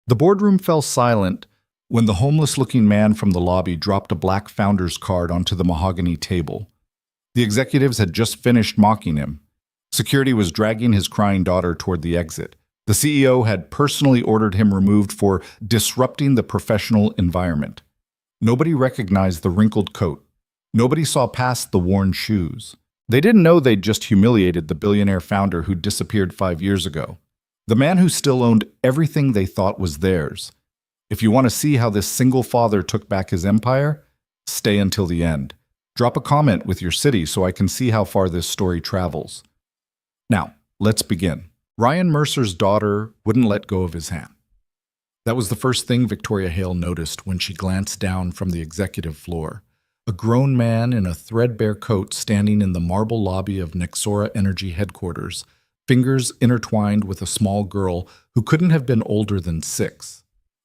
The boardroom fell silent when the homeless-looking man from the lobby dropped a black founder's card onto the mahogany table. The executives had just finished mocking him. Security was dragging his crying daughter toward the exit. The CEO had personally ordered him removed for disrupting the professional environment. Nobody recognized the wrinkled coat. Nobody saw past the worn shoes. They didn't know they'd just humiliated the billionaire founder who disappeared 5 years ago. The man who still owned everything they thought was theirs. If you want to see how this single father took back his empire, stay until the end. Drop a comment with your city so I can see how far this story travels. Now, let's begin. Ryan Mercer's daughter wouldn't let go of his hand. That was the first thing Victoria Hale noticed when she glanced down from the executive floor. A grown man in a threadbare coat standing in the marble lobby of Nexora Energy headquarters, fingers intertwined with a small girl who couldn't have been older than 6.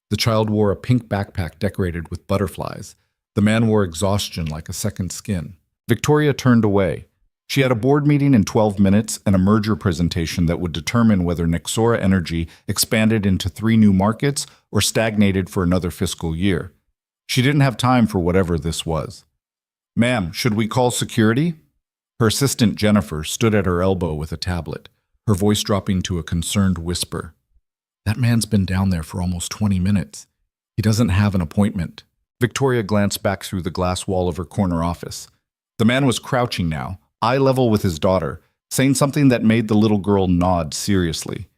The child wore a pink backpack decorated with butterflies. The man wore exhaustion like a second skin. Victoria turned away. She had a board meeting in 12 minutes and a merger presentation that would determine whether Nexora Energy expanded into 3 new markets or stagnated for another fiscal year. She didn't have time for whatever this was. "Ma'am, should we call security?" Her assistant Jennifer stood at her elbow with a tablet, her voice dropping to a concerned whisper. "That man's been down there for almost 20 minutes. He doesn't have an appointment." Victoria glanced back through the glass wall of her corner office. The man was crouching now, eye level with his daughter, saying something that made the little girl nod seriously.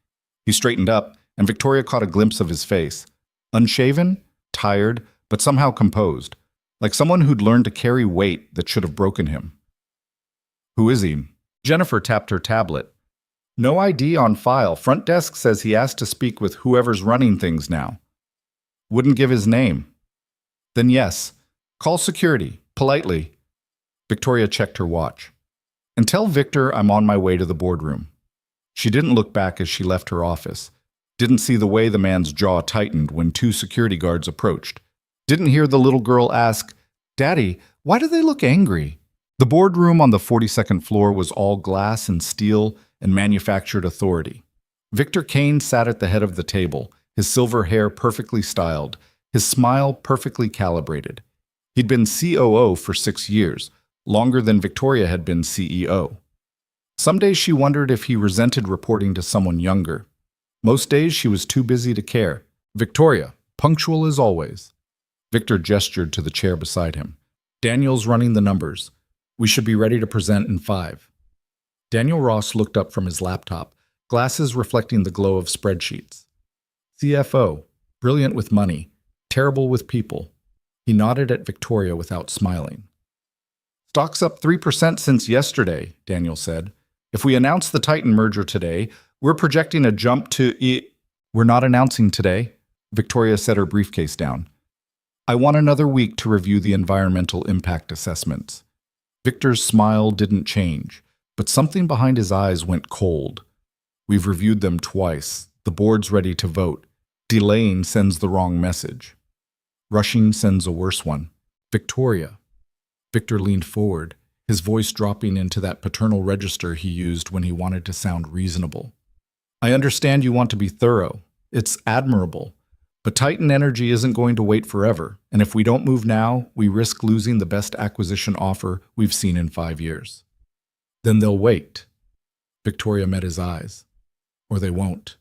He straightened up, and Victoria caught a glimpse of his face. Unshaven, tired, but somehow composed, like someone who'd learned to carry weight that should have broken him. "Who is he?" Jennifer tapped her tablet. "No ID on file. Front desk says he asked to speak with whoever's running things now." "Wouldn't give his name." "Then yes. Call security, politely." Victoria checked her watch. "And tell Victor I'm on my way to the boardroom." She didn't look back as she left her office. Didn't see the way the man's jaw tightened when 2 security guards approached. Didn't hear the little girl ask, "Daddy, why do they look angry?" The boardroom on the 42nd floor was all glass and steel and manufactured authority. Victor Kane sat at the head of the table, his silver hair perfectly styled, his smile perfectly calibrated. He'd been COO for 6 years, longer than Victoria had been CEO. Some days she wondered if he resented reporting to someone younger. Most days she was too busy to care. "Victoria, punctual as always." Victor gestured to the chair beside him. "Daniel's running the numbers. We should be ready to present in 5. Daniel Ross looked up from his laptop, glasses reflecting the glow of spreadsheets. CFO, brilliant with money, terrible with people. He nodded at Victoria without smiling. "Stock's up 3% since yesterday," Daniel said. "If we announce the Titan merger today, we're projecting a jump to We're not announcing today." Victoria set her briefcase down. "I want another week to review the environmental impact assessments." Victor's smile didn't change, but something behind his eyes went cold. "We've reviewed them twice. The board's ready to vote. Delaying sends the wrong message. Rushing sends a worse one." "Victoria." Victor leaned forward, his voice dropping into that paternal register he used when he wanted to sound reasonable. "I understand you want to be thorough. It's admirable. But Titan Energy isn't going to wait forever, and if we don't move now, we risk losing the best acquisition offer we've seen in 5 years. Then they'll wait." Victoria met his eyes. "Or they won't.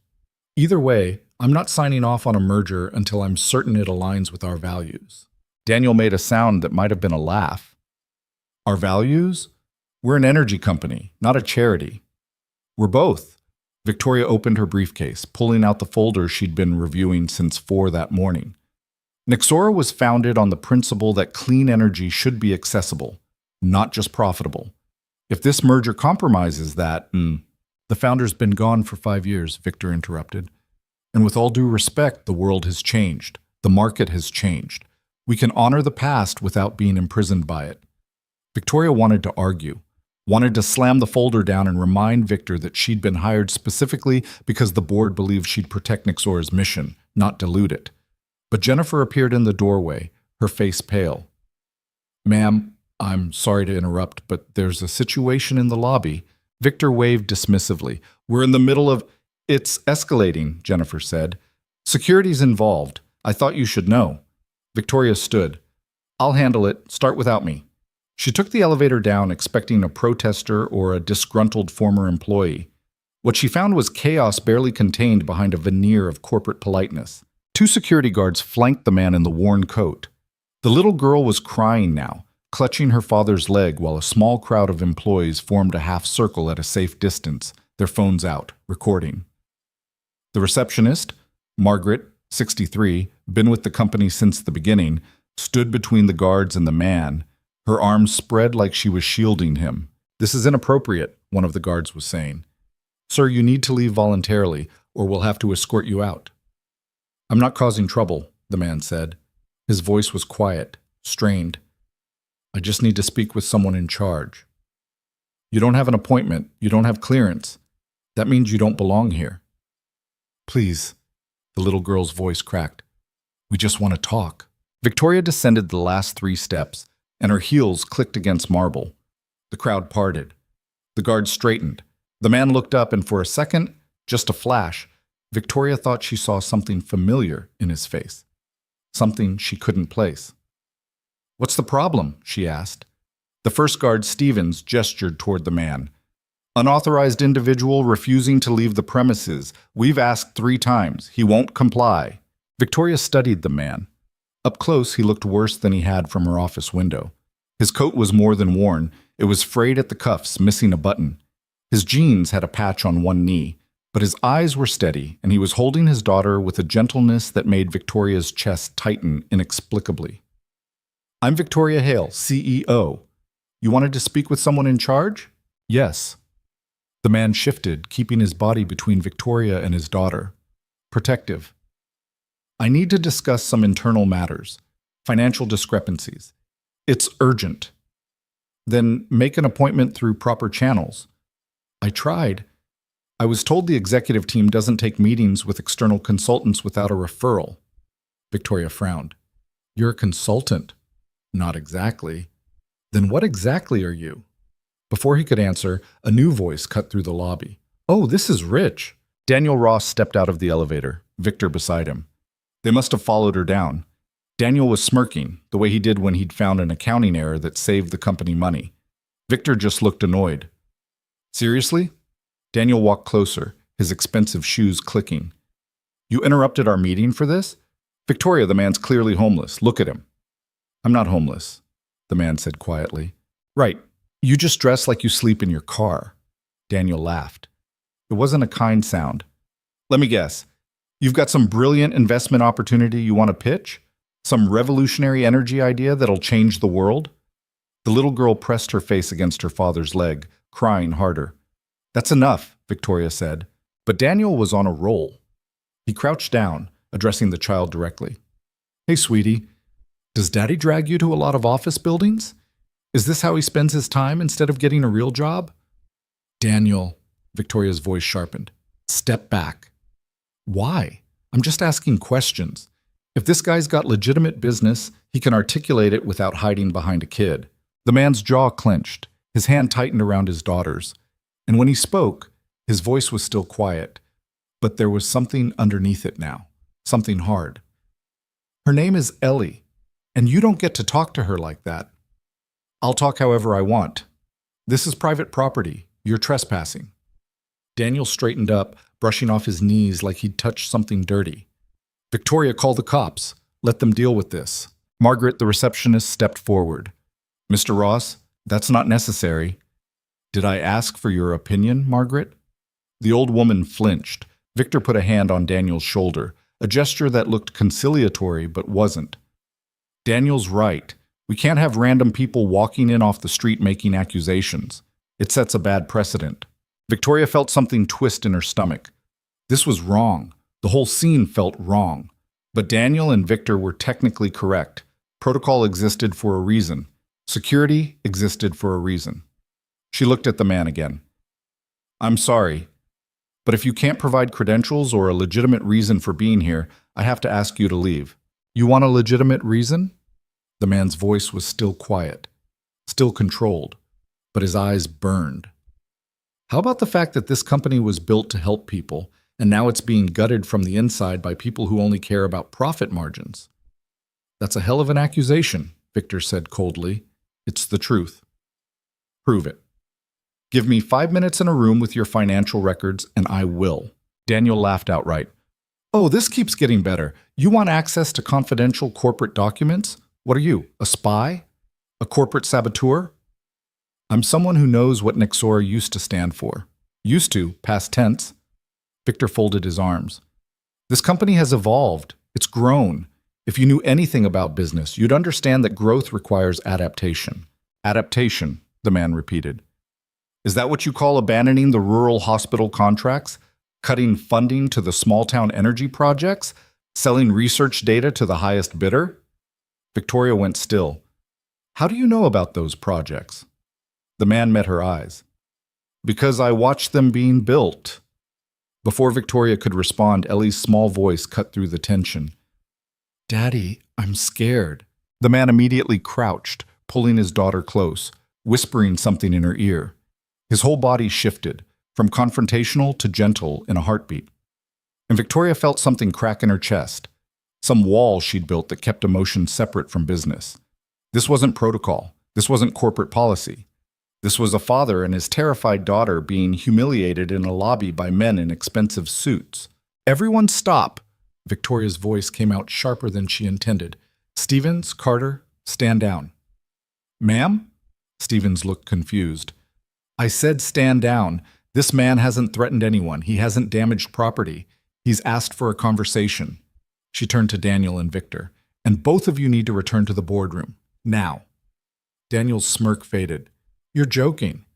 Either way, I'm not signing off on a merger until I'm certain it aligns with our values." Daniel made a sound that might have been a laugh. "Our values? We're an energy company, not a charity." "We're both." Victoria opened her briefcase, pulling out the folder she'd been reviewing since 4 that morning. Nexora was founded on the principle that clean energy should be accessible, not just profitable. If this merger compromises that, The founder's been gone for 5 years, Victor interrupted. "And with all due respect, the world has changed. The market has changed. We can honor the past without being imprisoned by it." Victoria wanted to argue, wanted to slam the folder down and remind Victor that she'd been hired specifically because the board believed she'd protect Nexora's mission, not dilute it. But Jennifer appeared in the doorway, her face pale. "Ma'am, I'm sorry to interrupt, but there's a situation in the lobby." Victor waved dismissively. "We're in the middle of..." "It's escalating," Jennifer said. Security's involved. I thought you should know. Victoria stood. I'll handle it. Start without me. She took the elevator down, expecting a protester or a disgruntled former employee. What she found was chaos barely contained behind a veneer of corporate politeness. Two security guards flanked the man in the worn coat. The little girl was crying now, clutching her father's leg while a small crowd of employees formed a half circle at a safe distance, their phones out, recording. The receptionist, Margaret, 63, been with the company since the beginning, stood between the guards and the man, her arms spread like she was shielding him. This is inappropriate, one of the guards was saying. Sir, you need to leave voluntarily, or we'll have to escort you out. I'm not causing trouble, the man said. His voice was quiet, strained. I just need to speak with someone in charge. You don't have an appointment. You don't have clearance. That means you don't belong here. Please, the little girl's voice cracked. We just want to talk. Victoria descended the last 3 steps, and her heels clicked against marble. The crowd parted. The guard straightened. The man looked up, and for a second, just a flash, Victoria thought she saw something familiar in his face. Something she couldn't place. What's the problem? She asked. The first guard, Stevens, gestured toward the man. Unauthorized individual refusing to leave the premises. We've asked 3 times. He won't comply. Victoria studied the man. Up close, he looked worse than he had from her office window. His coat was more than worn. It was frayed at the cuffs, missing a button. His jeans had a patch on one knee, but his eyes were steady, and he was holding his daughter with a gentleness that made Victoria's chest tighten inexplicably. I'm Victoria Hale, CEO. You wanted to speak with someone in charge? Yes. The man shifted, keeping his body between Victoria and his daughter. Protective. I need to discuss some internal matters, financial discrepancies. It's urgent. Then make an appointment through proper channels. I tried. I was told the executive team doesn't take meetings with external consultants without a referral. Victoria frowned. You're a consultant. Not exactly. Then what exactly are you? Before he could answer, a new voice cut through the lobby. Oh, this is Rich. Daniel Ross stepped out of the elevator, Victor beside him. They must have followed her down. Daniel was smirking, the way he did when he'd found an accounting error that saved the company money. Victor just looked annoyed. Seriously? Daniel walked closer, his expensive shoes clicking. You interrupted our meeting for this? Victoria, the man's clearly homeless. Look at him. I'm not homeless, the man said quietly. Right. You just dress like you sleep in your car. Daniel laughed. It wasn't a kind sound. Let me guess. You've got some brilliant investment opportunity you want to pitch? Some revolutionary energy idea that'll change the world? The little girl pressed her face against her father's leg, crying harder. That's enough, Victoria said. But Daniel was on a roll. He crouched down, addressing the child directly. Hey, sweetie, does Daddy drag you to a lot of office buildings? Is this how he spends his time instead of getting a real job? Daniel, Victoria's voice sharpened. Step back. Why? I'm just asking questions. If this guy's got legitimate business, he can articulate it without hiding behind a kid. The man's jaw clenched, his hand tightened around his daughter's. And when he spoke, his voice was still quiet, but there was something underneath it now, something hard. Her name is Ellie, and you don't get to talk to her like that. I'll talk however I want. This is private property. You're trespassing. Daniel straightened up, brushing off his knees like he'd touched something dirty. Victoria, call the cops. Let them deal with this. Margaret, the receptionist, stepped forward. Mr. Ross, that's not necessary. Did I ask for your opinion, Margaret? The old woman flinched. Victor put a hand on Daniel's shoulder, a gesture that looked conciliatory but wasn't. Daniel's right. We can't have random people walking in off the street making accusations. It sets a bad precedent. Victoria felt something twist in her stomach. This was wrong. The whole scene felt wrong. But Daniel and Victor were technically correct. Protocol existed for a reason. Security existed for a reason. She looked at the man again. I'm sorry, but if you can't provide credentials or a legitimate reason for being here, I have to ask you to leave. You want a legitimate reason? The man's voice was still quiet, still controlled, but his eyes burned. How about the fact that this company was built to help people, and now it's being gutted from the inside by people who only care about profit margins. That's a hell of an accusation, Victor said coldly. It's the truth. Prove it. Give me 5 minutes in a room with your financial records, and I will. Daniel laughed outright. Oh, this keeps getting better. You want access to confidential corporate documents? What are you, a spy? A corporate saboteur? I'm someone who knows what Nexora used to stand for. Used to, past tense. Victor folded his arms. This company has evolved. It's grown. If you knew anything about business, you'd understand that growth requires adaptation. Adaptation, the man repeated. Is that what you call abandoning the rural hospital contracts? Cutting funding to the small-town energy projects? Selling research data to the highest bidder? Victoria went still. How do you know about those projects? The man met her eyes. Because I watched them being built. Before Victoria could respond, Ellie's small voice cut through the tension. Daddy, I'm scared. The man immediately crouched, pulling his daughter close, whispering something in her ear. His whole body shifted, from confrontational to gentle in a heartbeat. And Victoria felt something crack in her chest, some wall she'd built that kept emotion separate from business. This wasn't protocol. This wasn't corporate policy. This was a father and his terrified daughter being humiliated in a lobby by men in expensive suits. Everyone stop! Victoria's voice came out sharper than she intended. Stevens, Carter, stand down. Ma'am? Stevens looked confused. I said stand down. This man hasn't threatened anyone. He hasn't damaged property. He's asked for a conversation. She turned to Daniel and Victor. And both of you need to return to the boardroom. Now. Daniel's smirk faded. You're joking.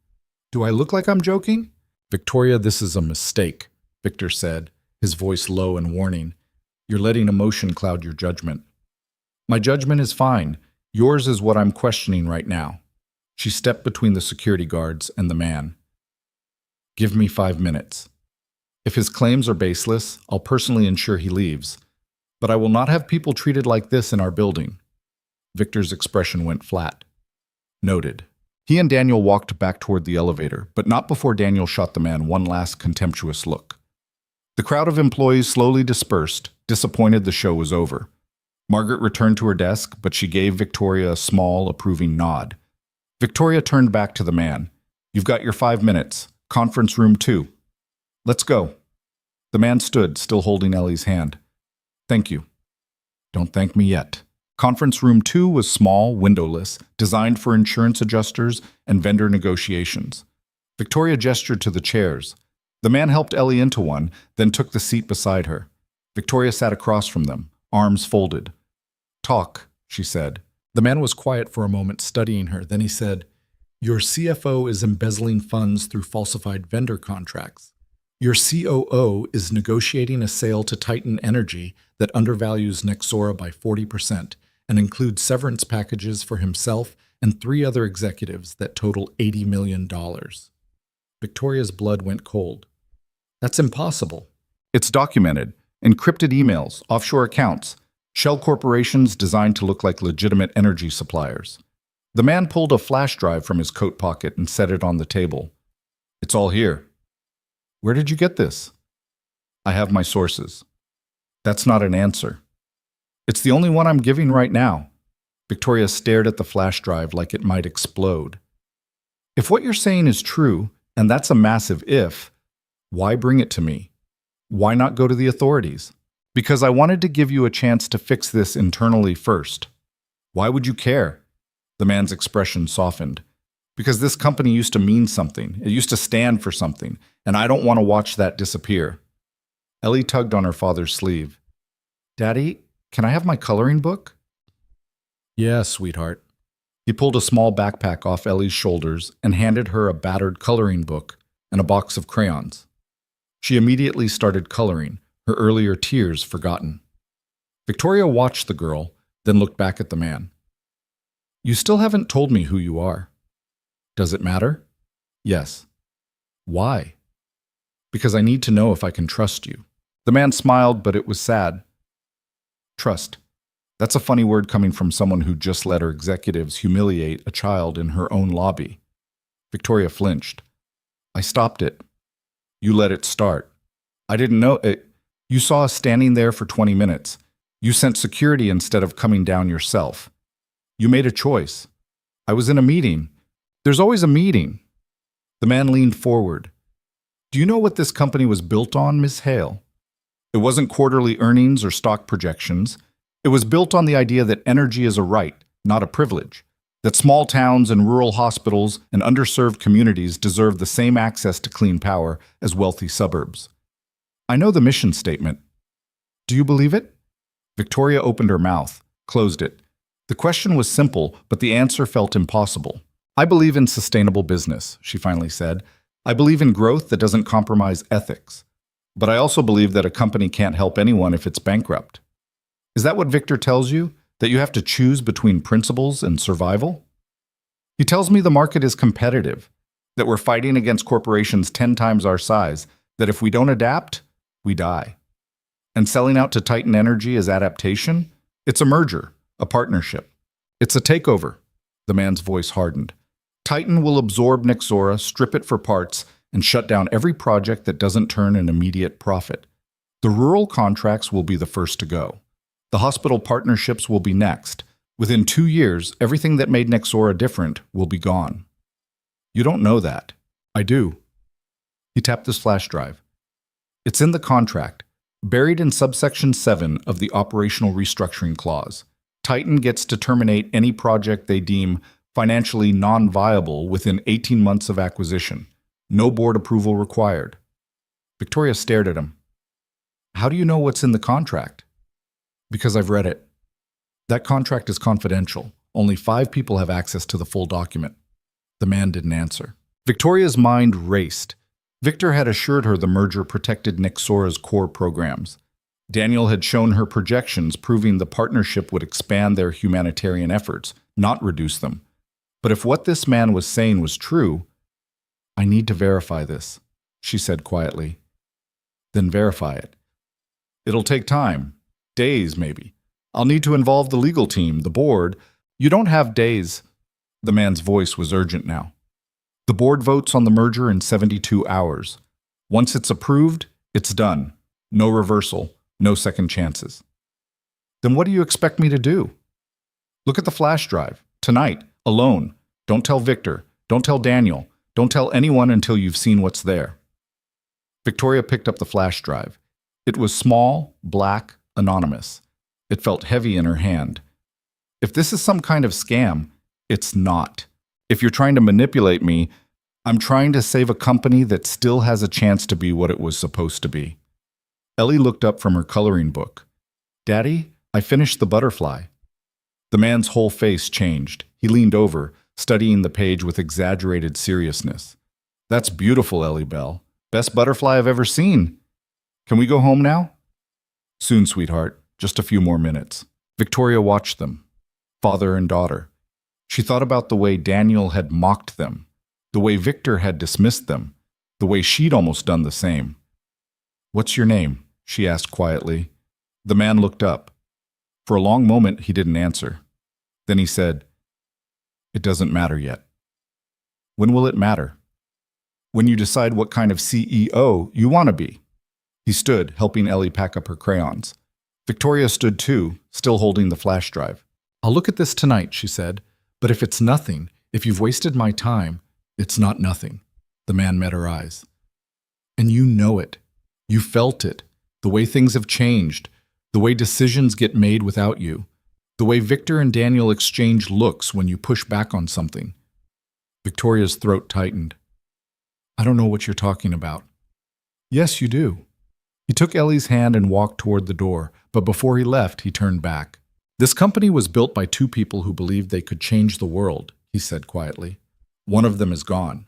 Do I look like I'm joking? Victoria, this is a mistake, Victor said, his voice low and warning. You're letting emotion cloud your judgment. My judgment is fine. Yours is what I'm questioning right now. She stepped between the security guards and the man. Give me 5 minutes. If his claims are baseless, I'll personally ensure he leaves. But I will not have people treated like this in our building. Victor's expression went flat. Noted. He and Daniel walked back toward the elevator, but not before Daniel shot the man one last contemptuous look. The crowd of employees slowly dispersed, disappointed the show was over. Margaret returned to her desk, but she gave Victoria a small, approving nod. Victoria turned back to the man. You've got your 5 minutes. Conference room 2. Let's go. The man stood, still holding Ellie's hand. Thank you. Don't thank me yet. Conference room 2 was small, windowless, designed for insurance adjusters and vendor negotiations. Victoria gestured to the chairs. The man helped Ellie into one, then took the seat beside her. Victoria sat across from them, arms folded. Talk, she said. The man was quiet for a moment, studying her. Then he said, Your CFO is embezzling funds through falsified vendor contracts. Your COO is negotiating a sale to Titan Energy that undervalues Nexora by 40% and includes severance packages for himself and 3 other executives that total $80 million. Victoria's blood went cold. That's impossible. It's documented. Encrypted emails, offshore accounts, shell corporations designed to look like legitimate energy suppliers. The man pulled a flash drive from his coat pocket and set it on the table. It's all here. Where did you get this? I have my sources. That's not an answer. It's the only one I'm giving right now. Victoria stared at the flash drive like it might explode. If what you're saying is true, and that's a massive if, why bring it to me? Why not go to the authorities? Because I wanted to give you a chance to fix this internally first. Why would you care? The man's expression softened. Because this company used to mean something. It used to stand for something, and I don't want to watch that disappear. Ellie tugged on her father's sleeve. Daddy, can I have my coloring book? Yeah, sweetheart. He pulled a small backpack off Ellie's shoulders and handed her a battered coloring book and a box of crayons. She immediately started coloring, her earlier tears forgotten. Victoria watched the girl, then looked back at the man. You still haven't told me who you are. Does it matter? Yes. Why? Because I need to know if I can trust you. The man smiled, but it was sad. Trust. That's a funny word coming from someone who just let her executives humiliate a child in her own lobby. Victoria flinched. I stopped it. You let it start. I didn't know it. You saw us standing there for 20 minutes. You sent security instead of coming down yourself. You made a choice. I was in a meeting. There's always a meeting. The man leaned forward. Do you know what this company was built on, Miss Hale? It wasn't quarterly earnings or stock projections. It was built on the idea that energy is a right, not a privilege. That small towns and rural hospitals and underserved communities deserve the same access to clean power as wealthy suburbs. I know the mission statement. Do you believe it? Victoria opened her mouth, closed it. The question was simple, but the answer felt impossible. I believe in sustainable business, she finally said. I believe in growth that doesn't compromise ethics. But I also believe that a company can't help anyone if it's bankrupt. Is that what Victor tells you? That you have to choose between principles and survival? He tells me the market is competitive, that we're fighting against corporations 10 times our size, that if we don't adapt, we die. And selling out to Titan Energy is adaptation? It's a merger, a partnership. It's a takeover. The man's voice hardened. Titan will absorb Nexora, strip it for parts, and shut down every project that doesn't turn an immediate profit. The rural contracts will be the first to go. The hospital partnerships will be next. Within 2 years, everything that made Nexora different will be gone. You don't know that. I do. He tapped his flash drive. It's in the contract, buried in subsection 7 of the operational restructuring clause. Titan gets to terminate any project they deem financially non-viable within 18 months of acquisition. No board approval required. Victoria stared at him. How do you know what's in the contract? Because I've read it. That contract is confidential. Only 5 people have access to the full document. The man didn't answer. Victoria's mind raced. Victor had assured her the merger protected Nexora's core programs. Daniel had shown her projections proving the partnership would expand their humanitarian efforts, not reduce them. But if what this man was saying was true, I need to verify this, she said quietly. Then verify it. It'll take time. Days, maybe. I'll need to involve the legal team, the board. You don't have days. The man's voice was urgent now. The board votes on the merger in 72 hours. Once it's approved, it's done. No reversal, no second chances. Then what do you expect me to do? Look at the flash drive. Tonight, alone. Don't tell Victor. Don't tell Daniel. Don't tell anyone until you've seen what's there. Victoria picked up the flash drive. It was small, black, anonymous. It felt heavy in her hand. If this is some kind of scam, it's not. If you're trying to manipulate me, I'm trying to save a company that still has a chance to be what it was supposed to be. Ellie looked up from her coloring book. Daddy, I finished The Butterfly. The man's whole face changed. He leaned over, studying the page with exaggerated seriousness. That's beautiful, Ellie Bell. Best butterfly I've ever seen. Can we go home now? Soon, sweetheart. Just a few more minutes. Victoria watched them, father and daughter. She thought about the way Daniel had mocked them, the way Victor had dismissed them, the way she'd almost done the same. What's your name? She asked quietly. The man looked up. For a long moment, he didn't answer. Then he said, It doesn't matter yet. When will it matter? When you decide what kind of CEO you want to be. He stood, helping Ellie pack up her crayons. Victoria stood too, still holding the flash drive. I'll look at this tonight, she said. But if it's nothing, if you've wasted my time, it's not nothing. The man met her eyes. And you know it. You felt it. The way things have changed. The way decisions get made without you. The way Victor and Daniel exchange looks when you push back on something. Victoria's throat tightened. I don't know what you're talking about. Yes, you do. He took Ellie's hand and walked toward the door, but before he left, he turned back. This company was built by 2 people who believed they could change the world, he said quietly. One of them is gone.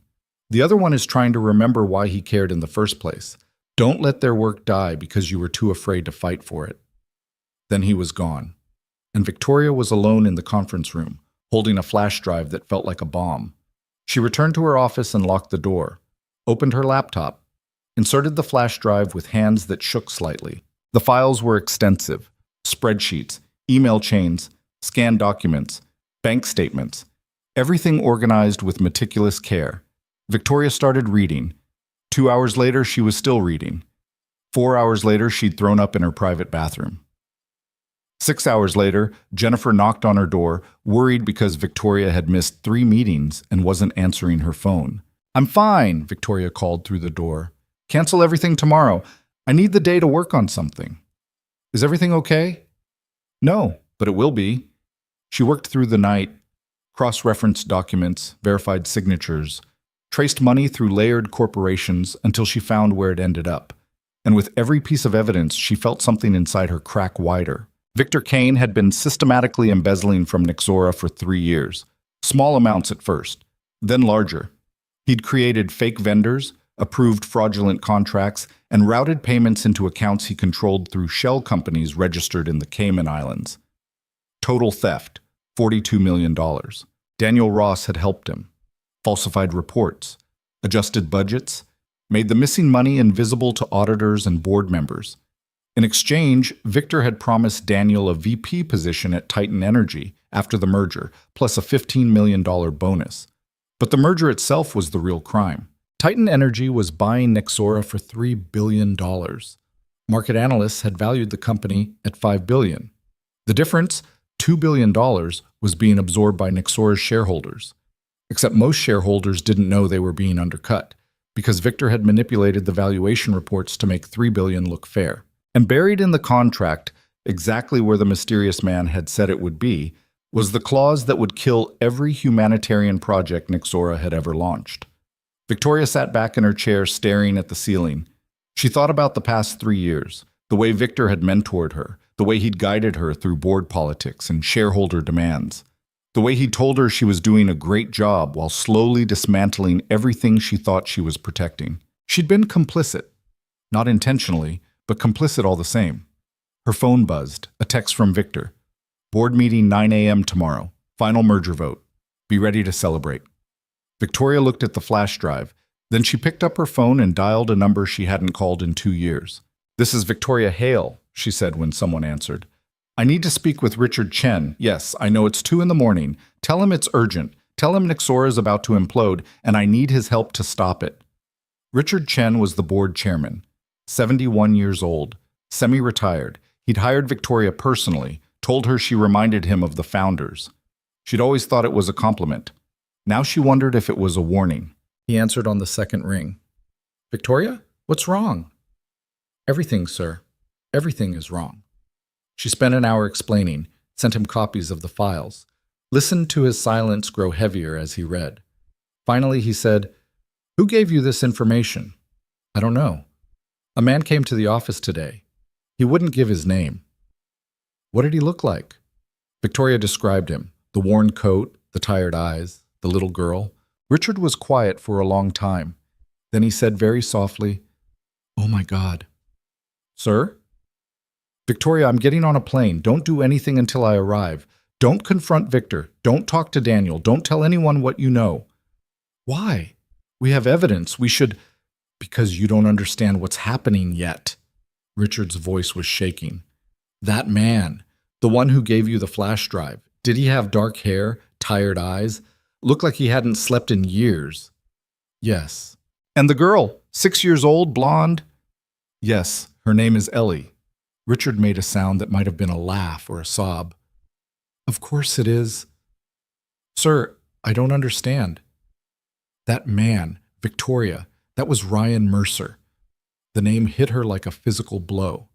The other one is trying to remember why he cared in the first place. Don't let their work die because you were too afraid to fight for it. Then he was gone, and Victoria was alone in the conference room, holding a flash drive that felt like a bomb. She returned to her office and locked the door, opened her laptop, inserted the flash drive with hands that shook slightly. The files were extensive: spreadsheets, email chains, scanned documents, bank statements, everything organized with meticulous care. Victoria started reading. 2 hours later, she was still reading. 4 hours later, she'd thrown up in her private bathroom. 6 hours later, Jennifer knocked on her door, worried because Victoria had missed 3 meetings and wasn't answering her phone. "I'm fine," Victoria called through the door. "Cancel everything tomorrow. I need the day to work on something." "Is everything okay?" "No, but it will be." She worked through the night, cross-referenced documents, verified signatures, traced money through layered corporations until she found where it ended up. And with every piece of evidence, she felt something inside her crack wider. Victor Kane had been systematically embezzling from Nexora for 3 years. Small amounts at first, then larger. He'd created fake vendors, approved fraudulent contracts, and routed payments into accounts he controlled through shell companies registered in the Cayman Islands. Total theft, $42 million. Daniel Ross had helped him. Falsified reports, adjusted budgets, made the missing money invisible to auditors and board members. In exchange, Victor had promised Daniel a VP position at Titan Energy after the merger, plus a $15 million bonus. But the merger itself was the real crime. Titan Energy was buying Nexora for $3 billion. Market analysts had valued the company at $5 billion. The difference, $2 billion, was being absorbed by Nexora's shareholders. Except most shareholders didn't know they were being undercut, because Victor had manipulated the valuation reports to make $3 billion look fair. And buried in the contract, exactly where the mysterious man had said it would be, was the clause that would kill every humanitarian project Nexora had ever launched. Victoria sat back in her chair staring at the ceiling. She thought about the past 3 years, the way Victor had mentored her, the way he'd guided her through board politics and shareholder demands, the way he told her she was doing a great job while slowly dismantling everything she thought she was protecting. She'd been complicit, not intentionally, but complicit all the same. Her phone buzzed, a text from Victor. "Board meeting 9 a.m. tomorrow. Final merger vote. Be ready to celebrate." Victoria looked at the flash drive. Then she picked up her phone and dialed a number she hadn't called in 2 years. "This is Victoria Hale," she said when someone answered. "I need to speak with Richard Chen. Yes, I know it's 2 a.m. Tell him it's urgent. Tell him Nexora is about to implode, and I need his help to stop it." Richard Chen was the board chairman, 71 years old, semi-retired. He'd hired Victoria personally, told her she reminded him of the founders. She'd always thought it was a compliment. Now she wondered if it was a warning. He answered on the second ring. "Victoria, what's wrong?" "Everything, sir. Everything is wrong." She spent an hour explaining, sent him copies of the files, listened to his silence grow heavier as he read. Finally, he said, "Who gave you this information?" "I don't know. A man came to the office today. He wouldn't give his name." "What did he look like?" Victoria described him, the worn coat, the tired eyes, the little girl. Richard was quiet for a long time. Then he said very softly, "Oh my God." "Sir?" "Victoria, I'm getting on a plane. Don't do anything until I arrive. Don't confront Victor. Don't talk to Daniel. Don't tell anyone what you know." "Why? We have evidence. We should—" "Because you don't understand what's happening yet." Richard's voice was shaking. "That man, the one who gave you the flash drive, did he have dark hair, tired eyes? Looked like he hadn't slept in years." "Yes." "And the girl, 6 years old, blonde?" "Yes, her name is Ellie." Richard made a sound that might have been a laugh or a sob. "Of course it is." "Sir, I don't understand." "That man, Victoria, that was Ryan Mercer." The name hit her like a physical blow.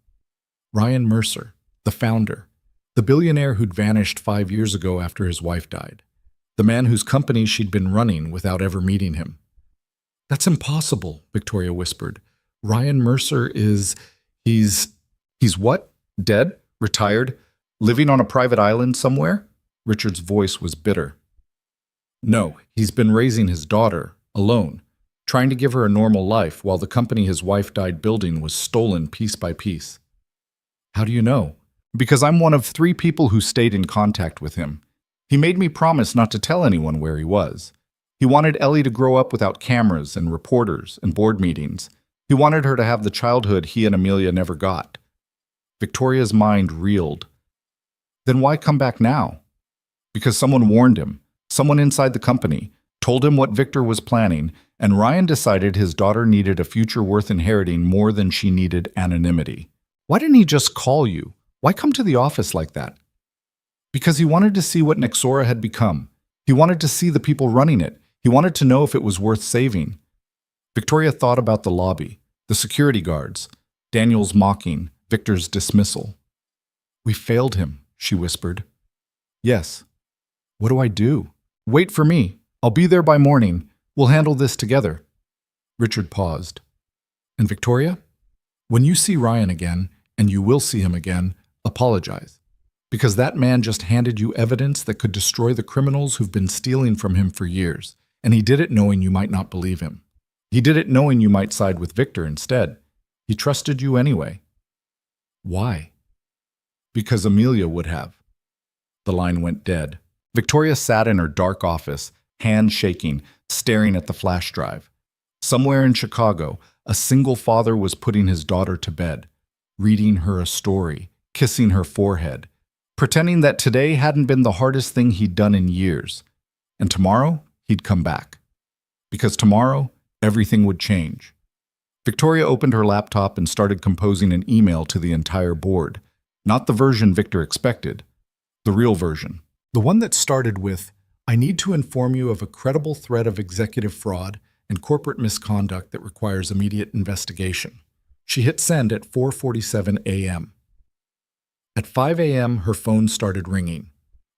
Ryan Mercer, the founder, the billionaire who'd vanished 5 years ago after his wife died, the man whose company she'd been running without ever meeting him. "That's impossible," Victoria whispered. "Ryan Mercer is... He's what? Dead? Retired? Living on a private island somewhere?" Richard's voice was bitter. "No, he's been raising his daughter, alone, trying to give her a normal life while the company his wife died building was stolen piece by piece." "How do you know?" "Because I'm one of 3 people who stayed in contact with him. He made me promise not to tell anyone where he was. He wanted Ellie to grow up without cameras and reporters and board meetings. He wanted her to have the childhood he and Amelia never got." Victoria's mind reeled. Then why come back now? Because someone warned him, someone inside the company, told him what Victor was planning, and Ryan decided his daughter needed a future worth inheriting more than she needed anonymity. Why didn't he just call you? Why come to the office like that? Because he wanted to see what Nexora had become. He wanted to see the people running it. He wanted to know if it was worth saving. Victoria thought about the lobby, the security guards, Daniel's mocking, Victor's dismissal. "We failed him," she whispered. "Yes. What do I do?" "Wait for me. I'll be there by morning. We'll handle this together." Richard paused. "And Victoria, when you see Ryan again, and you will see him again, apologize. Because that man just handed you evidence that could destroy the criminals who've been stealing from him for years, and he did it knowing you might not believe him. He did it knowing you might side with Victor instead. He trusted you anyway." "Why?" "Because Amelia would have." The line went dead. Victoria sat in her dark office, hands shaking, staring at the flash drive. Somewhere in Chicago, a single father was putting his daughter to bed, reading her a story, kissing her forehead, pretending that today hadn't been the hardest thing he'd done in years. And tomorrow, he'd come back. Because tomorrow, everything would change. Victoria opened her laptop and started composing an email to the entire board. Not the version Victor expected, the real version. The one that started with, "I need to inform you of a credible threat of executive fraud and corporate misconduct that requires immediate investigation." She hit send at 4:47 a.m. At 5 a.m., her phone started ringing.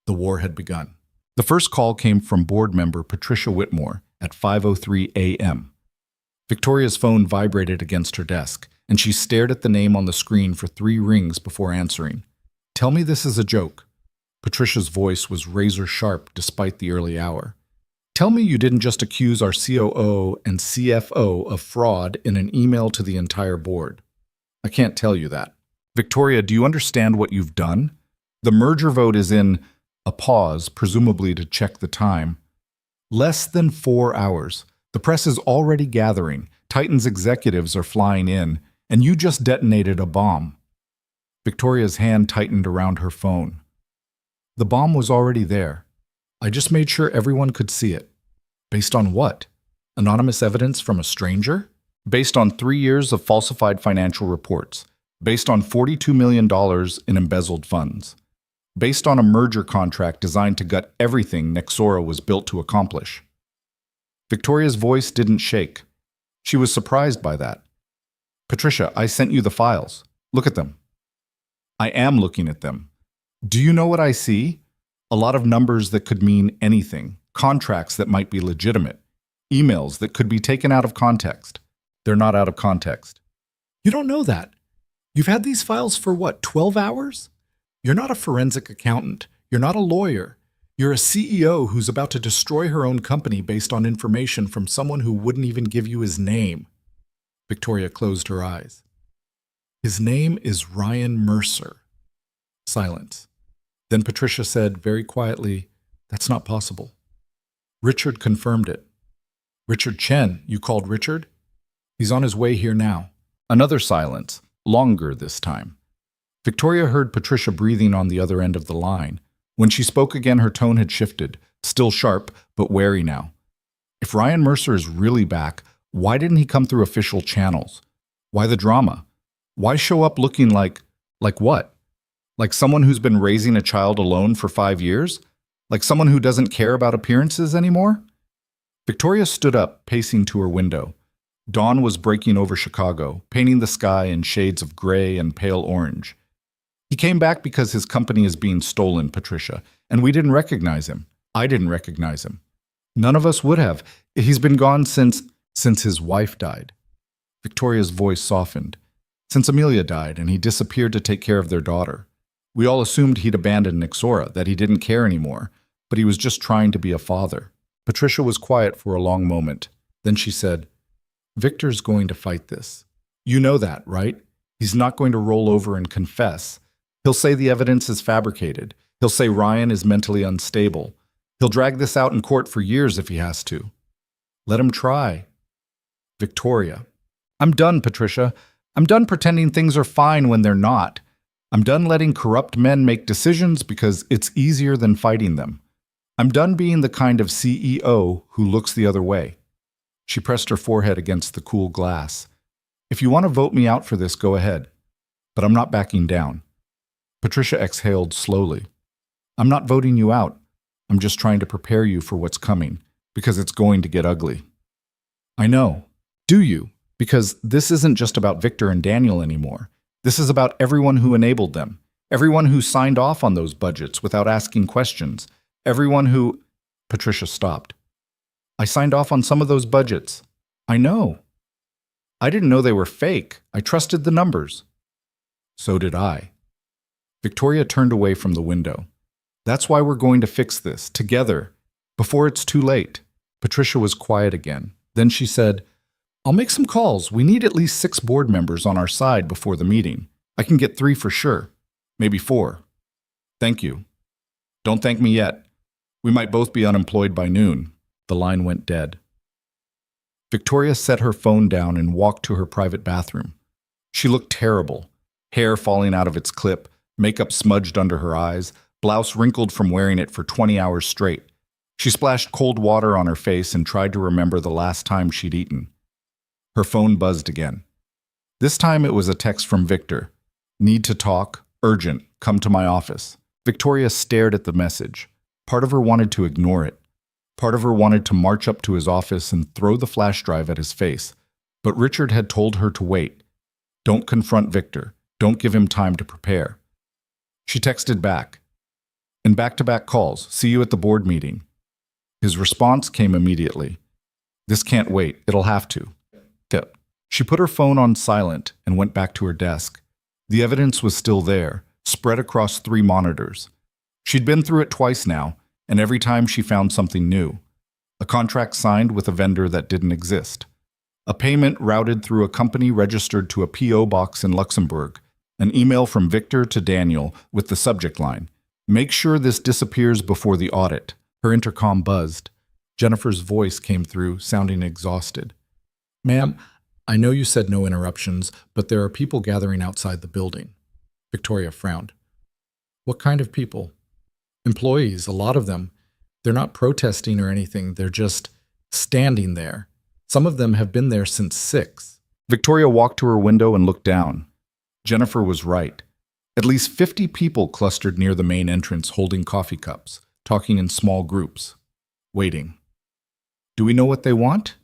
The war had begun. The first call came from board member Patricia Whitmore at 5:03 a.m. Victoria's phone vibrated against her desk, and she stared at the name on the screen for 3 rings before answering. "Tell me this is a joke." Patricia's voice was razor sharp despite the early hour. "Tell me you didn't just accuse our COO and CFO of fraud in an email to the entire board." "I can't tell you that." "Victoria, do you understand what you've done? The merger vote is in," a pause, presumably to check the time, "less than 4 hours. The press is already gathering. Titan's executives are flying in, and you just detonated a bomb." Victoria's hand tightened around her phone. "The bomb was already there. I just made sure everyone could see it." "Based on what? Anonymous evidence from a stranger?" "Based on 3 years of falsified financial reports. Based on $42 million in embezzled funds. Based on a merger contract designed to gut everything Nexora was built to accomplish." Victoria's voice didn't shake. She was surprised by that. "Patricia, I sent you the files. Look at them." "I am looking at them. Do you know what I see? A lot of numbers that could mean anything, contracts that might be legitimate, emails that could be taken out of context." "They're not out of context." "You don't know that. You've had these files for what, 12 hours? You're not a forensic accountant. You're not a lawyer. You're a CEO who's about to destroy her own company based on information from someone who wouldn't even give you his name." Victoria closed her eyes. "His name is Ryan Mercer." Silence. Then Patricia said very quietly, "That's not possible." Richard confirmed it. "Richard Chen, you called Richard? He's on his way here now." Another silence, longer this time. Victoria heard Patricia breathing on the other end of the line. When she spoke again, her tone had shifted, still sharp, but wary now. "If Ryan Mercer is really back, why didn't he come through official channels? Why the drama? Why show up looking like what? Like someone who's been raising a child alone for 5 years? Like someone who doesn't care about appearances anymore?" Victoria stood up, pacing to her window. Dawn was breaking over Chicago, painting the sky in shades of gray and pale orange. "He came back because his company is being stolen, Patricia, and we didn't recognize him. I didn't recognize him. None of us would have. He's been gone since his wife died." Victoria's voice softened. "Since Amelia died and he disappeared to take care of their daughter. We all assumed he'd abandoned Nexora, that he didn't care anymore, but he was just trying to be a father." Patricia was quiet for a long moment. Then she said, "Victor's going to fight this. You know that, right? He's not going to roll over and confess. He'll say the evidence is fabricated. He'll say Ryan is mentally unstable. He'll drag this out in court for years if he has to. Let him try." Victoria. "I'm done, Patricia. I'm done pretending things are fine when they're not. I'm done letting corrupt men make decisions because it's easier than fighting them. I'm done being the kind of CEO who looks the other way." She pressed her forehead against the cool glass. If you want to vote me out for this, go ahead. But I'm not backing down. Patricia exhaled slowly. I'm not voting you out. I'm just trying to prepare you for what's coming, because it's going to get ugly. I know. Do you? Because this isn't just about Victor and Daniel anymore. This is about everyone who enabled them. Everyone who signed off on those budgets without asking questions. Everyone who… Patricia stopped. I signed off on some of those budgets. I know. I didn't know they were fake. I trusted the numbers. So did I. Victoria turned away from the window. That's why we're going to fix this, together, before it's too late. Patricia was quiet again. Then she said, I'll make some calls. We need at least 6 board members on our side before the meeting. I can get 3 for sure. Maybe 4. Thank you. Don't thank me yet. We might both be unemployed by noon. The line went dead. Victoria set her phone down and walked to her private bathroom. She looked terrible. Hair falling out of its clip, makeup smudged under her eyes, blouse wrinkled from wearing it for 20 hours straight. She splashed cold water on her face and tried to remember the last time she'd eaten. Her phone buzzed again. This time it was a text from Victor. Need to talk. Urgent. Come to my office. Victoria stared at the message. Part of her wanted to ignore it. Part of her wanted to march up to his office and throw the flash drive at his face. But Richard had told her to wait. Don't confront Victor. Don't give him time to prepare. She texted back. In back-to-back calls. See you at the board meeting. His response came immediately. This can't wait. It'll have to. She put her phone on silent and went back to her desk. The evidence was still there, spread across 3 monitors. She'd been through it twice now, and every time she found something new. A contract signed with a vendor that didn't exist. A payment routed through a company registered to a P.O. box in Luxembourg. An email from Victor to Daniel with the subject line, "Make sure this disappears before the audit." Her intercom buzzed. Jennifer's voice came through, sounding exhausted. Ma'am, I know you said no interruptions, but there are people gathering outside the building. Victoria frowned. What kind of people? Employees, a lot of them. They're not protesting or anything, they're just standing there. Some of them have been there since 6. Victoria walked to her window and looked down. Jennifer was right. At least 50 people clustered near the main entrance holding coffee cups, talking in small groups, waiting. Do we know what they want?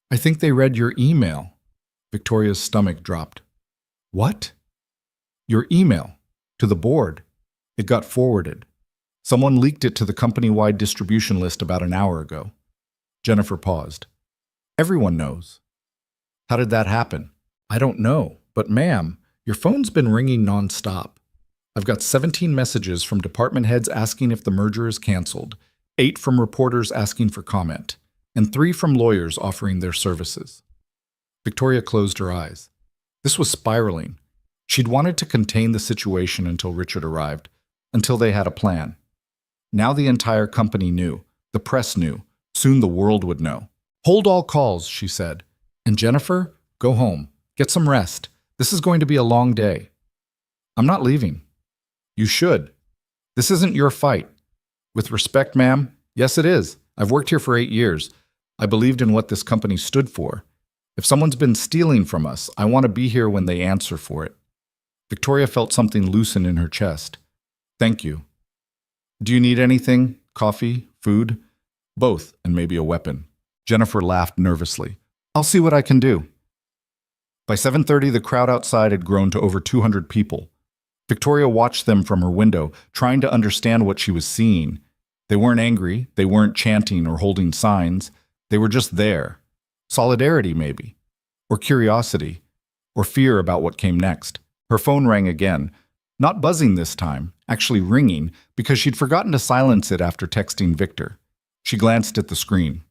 I think they read your email. Victoria's stomach dropped. What? Your email. To the board. It got forwarded. Someone leaked it to the company-wide distribution list about an hour ago. Jennifer paused. Everyone knows. How did that happen? I don't know, but ma'am, your phone's been ringing nonstop. I've got 17 messages from department heads asking if the merger is canceled, 8 from reporters asking for comment, and 3 from lawyers offering their services. Victoria closed her eyes. This was spiraling. She'd wanted to contain the situation until Richard arrived, until they had a plan. Now the entire company knew. The press knew. Soon the world would know. Hold all calls, she said. And Jennifer, go home. Get some rest. This is going to be a long day. I'm not leaving. You should. This isn't your fight. With respect, ma'am, yes it is. I've worked here for 8 years. I believed in what this company stood for. If someone's been stealing from us, I want to be here when they answer for it. Victoria felt something loosen in her chest. Thank you. Do you need anything? Coffee? Food? Both, and maybe a weapon. Jennifer laughed nervously. I'll see what I can do. By 7:30, the crowd outside had grown to over 200 people. Victoria watched them from her window, trying to understand what she was seeing. They weren't angry, they weren't chanting or holding signs. They were just there. Solidarity, maybe. Or curiosity. Or fear about what came next. Her phone rang again. Not buzzing this time, actually ringing, because she'd forgotten to silence it after texting Victor. She glanced at the screen.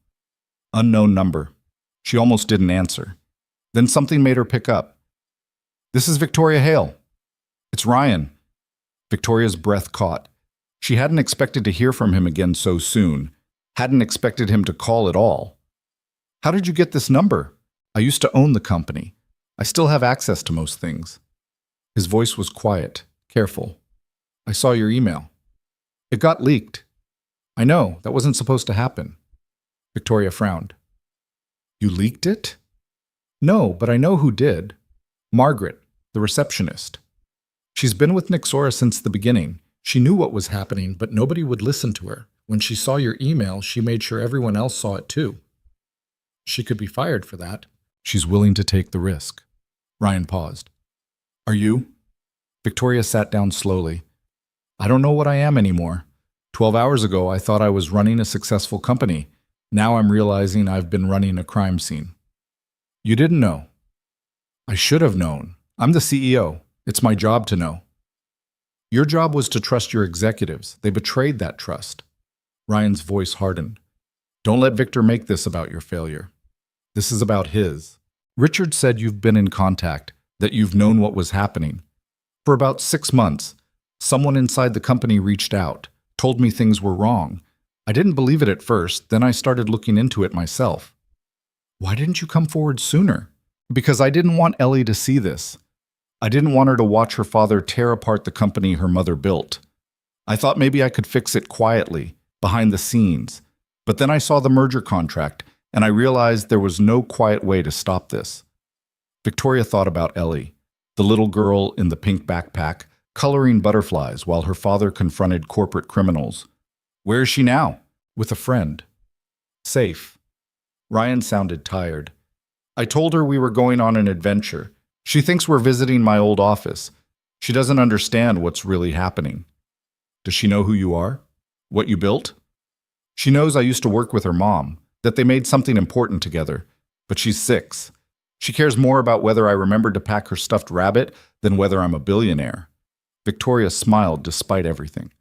Unknown number. She almost didn't answer. Then something made her pick up. This is Victoria Hale. It's Ryan. Victoria's breath caught. She hadn't expected to hear from him again so soon. Hadn't expected him to call at all. How did you get this number? I used to own the company. I still have access to most things. His voice was quiet, careful. I saw your email. It got leaked. I know, that wasn't supposed to happen. Victoria frowned. You leaked it? No, but I know who did. Margaret, the receptionist. She's been with Nixora since the beginning. She knew what was happening, but nobody would listen to her. When she saw your email, she made sure everyone else saw it too. She could be fired for that. She's willing to take the risk. Ryan paused. Are you? Victoria sat down slowly. I don't know what I am anymore. 12 hours ago, I thought I was running a successful company. Now I'm realizing I've been running a crime scene. You didn't know. I should have known. I'm the CEO. It's my job to know. Your job was to trust your executives. They betrayed that trust. Ryan's voice hardened. Don't let Victor make this about your failure. This is about his. Richard said you've been in contact, that you've known what was happening. For about 6 months, someone inside the company reached out, told me things were wrong. I didn't believe it at first, then I started looking into it myself. Why didn't you come forward sooner? Because I didn't want Ellie to see this. I didn't want her to watch her father tear apart the company her mother built. I thought maybe I could fix it quietly, behind the scenes. But then I saw the merger contract, and I realized there was no quiet way to stop this. Victoria thought about Ellie, the little girl in the pink backpack, coloring butterflies while her father confronted corporate criminals. Where is she now? With a friend. Safe. Ryan sounded tired. I told her we were going on an adventure. She thinks we're visiting my old office. She doesn't understand what's really happening. Does she know who you are? What you built? She knows I used to work with her mom, that they made something important together, but she's 6. She cares more about whether I remembered to pack her stuffed rabbit than whether I'm a billionaire. Victoria smiled despite everything.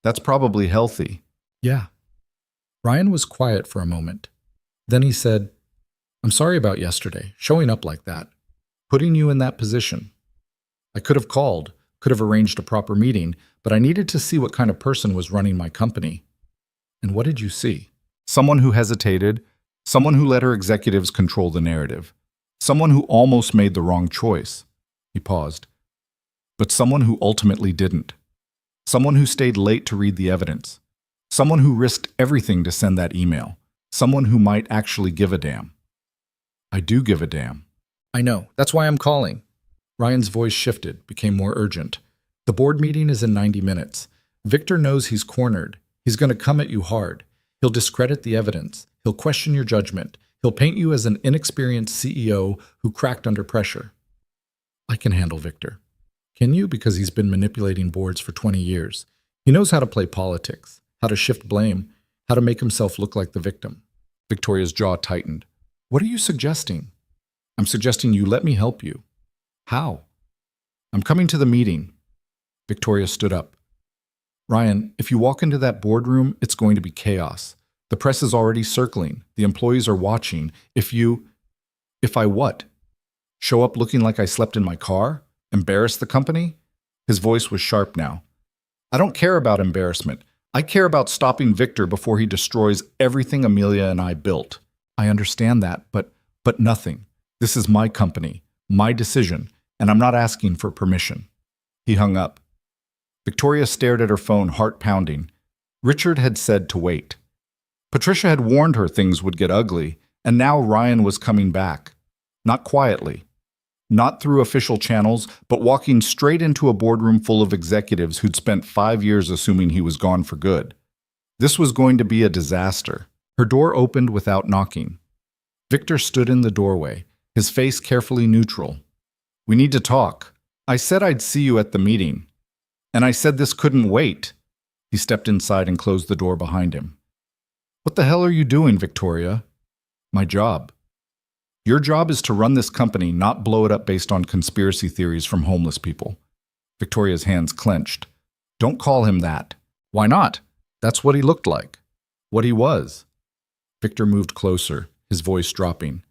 That's probably healthy. Yeah. Ryan was quiet for a moment. Then he said, I'm sorry about yesterday, showing up like that, putting you in that position. I could have called, could have arranged a proper meeting, but I needed to see what kind of person was running my company. And what did you see? Someone who hesitated, someone who let her executives control the narrative, someone who almost made the wrong choice. He paused. But someone who ultimately didn't. Someone who stayed late to read the evidence. Someone who risked everything to send that email. Someone who might actually give a damn. I do give a damn. I know. That's why I'm calling. Ryan's voice shifted, became more urgent. The board meeting is in 90 minutes. Victor knows he's cornered. He's going to come at you hard. He'll discredit the evidence. He'll question your judgment. He'll paint you as an inexperienced CEO who cracked under pressure. I can handle Victor. Can you? Because he's been manipulating boards for 20 years. He knows how to play politics, how to shift blame, how to make himself look like the victim. Victoria's jaw tightened. What are you suggesting? I'm suggesting you let me help you. How? I'm coming to the meeting. Victoria stood up. Ryan, if you walk into that boardroom, it's going to be chaos. The press is already circling. The employees are watching. If I what? Show up looking like I slept in my car? Embarrass the company? His voice was sharp now. I don't care about embarrassment. I care about stopping Victor before he destroys everything Amelia and I built. I understand that, but nothing. This is my company, my decision, and I'm not asking for permission. He hung up. Victoria stared at her phone, heart pounding. Richard had said to wait. Patricia had warned her things would get ugly, and now Ryan was coming back. Not quietly. Not through official channels, but walking straight into a boardroom full of executives who'd spent 5 years assuming he was gone for good. This was going to be a disaster. Her door opened without knocking. Victor stood in the doorway, his face carefully neutral. We need to talk. I said I'd see you at the meeting. And I said this couldn't wait. He stepped inside and closed the door behind him. What the hell are you doing, Victoria? My job. Your job is to run this company, not blow it up based on conspiracy theories from homeless people. Victoria's hands clenched. Don't call him that. Why not? That's what he looked like. What he was. Victor moved closer, his voice dropping.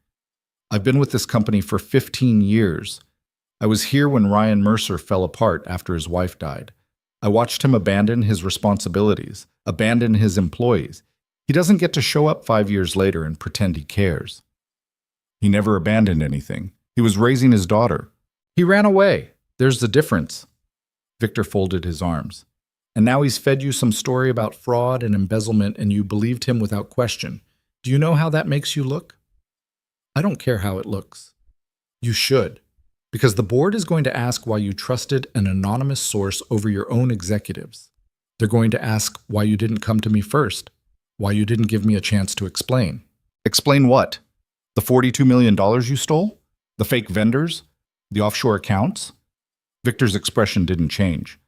I've been with this company for 15 years. I was here when Ryan Mercer fell apart after his wife died. I watched him abandon his responsibilities, abandon his employees. He doesn't get to show up 5 years later and pretend he cares. He never abandoned anything. He was raising his daughter. He ran away. There's the difference. Victor folded his arms. And now he's fed you some story about fraud and embezzlement, and you believed him without question. Do you know how that makes you look? I don't care how it looks. You should, because the board is going to ask why you trusted an anonymous source over your own executives. They're going to ask why you didn't come to me first, why you didn't give me a chance to explain. Explain what? The $42 million you stole? The fake vendors? The offshore accounts? Victor's expression didn't change.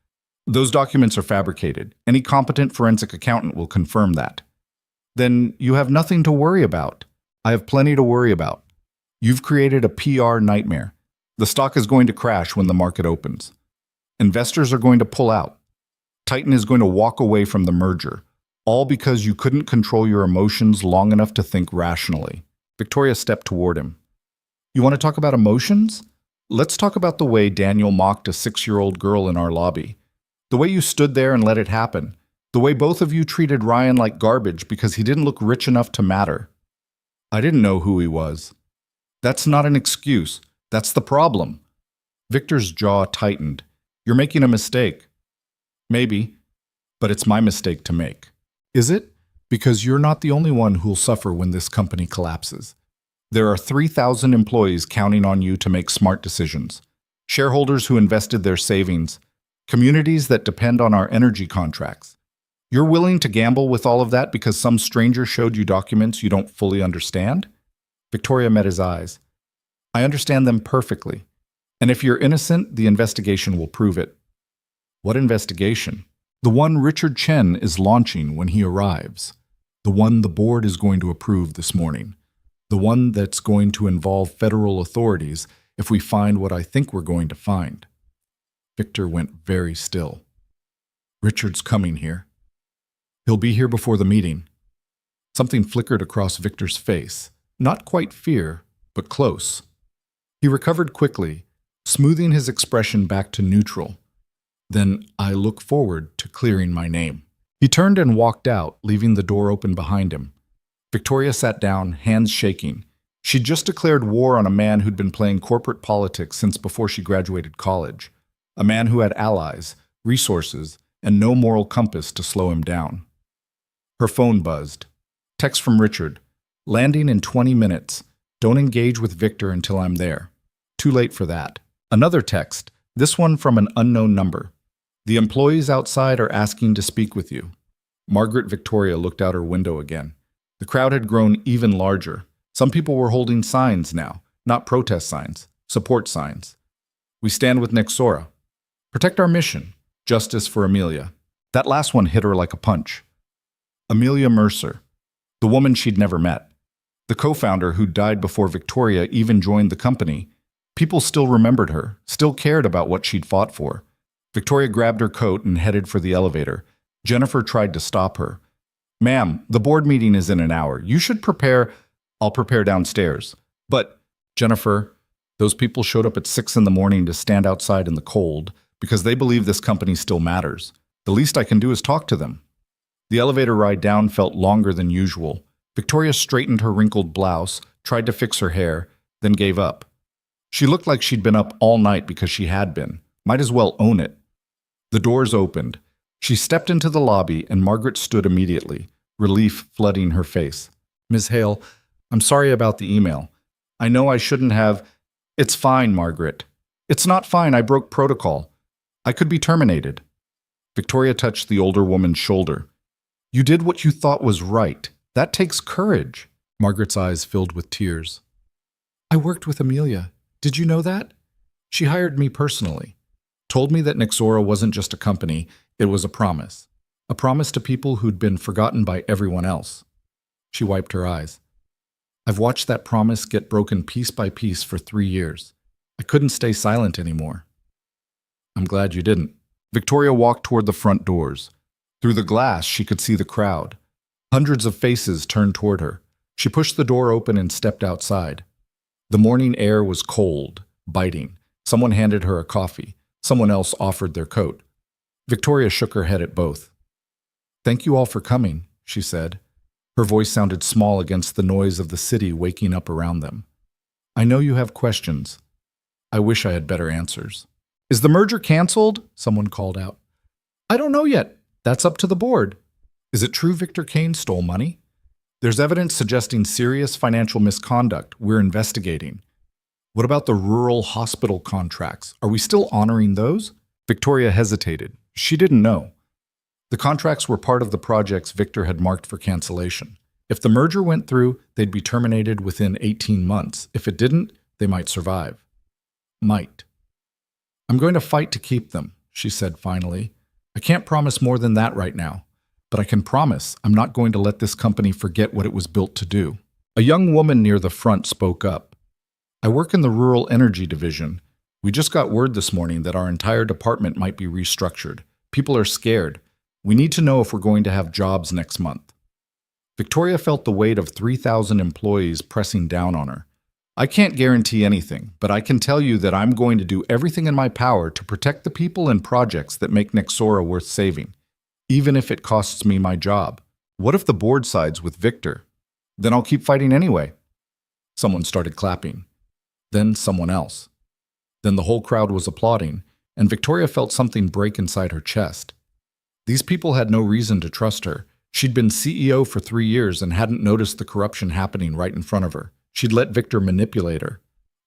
Those documents are fabricated. Any competent forensic accountant will confirm that. Then you have nothing to worry about. I have plenty to worry about. You've created a PR nightmare. The stock is going to crash when the market opens. Investors are going to pull out. Titan is going to walk away from the merger, all because you couldn't control your emotions long enough to think rationally. Victoria stepped toward him. You want to talk about emotions? Let's talk about the way Daniel mocked a 6-year-old girl in our lobby. The way you stood there and let it happen. The way both of you treated Ryan like garbage because he didn't look rich enough to matter. I didn't know who he was. That's not an excuse. That's the problem. Victor's jaw tightened. You're making a mistake. Maybe, but it's my mistake to make. Is it? Because you're not the only one who'll suffer when this company collapses. There are 3,000 employees counting on you to make smart decisions. Shareholders who invested their savings. Communities that depend on our energy contracts. You're willing to gamble with all of that because some stranger showed you documents you don't fully understand? Victoria met his eyes. I understand them perfectly. And if you're innocent, the investigation will prove it. What investigation? The one Richard Chen is launching when he arrives. The one the board is going to approve this morning. The one that's going to involve federal authorities if we find what I think we're going to find. Victor went very still. Richard's coming here. He'll be here before the meeting. Something flickered across Victor's face. Not quite fear, but close. He recovered quickly, smoothing his expression back to neutral. Then I look forward to clearing my name. He turned and walked out, leaving the door open behind him. Victoria sat down, hands shaking. She'd just declared war on a man who'd been playing corporate politics since before she graduated college. A man who had allies, resources, and no moral compass to slow him down. Her phone buzzed. Text from Richard. Landing in 20 minutes. Don't engage with Victor until I'm there. Too late for that. Another text, this one from an unknown number. The employees outside are asking to speak with you. Margaret Victoria looked out her window again. The crowd had grown even larger. Some people were holding signs now, not protest signs, support signs. We stand with Nexora. Protect our mission. Justice for Amelia. That last one hit her like a punch. Amelia Mercer, the woman she'd never met. The co-founder who died before Victoria even joined the company. People still remembered her, still cared about what she'd fought for. Victoria grabbed her coat and headed for the elevator. Jennifer tried to stop her. Ma'am, the board meeting is in an hour. You should prepare. I'll prepare downstairs. But, Jennifer, those people showed up at 6 in the morning to stand outside in the cold because they believe this company still matters. The least I can do is talk to them. The elevator ride down felt longer than usual. Victoria straightened her wrinkled blouse, tried to fix her hair, then gave up. She looked like she'd been up all night because she had been. Might as well own it. The doors opened. She stepped into the lobby and Margaret stood immediately, relief flooding her face. Ms. Hale, I'm sorry about the email. I know I shouldn't have. It's fine, Margaret. It's not fine. I broke protocol. I could be terminated. Victoria touched the older woman's shoulder. You did what you thought was right. That takes courage. Margaret's eyes filled with tears. I worked with Amelia. Did you know that? She hired me personally. Told me that Nexora wasn't just a company, it was a promise. A promise to people who'd been forgotten by everyone else. She wiped her eyes. I've watched that promise get broken piece by piece for 3 years. I couldn't stay silent anymore. I'm glad you didn't. Victoria walked toward the front doors. Through the glass, she could see the crowd. Hundreds of faces turned toward her. She pushed the door open and stepped outside. The morning air was cold, biting. Someone handed her a coffee. Someone else offered their coat. Victoria shook her head at both. Thank you all for coming, she said. Her voice sounded small against the noise of the city waking up around them. I know you have questions. I wish I had better answers. Is the merger canceled? Someone called out. I don't know yet. That's up to the board. Is it true Victor Kane stole money? There's evidence suggesting serious financial misconduct. We're investigating. What about the rural hospital contracts? Are we still honoring those? Victoria hesitated. She didn't know. The contracts were part of the projects Victor had marked for cancellation. If the merger went through, they'd be terminated within 18 months. If it didn't, they might survive. Might. I'm going to fight to keep them, she said finally. I can't promise more than that right now, but I can promise I'm not going to let this company forget what it was built to do. A young woman near the front spoke up. I work in the Rural Energy Division. We just got word this morning that our entire department might be restructured. People are scared. We need to know if we're going to have jobs next month. Victoria felt the weight of 3,000 employees pressing down on her. I can't guarantee anything, but I can tell you that I'm going to do everything in my power to protect the people and projects that make Nexora worth saving, even if it costs me my job. What if the board sides with Victor? Then I'll keep fighting anyway. Someone started clapping. Then someone else. Then the whole crowd was applauding, and Victoria felt something break inside her chest. These people had no reason to trust her. She'd been CEO for 3 years and hadn't noticed the corruption happening right in front of her. She'd let Victor manipulate her,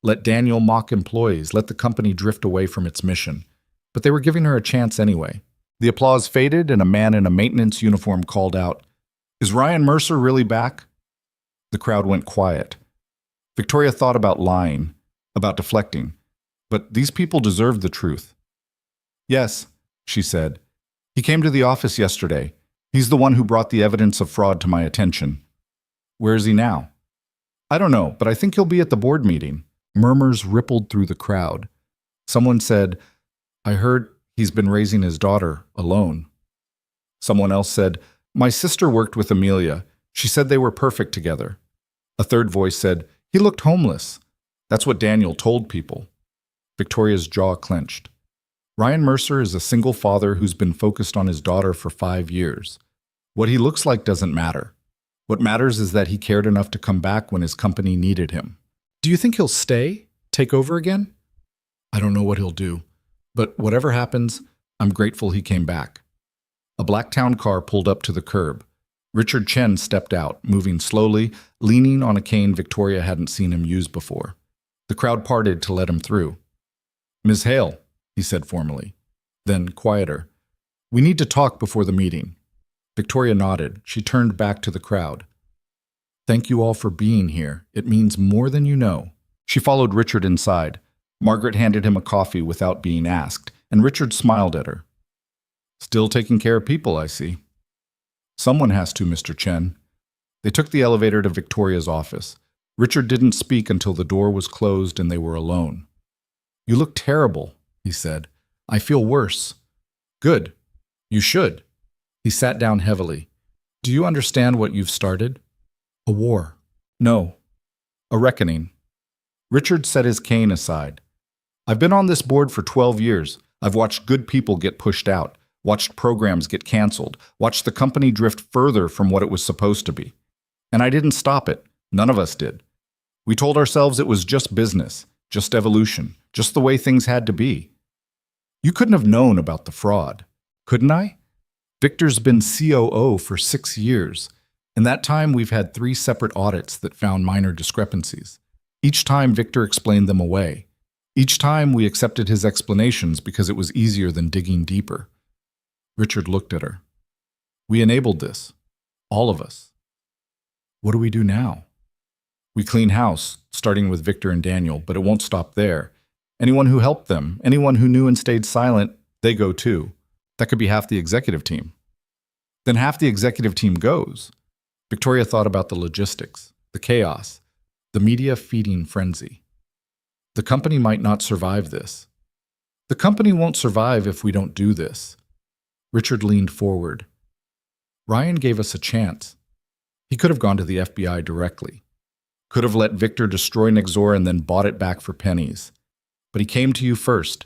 let Daniel mock employees, let the company drift away from its mission. But they were giving her a chance anyway. The applause faded, and a man in a maintenance uniform called out, "Is Ryan Mercer really back?" The crowd went quiet. Victoria thought about lying, about deflecting, but these people deserved the truth. "Yes," she said. "He came to the office yesterday. He's the one who brought the evidence of fraud to my attention." "Where is he now?" "I don't know, but I think he'll be at the board meeting." Murmurs rippled through the crowd. Someone said, "I heard he's been raising his daughter alone." Someone else said, "My sister worked with Amelia. She said they were perfect together." A third voice said, "He looked homeless." That's what Daniel told people. Victoria's jaw clenched. Ryan Mercer is a single father who's been focused on his daughter for 5 years. What he looks like doesn't matter. What matters is that he cared enough to come back when his company needed him. Do you think he'll stay? Take over again? I don't know what he'll do. But whatever happens, I'm grateful he came back. A black town car pulled up to the curb. Richard Chen stepped out, moving slowly, leaning on a cane Victoria hadn't seen him use before. The crowd parted to let him through. "Ms. Hale," he said formally. Then, quieter, "We need to talk before the meeting." Victoria nodded. She turned back to the crowd. "Thank you all for being here. It means more than you know." She followed Richard inside. Margaret handed him a coffee without being asked, and Richard smiled at her. "Still taking care of people, I see." "Someone has to, Mr. Chen." They took the elevator to Victoria's office. Richard didn't speak until the door was closed and they were alone. "You look terrible," he said. "I feel worse." "Good. You should." He sat down heavily. "Do you understand what you've started?" "A war." "No. A reckoning." Richard set his cane aside. "I've been on this board for 12 years. I've watched good people get pushed out, watched programs get canceled, watched the company drift further from what it was supposed to be. And I didn't stop it. None of us did. We told ourselves it was just business, just evolution, just the way things had to be. You couldn't have known about the fraud, couldn't I? Victor's been COO for 6 years. In that time, we've had 3 separate audits that found minor discrepancies. Each time, Victor explained them away. Each time, we accepted his explanations because it was easier than digging deeper." Richard looked at her. "We enabled this. All of us. What do we do now?" "We clean house, starting with Victor and Daniel, but it won't stop there. Anyone who helped them, anyone who knew and stayed silent, they go too. That could be half the executive team." "Then half the executive team goes." Victoria thought about the logistics, the chaos, the media feeding frenzy. The company might not survive this. The company won't survive if we don't do this. Richard leaned forward. "Ryan gave us a chance. He could have gone to the FBI directly. Could have let Victor destroy Nexora and then bought it back for pennies. But he came to you first.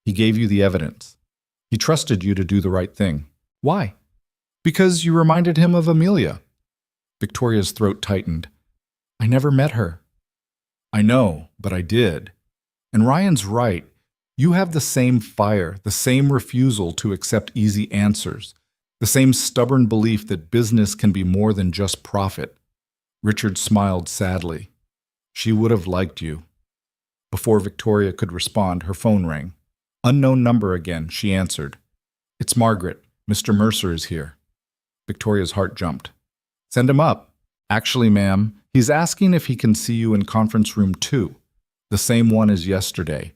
He gave you the evidence. He trusted you to do the right thing. Why? Because you reminded him of Amelia." Victoria's throat tightened. "I never met her." "I know, but I did. And Ryan's right. You have the same fire, the same refusal to accept easy answers, the same stubborn belief that business can be more than just profit. Richard smiled sadly. She would have liked you. Before Victoria could respond, her phone rang. Unknown number again, she answered. It's Margaret. Mr. Mercer is here. Victoria's heart jumped. Send him up. Actually, ma'am, he's asking if he can see you in conference room 2, the same one as yesterday.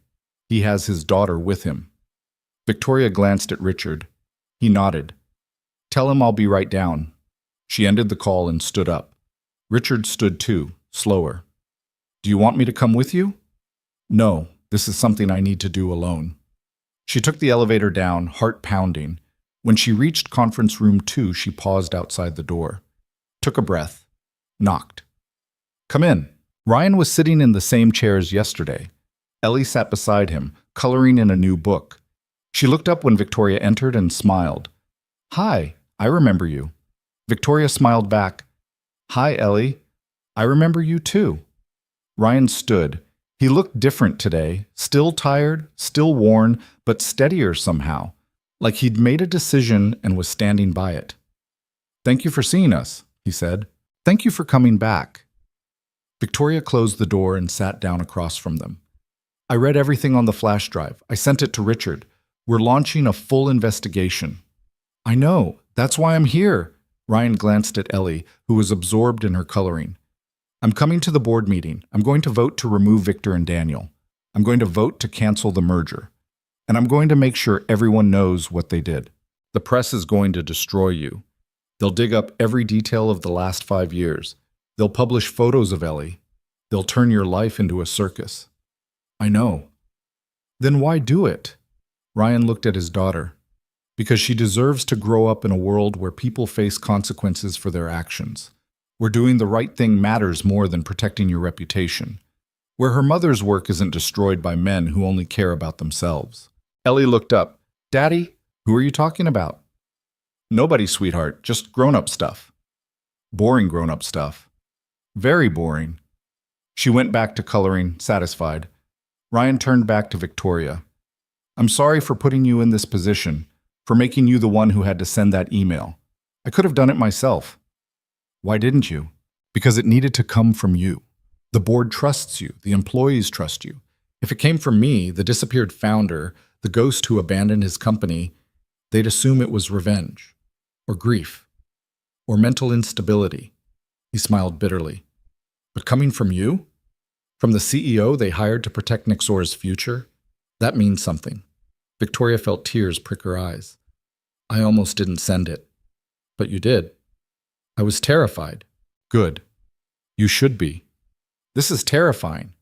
He has his daughter with him. Victoria glanced at Richard. He nodded. Tell him I'll be right down. She ended the call and stood up. Richard stood too, slower. Do you want me to come with you? No, this is something I need to do alone. She took the elevator down, heart pounding. When she reached conference room 2, she paused outside the door. Took a breath. Knocked. Come in. Ryan was sitting in the same chair as yesterday. Ellie sat beside him, coloring in a new book. She looked up when Victoria entered and smiled. Hi, I remember you. Victoria smiled back. Hi, Ellie. I remember you too. Ryan stood. He looked different today, still tired, still worn, but steadier somehow, like he'd made a decision and was standing by it. Thank you for seeing us, he said. Thank you for coming back. Victoria closed the door and sat down across from them. I read everything on the flash drive. I sent it to Richard. We're launching a full investigation. I know. That's why I'm here. Ryan glanced at Ellie, who was absorbed in her coloring. I'm coming to the board meeting. I'm going to vote to remove Victor and Daniel. I'm going to vote to cancel the merger. And I'm going to make sure everyone knows what they did. The press is going to destroy you. They'll dig up every detail of the last 5 years. They'll publish photos of Ellie. They'll turn your life into a circus. I know. Then why do it? Ryan looked at his daughter. Because she deserves to grow up in a world where people face consequences for their actions. Where doing the right thing matters more than protecting your reputation. Where her mother's work isn't destroyed by men who only care about themselves. Ellie looked up. Daddy, who are you talking about? Nobody, sweetheart, just grown-up stuff. Boring grown-up stuff. Very boring. She went back to coloring, satisfied. Ryan turned back to Victoria. I'm sorry for putting you in this position, for making you the one who had to send that email. I could have done it myself. Why didn't you? Because it needed to come from you. The board trusts you. The employees trust you. If it came from me, the disappeared founder, the ghost who abandoned his company, they'd assume it was revenge, or grief, or mental instability. He smiled bitterly. But coming from you? From the CEO they hired to protect Nixor's future? That means something. Victoria felt tears prick her eyes. I almost didn't send it. But you did. I was terrified. Good. You should be. This is terrifying.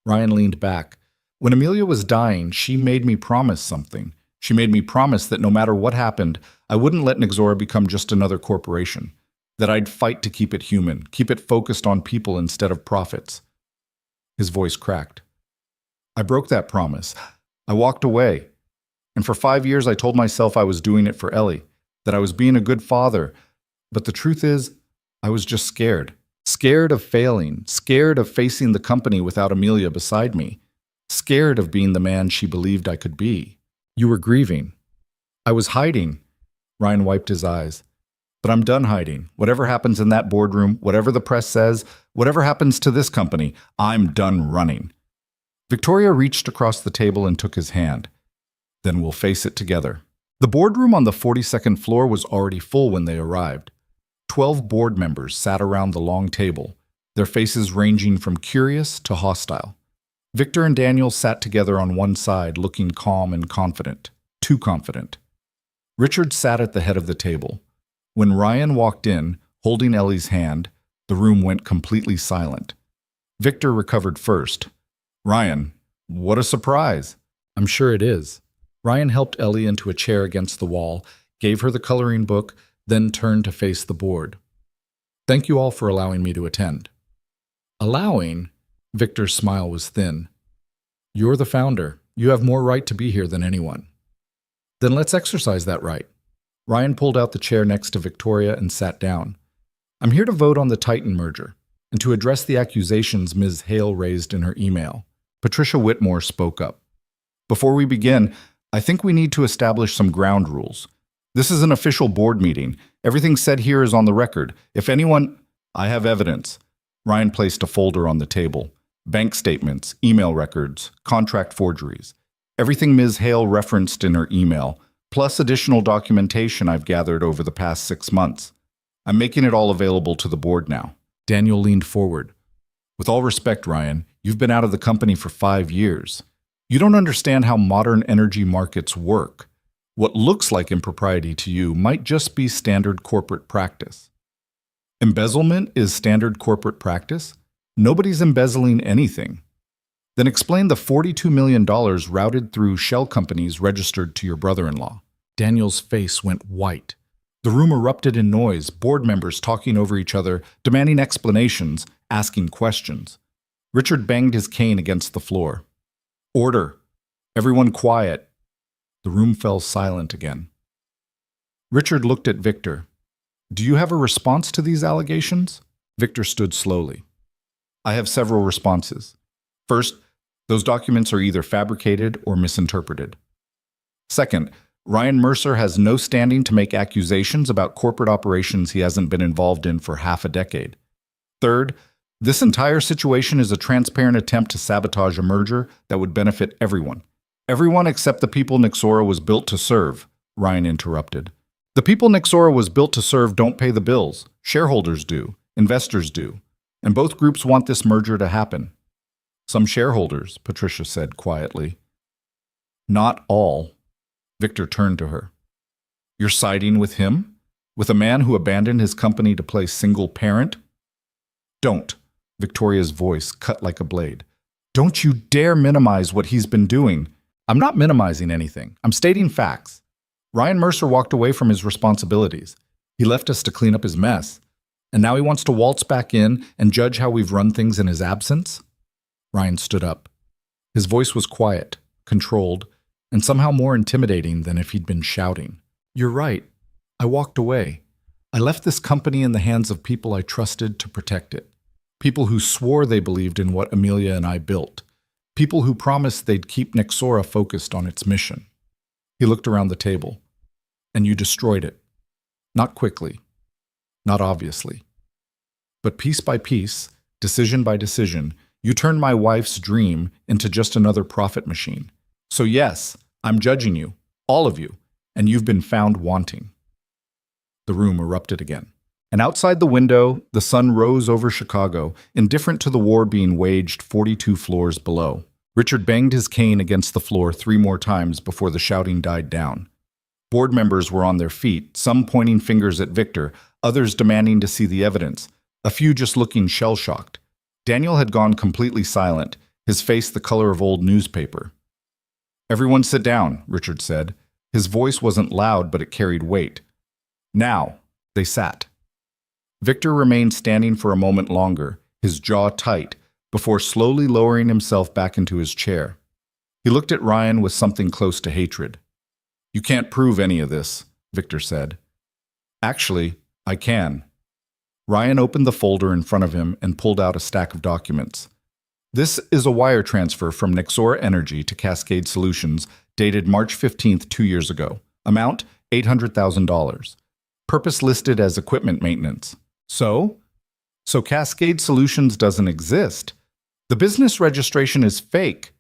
Ryan leaned back. When Amelia was dying, she made me promise something. She made me promise that no matter what happened, I wouldn't let Nixora become just another corporation. That I'd fight to keep it human, keep it focused on people instead of profits. His voice cracked. I broke that promise. I walked away. And for 5 years I told myself I was doing it for Ellie, that I was being a good father. But the truth is, I was just scared. Scared of failing, scared of facing the company without Amelia beside me, scared of being the man she believed I could be. You were grieving. I was hiding. Ryan wiped his eyes. But I'm done hiding. Whatever happens in that boardroom, whatever the press says, whatever happens to this company, I'm done running. Victoria reached across the table and took his hand. Then we'll face it together. The boardroom on the 42nd floor was already full when they arrived. 12 board members sat around the long table, their faces ranging from curious to hostile. Victor and Daniel sat together on one side, looking calm and confident. Too confident. Richard sat at the head of the table. When Ryan walked in, holding Ellie's hand, the room went completely silent. Victor recovered first. Ryan, what a surprise. I'm sure it is. Ryan helped Ellie into a chair against the wall, gave her the coloring book, then turned to face the board. Thank you all for allowing me to attend. Allowing? Victor's smile was thin. You're the founder. You have more right to be here than anyone. Then let's exercise that right. Ryan pulled out the chair next to Victoria and sat down. I'm here to vote on the Titan merger and to address the accusations Ms. Hale raised in her email. Patricia Whitmore spoke up. Before we begin, I think we need to establish some ground rules. This is an official board meeting. Everything said here is on the record. If anyone... I have evidence. Ryan placed a folder on the table. Bank statements, email records, contract forgeries. Everything Ms. Hale referenced in her email, plus additional documentation I've gathered over the past 6 months. I'm making it all available to the board now. Daniel leaned forward. With all respect, Ryan, you've been out of the company for 5 years. You don't understand how modern energy markets work. What looks like impropriety to you might just be standard corporate practice. Embezzlement is standard corporate practice? Nobody's embezzling anything. Then explain the $42 million routed through shell companies registered to your brother-in-law. Daniel's face went white. The room erupted in noise, board members talking over each other, demanding explanations, asking questions. Richard banged his cane against the floor. Order. Everyone quiet. The room fell silent again. Richard looked at Victor. Do you have a response to these allegations? Victor stood slowly. I have several responses. First, those documents are either fabricated or misinterpreted. Second, Ryan Mercer has no standing to make accusations about corporate operations he hasn't been involved in for half a decade. Third, this entire situation is a transparent attempt to sabotage a merger that would benefit everyone. Everyone except the people Nexora was built to serve, Ryan interrupted. The people Nexora was built to serve don't pay the bills. Shareholders do. Investors do. And both groups want this merger to happen. Some shareholders, Patricia said quietly. Not all. Victor turned to her. You're siding with him? With a man who abandoned his company to play single parent? Don't. Victoria's voice cut like a blade. Don't you dare minimize what he's been doing. I'm not minimizing anything. I'm stating facts. Ryan Mercer walked away from his responsibilities. He left us to clean up his mess. And now he wants to waltz back in and judge how we've run things in his absence? Ryan stood up. His voice was quiet, controlled, and somehow more intimidating than if he'd been shouting. You're right. I walked away. I left this company in the hands of people I trusted to protect it. People who swore they believed in what Amelia and I built. People who promised they'd keep Nexora focused on its mission. He looked around the table. And you destroyed it. Not quickly. Not obviously. But piece by piece, decision by decision, you turned my wife's dream into just another profit machine. So yes, I'm judging you, all of you, and you've been found wanting. The room erupted again. And outside the window, the sun rose over Chicago, indifferent to the war being waged 42 floors below. Richard banged his cane against the floor 3 more times before the shouting died down. Board members were on their feet, some pointing fingers at Victor, others demanding to see the evidence, a few just looking shell-shocked. Daniel had gone completely silent, his face the color of old newspaper. Everyone sit down, Richard said. His voice wasn't loud, but it carried weight. Now, they sat. Victor remained standing for a moment longer, his jaw tight, before slowly lowering himself back into his chair. He looked at Ryan with something close to hatred. You can't prove any of this, Victor said. Actually, I can. Ryan opened the folder in front of him and pulled out a stack of documents. This is a wire transfer from Nexora Energy to Cascade Solutions dated March 15th, 2 years ago. Amount, $800,000. Purpose listed as equipment maintenance. So Cascade Solutions doesn't exist. The business registration is fake.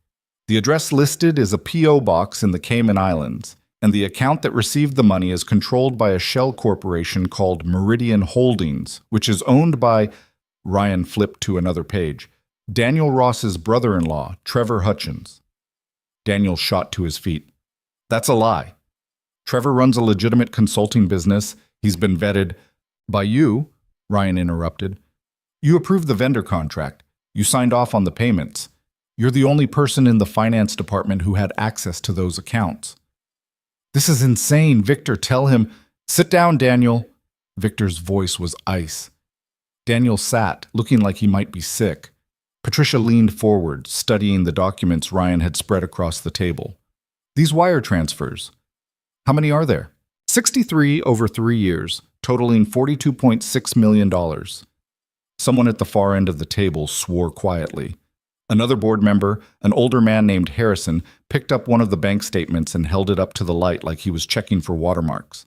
The address listed is a P.O. box in the Cayman Islands, and the account that received the money is controlled by a shell corporation called Meridian Holdings, which is owned by, Ryan flipped to another page, Daniel Ross's brother-in-law, Trevor Hutchins. Daniel shot to his feet. That's a lie. Trevor runs a legitimate consulting business. He's been vetted by you, Ryan interrupted. You approved the vendor contract. You signed off on the payments. You're the only person in the finance department who had access to those accounts. This is insane, Victor. Tell him. Sit down, Daniel. Victor's voice was ice. Daniel sat, looking like he might be sick. Patricia leaned forward, studying the documents Ryan had spread across the table. These wire transfers. How many are there? 63 over 3 years, totaling $42.6 million. Someone at the far end of the table swore quietly. Another board member, an older man named Harrison, picked up one of the bank statements and held it up to the light like he was checking for watermarks.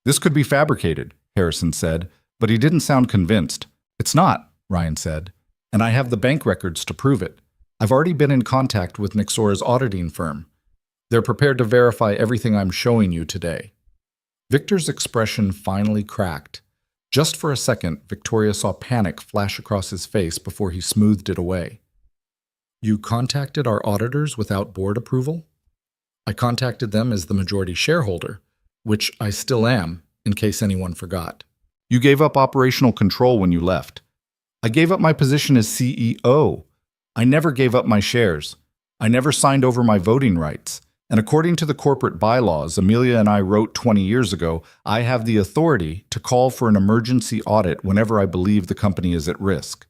This could be fabricated, Harrison said, but he didn't sound convinced. It's not. Ryan said. "And I have the bank records to prove it. I've already been in contact with Nixora's auditing firm. They're prepared to verify everything I'm showing you today." Victor's expression finally cracked. Just for a second, Victoria saw panic flash across his face before he smoothed it away. "You contacted our auditors without board approval?" "I contacted them as the majority shareholder, which I still am, in case anyone forgot." "You gave up operational control when you left." "I gave up my position as CEO. I never gave up my shares. I never signed over my voting rights. And according to the corporate bylaws Amelia and I wrote 20 years ago, I have the authority to call for an emergency audit whenever I believe the company is at risk."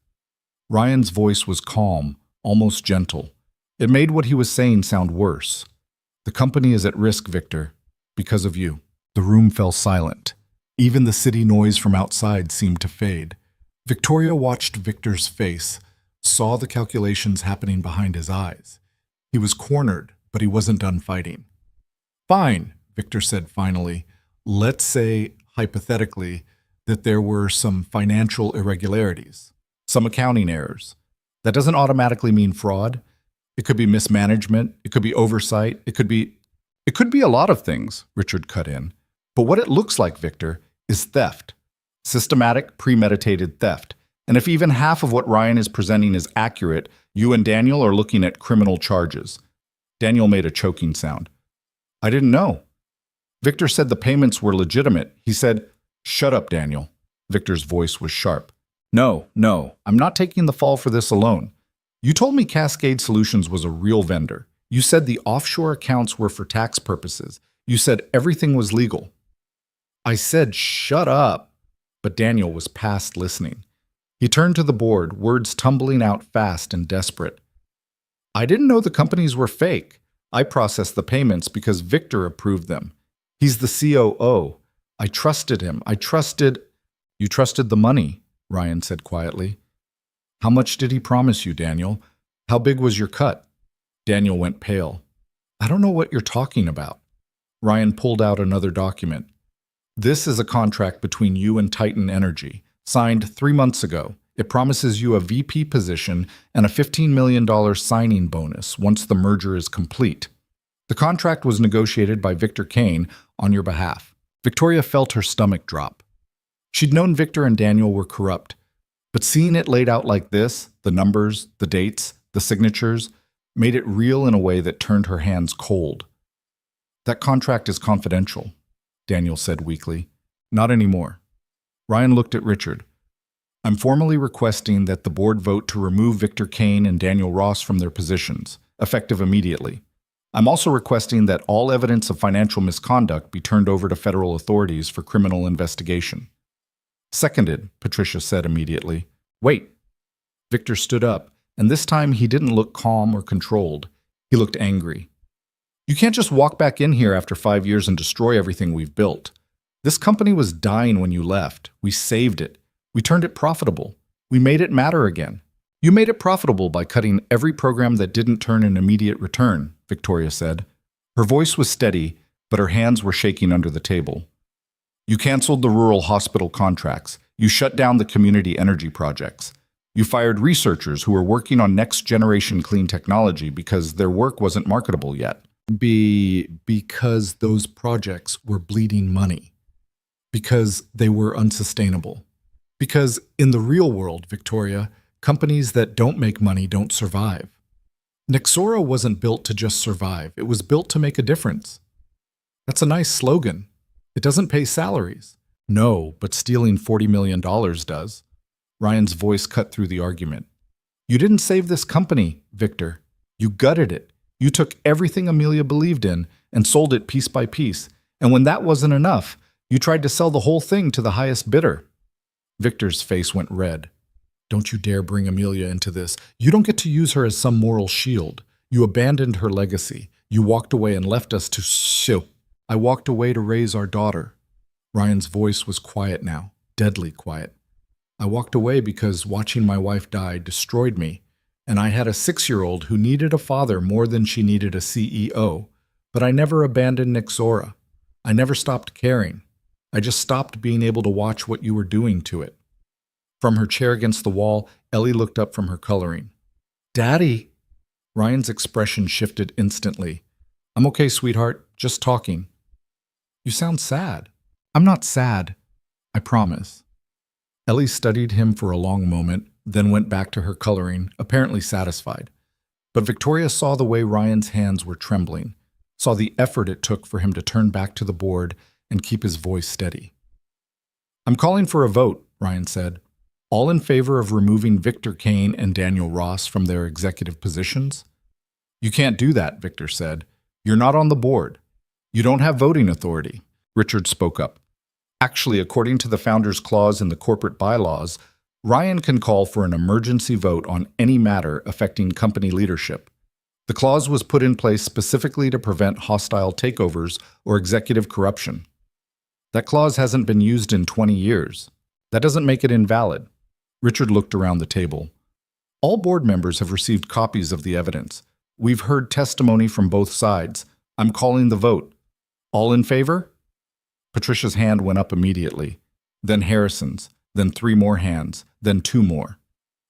Ryan's voice was calm, almost gentle. It made what he was saying sound worse. "The company is at risk, Victor, because of you." The room fell silent. Even the city noise from outside seemed to fade. Victoria watched Victor's face, saw the calculations happening behind his eyes. He was cornered, but he wasn't done fighting. "Fine," Victor said finally. "Let's say, hypothetically, that there were some financial irregularities, some accounting errors. That doesn't automatically mean fraud. It could be mismanagement. It could be oversight. It could be a lot of things," Richard cut in. "But what it looks like, Victor, is theft. Systematic, premeditated theft. And if even half of what Ryan is presenting is accurate, you and Daniel are looking at criminal charges." Daniel made a choking sound. "I didn't know." Victor said the payments were legitimate. He said, "Shut up, Daniel." Victor's voice was sharp. No, I'm not taking the fall for this alone. You told me Cascade Solutions was a real vendor. You said the offshore accounts were for tax purposes. You said everything was legal." I said, "Shut up." But Daniel was past listening. He turned to the board, words tumbling out fast and desperate. "I didn't know the companies were fake. I processed the payments because Victor approved them. He's the COO. I trusted him. You trusted the money," Ryan said quietly. "How much did he promise you, Daniel? How big was your cut?" Daniel went pale. "I don't know what you're talking about." Ryan pulled out another document. "This is a contract between you and Titan Energy, signed 3 months ago. It promises you a VP position and a $15 million signing bonus once the merger is complete. The contract was negotiated by Victor Kane on your behalf." Victoria felt her stomach drop. She'd known Victor and Daniel were corrupt, but seeing it laid out like this, the numbers, the dates, the signatures, made it real in a way that turned her hands cold. "That contract is confidential," Daniel said weakly. "Not anymore." Ryan looked at Richard. "I'm formally requesting that the board vote to remove Victor Kane and Daniel Ross from their positions, effective immediately. I'm also requesting that all evidence of financial misconduct be turned over to federal authorities for criminal investigation." "Seconded," Patricia said immediately. "Wait." Victor stood up, and this time he didn't look calm or controlled. He looked angry. "You can't just walk back in here after 5 years and destroy everything we've built. This company was dying when you left. We saved it. We turned it profitable. We made it matter again. You made it profitable by cutting every program that didn't turn an immediate return," Victoria said. Her voice was steady, but her hands were shaking under the table. "You canceled the rural hospital contracts. You shut down the community energy projects. You fired researchers who were working on next-generation clean technology because their work wasn't marketable yet. Because those projects were bleeding money. Because they were unsustainable. Because in the real world, Victoria, companies that don't make money don't survive. Nixora wasn't built to just survive. It was built to make a difference." "That's a nice slogan. It doesn't pay salaries." "No, but stealing $40 million does." Ryan's voice cut through the argument. "You didn't save this company, Victor. You gutted it. You took everything Amelia believed in and sold it piece by piece. And when that wasn't enough, you tried to sell the whole thing to the highest bidder." Victor's face went red. "Don't you dare bring Amelia into this. You don't get to use her as some moral shield. You abandoned her legacy. You walked away and left us to shoo. I walked away to raise our daughter." Ryan's voice was quiet now, deadly quiet. "I walked away because watching my wife die destroyed me, and I had a 6-year-old who needed a father more than she needed a CEO, but I never abandoned Nixora. I never stopped caring. I just stopped being able to watch what you were doing to it." From her chair against the wall, Ellie looked up from her coloring. "Daddy!" Ryan's expression shifted instantly. "I'm okay, sweetheart. Just talking." "You sound sad." "I'm not sad. I promise." Ellie studied him for a long moment, then went back to her coloring, apparently satisfied. But Victoria saw the way Ryan's hands were trembling, saw the effort it took for him to turn back to the board and keep his voice steady. "I'm calling for a vote," Ryan said. "All in favor of removing Victor Kane and Daniel Ross from their executive positions?" "You can't do that," Victor said. "You're not on the board. You don't have voting authority." Richard spoke up. "Actually, according to the founder's clause in the corporate bylaws, Ryan can call for an emergency vote on any matter affecting company leadership. The clause was put in place specifically to prevent hostile takeovers or executive corruption. That clause hasn't been used in 20 years. That doesn't make it invalid." Richard looked around the table. "All board members have received copies of the evidence. We've heard testimony from both sides. I'm calling the vote. All in favor?" Patricia's hand went up immediately, then Harrison's, then 3 more hands, then 2 more.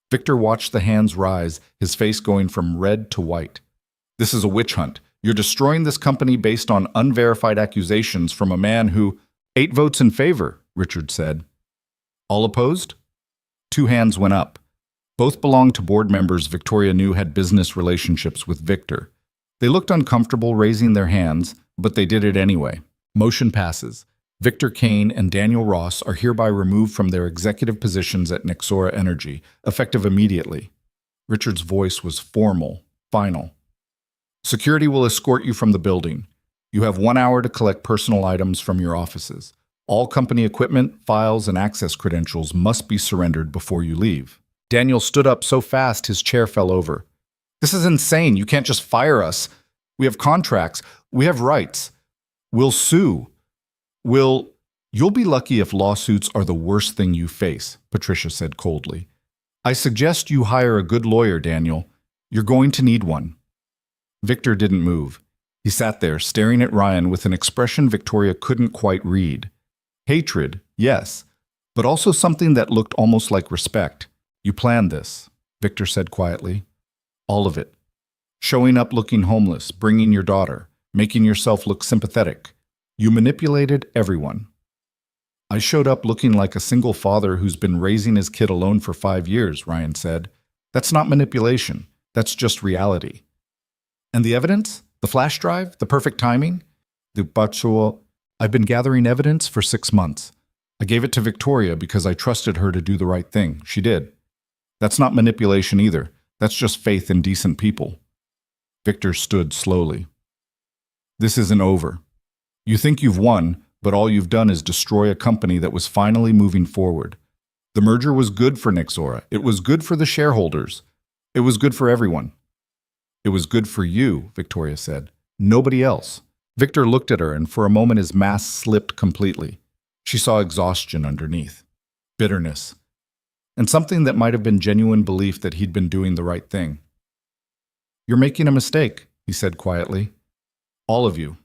Victor watched the hands rise, his face going from red to white. "This is a witch hunt. You're destroying this company based on unverified accusations from a man who—" "8 votes in favor," Richard said. "All opposed?" 2 hands went up. Both belonged to board members Victoria knew had business relationships with Victor. They looked uncomfortable raising their hands, but they did it anyway. Motion passes. Victor Kane and Daniel Ross are hereby removed from their executive positions at Nexora Energy, effective immediately. Richard's voice was formal, final. "Security will escort you from the building. You have 1 hour to collect personal items from your offices. All company equipment, files, and access credentials must be surrendered before you leave." Daniel stood up so fast his chair fell over. "This is insane. You can't just fire us. We have contracts. We have rights. We'll sue. You'll be lucky if lawsuits are the worst thing you face," Patricia said coldly. "I suggest you hire a good lawyer, Daniel. You're going to need one." Victor didn't move. He sat there, staring at Ryan with an expression Victoria couldn't quite read. Hatred, yes, but also something that looked almost like respect. "You planned this," Victor said quietly. "All of it. Showing up looking homeless, bringing your daughter, making yourself look sympathetic. You manipulated everyone." "I showed up looking like a single father who's been raising his kid alone for 5 years," Ryan said. "That's not manipulation. That's just reality." "And the evidence? The flash drive? The perfect timing?" "I've been gathering evidence for 6 months. I gave it to Victoria because I trusted her to do the right thing. She did. That's not manipulation either. That's just faith in decent people." Victor stood slowly. "This isn't over. You think you've won, but all you've done is destroy a company that was finally moving forward. The merger was good for Nexora. It was good for the shareholders. It was good for everyone." "It was good for you," Victoria said. "Nobody else." Victor looked at her, and for a moment his mask slipped completely. She saw exhaustion underneath, bitterness, and something that might have been genuine belief that he'd been doing the right thing. "You're making a mistake," he said quietly. "All of you.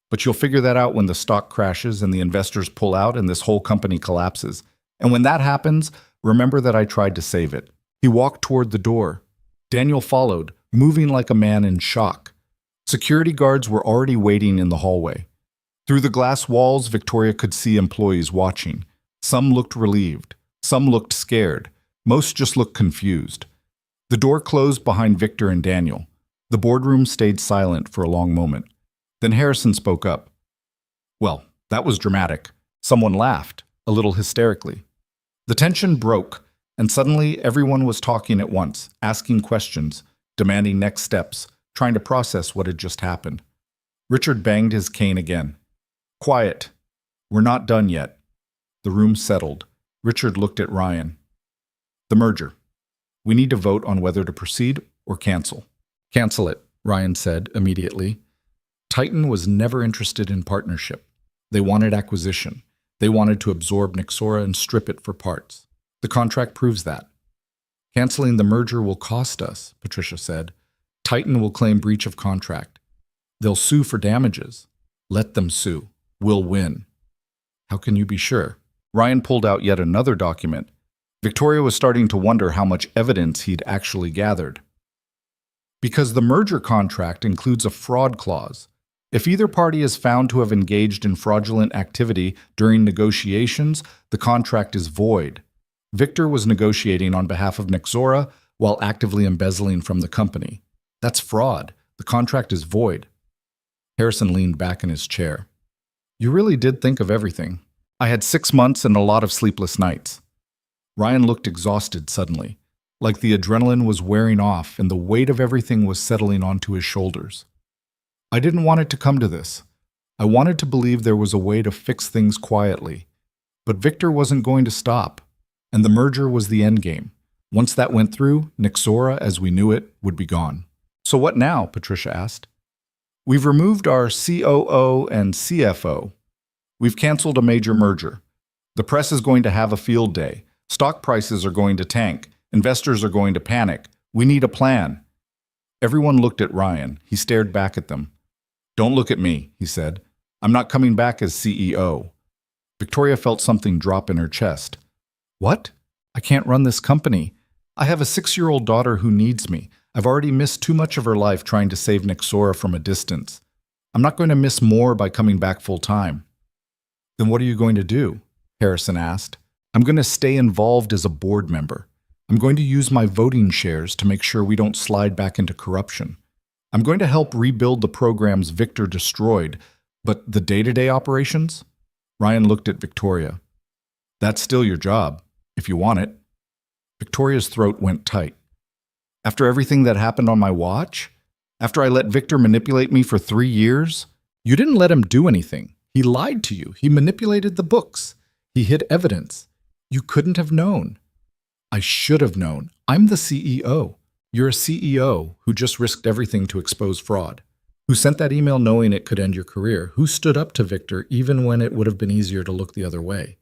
But you'll figure that out when the stock crashes and the investors pull out and this whole company collapses. And when that happens, remember that I tried to save it." He walked toward the door. Daniel followed, moving like a man in shock. Security guards were already waiting in the hallway. Through the glass walls, Victoria could see employees watching. Some looked relieved. Some looked scared. Most just looked confused. The door closed behind Victor and Daniel. The boardroom stayed silent for a long moment. Then Harrison spoke up. "Well, that was dramatic." Someone laughed, a little hysterically. The tension broke, and suddenly everyone was talking at once, asking questions, demanding next steps, trying to process what had just happened. Richard banged his cane again. "Quiet. We're not done yet." The room settled. Richard looked at Ryan. "The merger. We need to vote on whether to proceed or cancel." "Cancel it," Ryan said immediately. Titan was never interested in partnership. They wanted acquisition. They wanted to absorb Nexora and strip it for parts. The contract proves that. "Canceling the merger will cost us," Patricia said. "Titan will claim breach of contract. They'll sue for damages. Let them sue. We'll win." "How can you be sure?" Ryan pulled out yet another document. Victoria was starting to wonder how much evidence he'd actually gathered. Because the merger contract includes a fraud clause. If either party is found to have engaged in fraudulent activity during negotiations, the contract is void. Victor was negotiating on behalf of Nexora while actively embezzling from the company. That's fraud. The contract is void. Harrison leaned back in his chair. You really did think of everything. I had 6 months and a lot of sleepless nights. Ryan looked exhausted suddenly, like the adrenaline was wearing off and the weight of everything was settling onto his shoulders. I didn't want it to come to this. I wanted to believe there was a way to fix things quietly. But Victor wasn't going to stop, and the merger was the endgame. Once that went through, Nexora, as we knew it, would be gone. So what now? Patricia asked. We've removed our COO and CFO. We've canceled a major merger. The press is going to have a field day. Stock prices are going to tank. Investors are going to panic. We need a plan. Everyone looked at Ryan. He stared back at them. Don't look at me, he said. I'm not coming back as CEO. Victoria felt something drop in her chest. What? I can't run this company. I have a 6-year-old daughter who needs me. I've already missed too much of her life trying to save Nexora from a distance. I'm not going to miss more by coming back full time. Then what are you going to do? Harrison asked. I'm going to stay involved as a board member. I'm going to use my voting shares to make sure we don't slide back into corruption. I'm going to help rebuild the programs Victor destroyed, but the day-to-day operations? Ryan looked at Victoria. That's still your job, if you want it. Victoria's throat went tight. After everything that happened on my watch? After I let Victor manipulate me for 3 years? You didn't let him do anything. He lied to you. He manipulated the books. He hid evidence. You couldn't have known. I should have known. I'm the CEO. You're a CEO who just risked everything to expose fraud. Who sent that email knowing it could end your career. Who stood up to Victor even when it would have been easier to look the other way.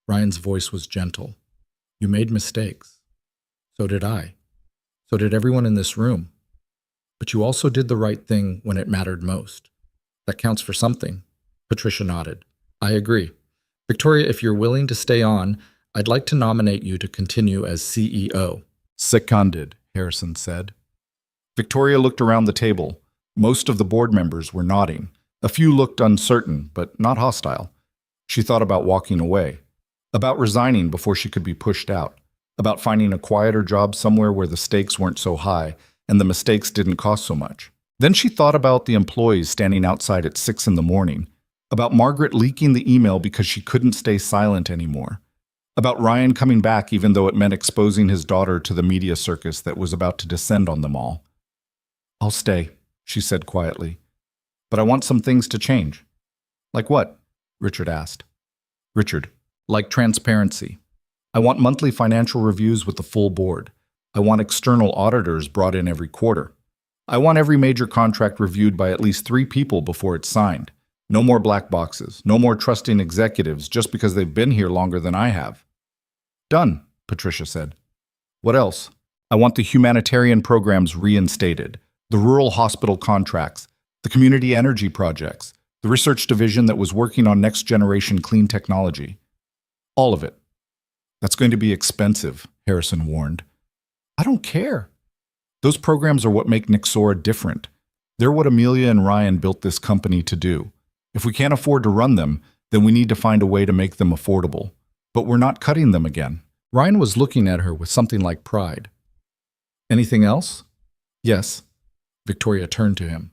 Ryan's voice was gentle. You made mistakes. So did I. So did everyone in this room. But you also did the right thing when it mattered most. That counts for something. Patricia nodded. I agree. Victoria, if you're willing to stay on, I'd like to nominate you to continue as CEO. Seconded, Harrison said. Victoria looked around the table. Most of the board members were nodding. A few looked uncertain, but not hostile. She thought about walking away, about resigning before she could be pushed out, about finding a quieter job somewhere where the stakes weren't so high and the mistakes didn't cost so much. Then she thought about the employees standing outside at 6 a.m, about Margaret leaking the email because she couldn't stay silent anymore, about Ryan coming back even though it meant exposing his daughter to the media circus that was about to descend on them all. I'll stay, she said quietly. But I want some things to change. Like what? Richard asked. Richard, like transparency. I want monthly financial reviews with the full board. I want external auditors brought in every quarter. I want every major contract reviewed by at least 3 people before it's signed. No more black boxes. No more trusting executives just because they've been here longer than I have. Done, Patricia said. What else? I want the humanitarian programs reinstated, the rural hospital contracts, the community energy projects, the research division that was working on next-generation clean technology. All of it. That's going to be expensive, Harrison warned. I don't care. Those programs are what make Nexora different. They're what Amelia and Ryan built this company to do. If we can't afford to run them, then we need to find a way to make them affordable. But we're not cutting them again. Ryan was looking at her with something like pride. Anything else? Yes. Victoria turned to him.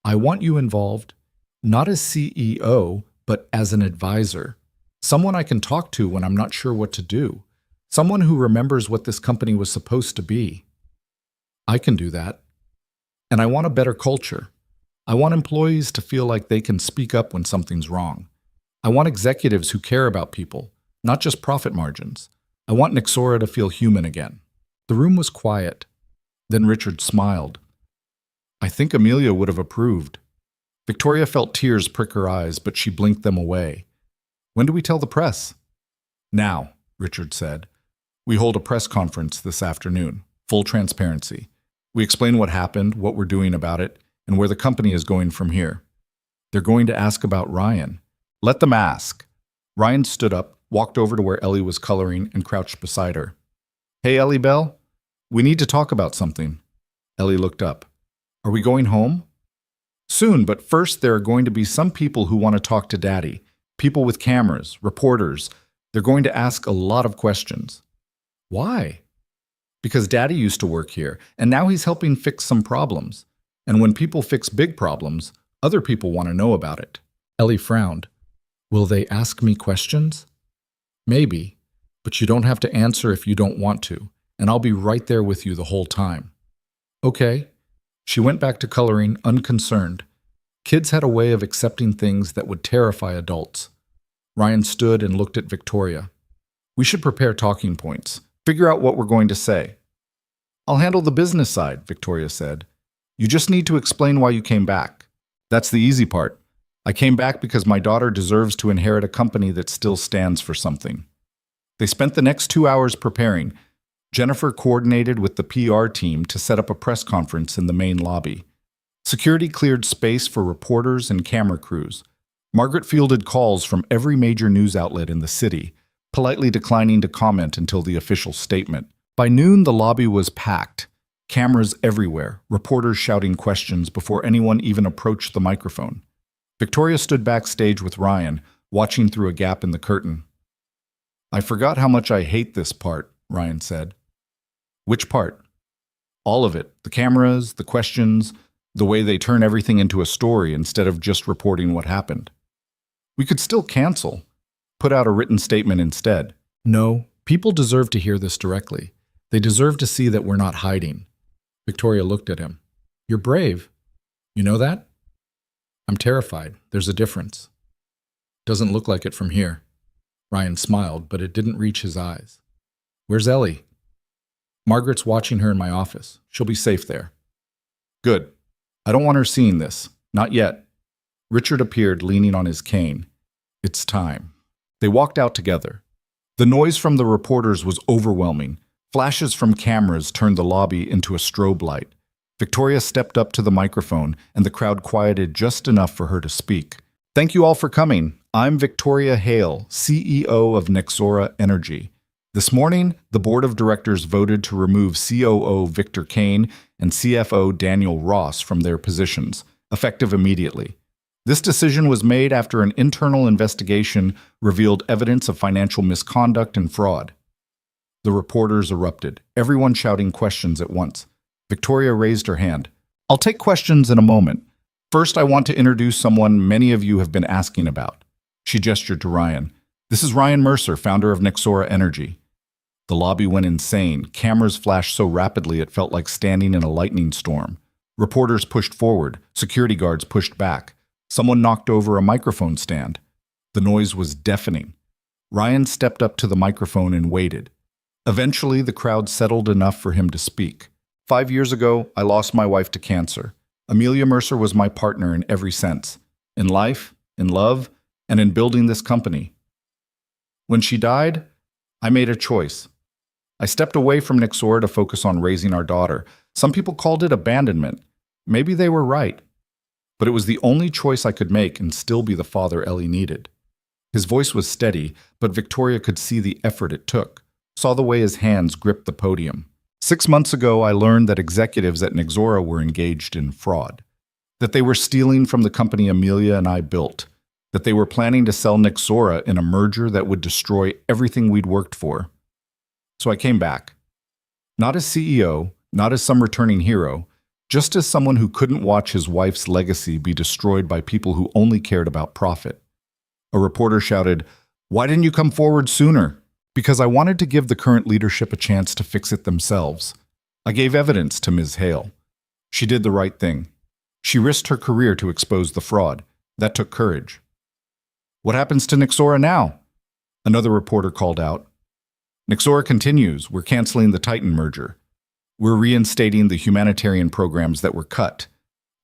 I want you involved, not as CEO, but as an advisor. Someone I can talk to when I'm not sure what to do. Someone who remembers what this company was supposed to be. I can do that. And I want a better culture. I want employees to feel like they can speak up when something's wrong. I want executives who care about people, not just profit margins. I want Nexora to feel human again. The room was quiet. Then Richard smiled. I think Amelia would have approved. Victoria felt tears prick her eyes, but she blinked them away. When do we tell the press? Now, Richard said. We hold a press conference this afternoon. Full transparency. We explain what happened, what we're doing about it, and where the company is going from here. They're going to ask about Ryan. Let them ask. Ryan stood up, walked over to where Ellie was coloring, and crouched beside her. "Hey, Ellie Bell, we need to talk about something." Ellie looked up. "Are we going home?" "Soon, but first there are going to be some people who want to talk to Daddy. People with cameras, reporters. They're going to ask a lot of questions." "Why?" "Because Daddy used to work here, and now he's helping fix some problems. And when people fix big problems, other people want to know about it." Ellie frowned. "Will they ask me questions?" "Maybe, but you don't have to answer if you don't want to, and I'll be right there with you the whole time." "Okay." She went back to coloring, unconcerned. Kids had a way of accepting things that would terrify adults. Ryan stood and looked at Victoria. "We should prepare talking points. Figure out what we're going to say." "I'll handle the business side," Victoria said. "You just need to explain why you came back. That's the easy part. I came back because my daughter deserves to inherit a company that still stands for something." They spent the next 2 hours preparing. Jennifer coordinated with the PR team to set up a press conference in the main lobby. Security cleared space for reporters and camera crews. Margaret fielded calls from every major news outlet in the city, politely declining to comment until the official statement. By noon, the lobby was packed. Cameras everywhere, reporters shouting questions before anyone even approached the microphone. Victoria stood backstage with Ryan, watching through a gap in the curtain. "I forgot how much I hate this part," Ryan said. "Which part?" "All of it. The cameras, the questions, the way they turn everything into a story instead of just reporting what happened. We could still cancel. Put out a written statement instead." "No, people deserve to hear this directly. They deserve to see that we're not hiding." Victoria looked at him. "You're brave. You know that?" "I'm terrified. There's a difference." "Doesn't look like it from here." Ryan smiled, but it didn't reach his eyes. "Where's Ellie?" "Margaret's watching her in my office. She'll be safe there." "Good. I don't want her seeing this. Not yet." Richard appeared, leaning on his cane. "It's time." They walked out together. The noise from the reporters was overwhelming. Flashes from cameras turned the lobby into a strobe light. Victoria stepped up to the microphone, and the crowd quieted just enough for her to speak. "Thank you all for coming. I'm Victoria Hale, CEO of Nexora Energy. This morning, the board of directors voted to remove COO Victor Kane and CFO Daniel Ross from their positions, effective immediately. This decision was made after an internal investigation revealed evidence of financial misconduct and fraud." The reporters erupted, everyone shouting questions at once. Victoria raised her hand. "I'll take questions in a moment. First, I want to introduce someone many of you have been asking about." She gestured to Ryan. "This is Ryan Mercer, founder of Nexora Energy." The lobby went insane. Cameras flashed so rapidly it felt like standing in a lightning storm. Reporters pushed forward. Security guards pushed back. Someone knocked over a microphone stand. The noise was deafening. Ryan stepped up to the microphone and waited. Eventually, the crowd settled enough for him to speak. 5 years ago, I lost my wife to cancer. Amelia Mercer was my partner in every sense. In life, in love, and in building this company. When she died, I made a choice. I stepped away from Nexora to focus on raising our daughter. Some people called it abandonment. Maybe they were right. But it was the only choice I could make and still be the father Ellie needed. His voice was steady, but Victoria could see the effort it took, saw the way his hands gripped the podium. 6 months ago, I learned that executives at Nexora were engaged in fraud, that they were stealing from the company Amelia and I built, that they were planning to sell Nexora in a merger that would destroy everything we'd worked for. So I came back. Not as CEO, not as some returning hero, just as someone who couldn't watch his wife's legacy be destroyed by people who only cared about profit. A reporter shouted, "Why didn't you come forward sooner?" "Because I wanted to give the current leadership a chance to fix it themselves. I gave evidence to Ms. Hale. She did the right thing. She risked her career to expose the fraud. That took courage." "What happens to Nexora now?" Another reporter called out. "Nexora continues. We're canceling the Titan merger. We're reinstating the humanitarian programs that were cut.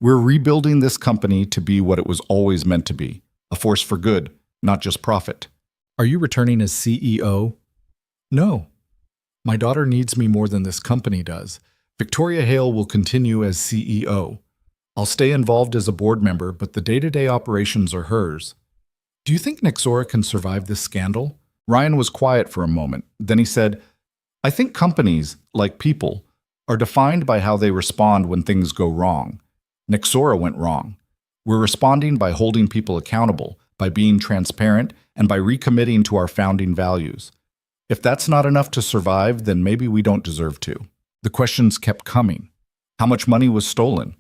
We're rebuilding this company to be what it was always meant to be, a force for good, not just profit." "Are you returning as CEO?" "No. My daughter needs me more than this company does. Victoria Hale will continue as CEO. I'll stay involved as a board member, but the day-to-day operations are hers." "Do you think Nexora can survive this scandal? Ryan was quiet for a moment. Then he said, I think companies, like people, are defined by how they respond when things go wrong. Nexora went wrong. We're responding by holding people accountable, by being transparent, and by recommitting to our founding values. If that's not enough to survive, then maybe we don't deserve to. The questions kept coming. How much money was stolen?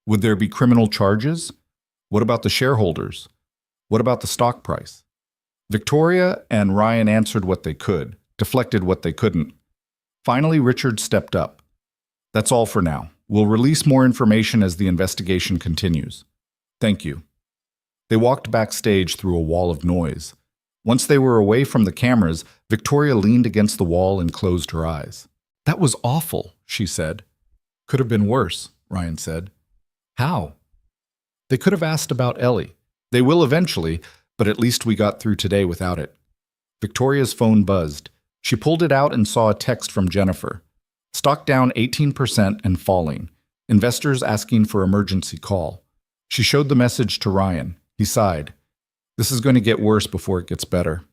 Would there be criminal charges? What about the shareholders? What about the stock price? Victoria and Ryan answered what they could, deflected what they couldn't. Finally, Richard stepped up. That's all for now. We'll release more information as the investigation continues. Thank you. They walked backstage through a wall of noise. Once they were away from the cameras, Victoria leaned against the wall and closed her eyes. That was awful, she said. Could have been worse, Ryan said. How? They could have asked about Ellie. They will eventually, but at least we got through today without it. Victoria's phone buzzed. She pulled it out and saw a text from Jennifer. Stock down 18% and falling. Investors asking for emergency call. She showed the message to Ryan. He sighed. This is going to get worse before it gets better.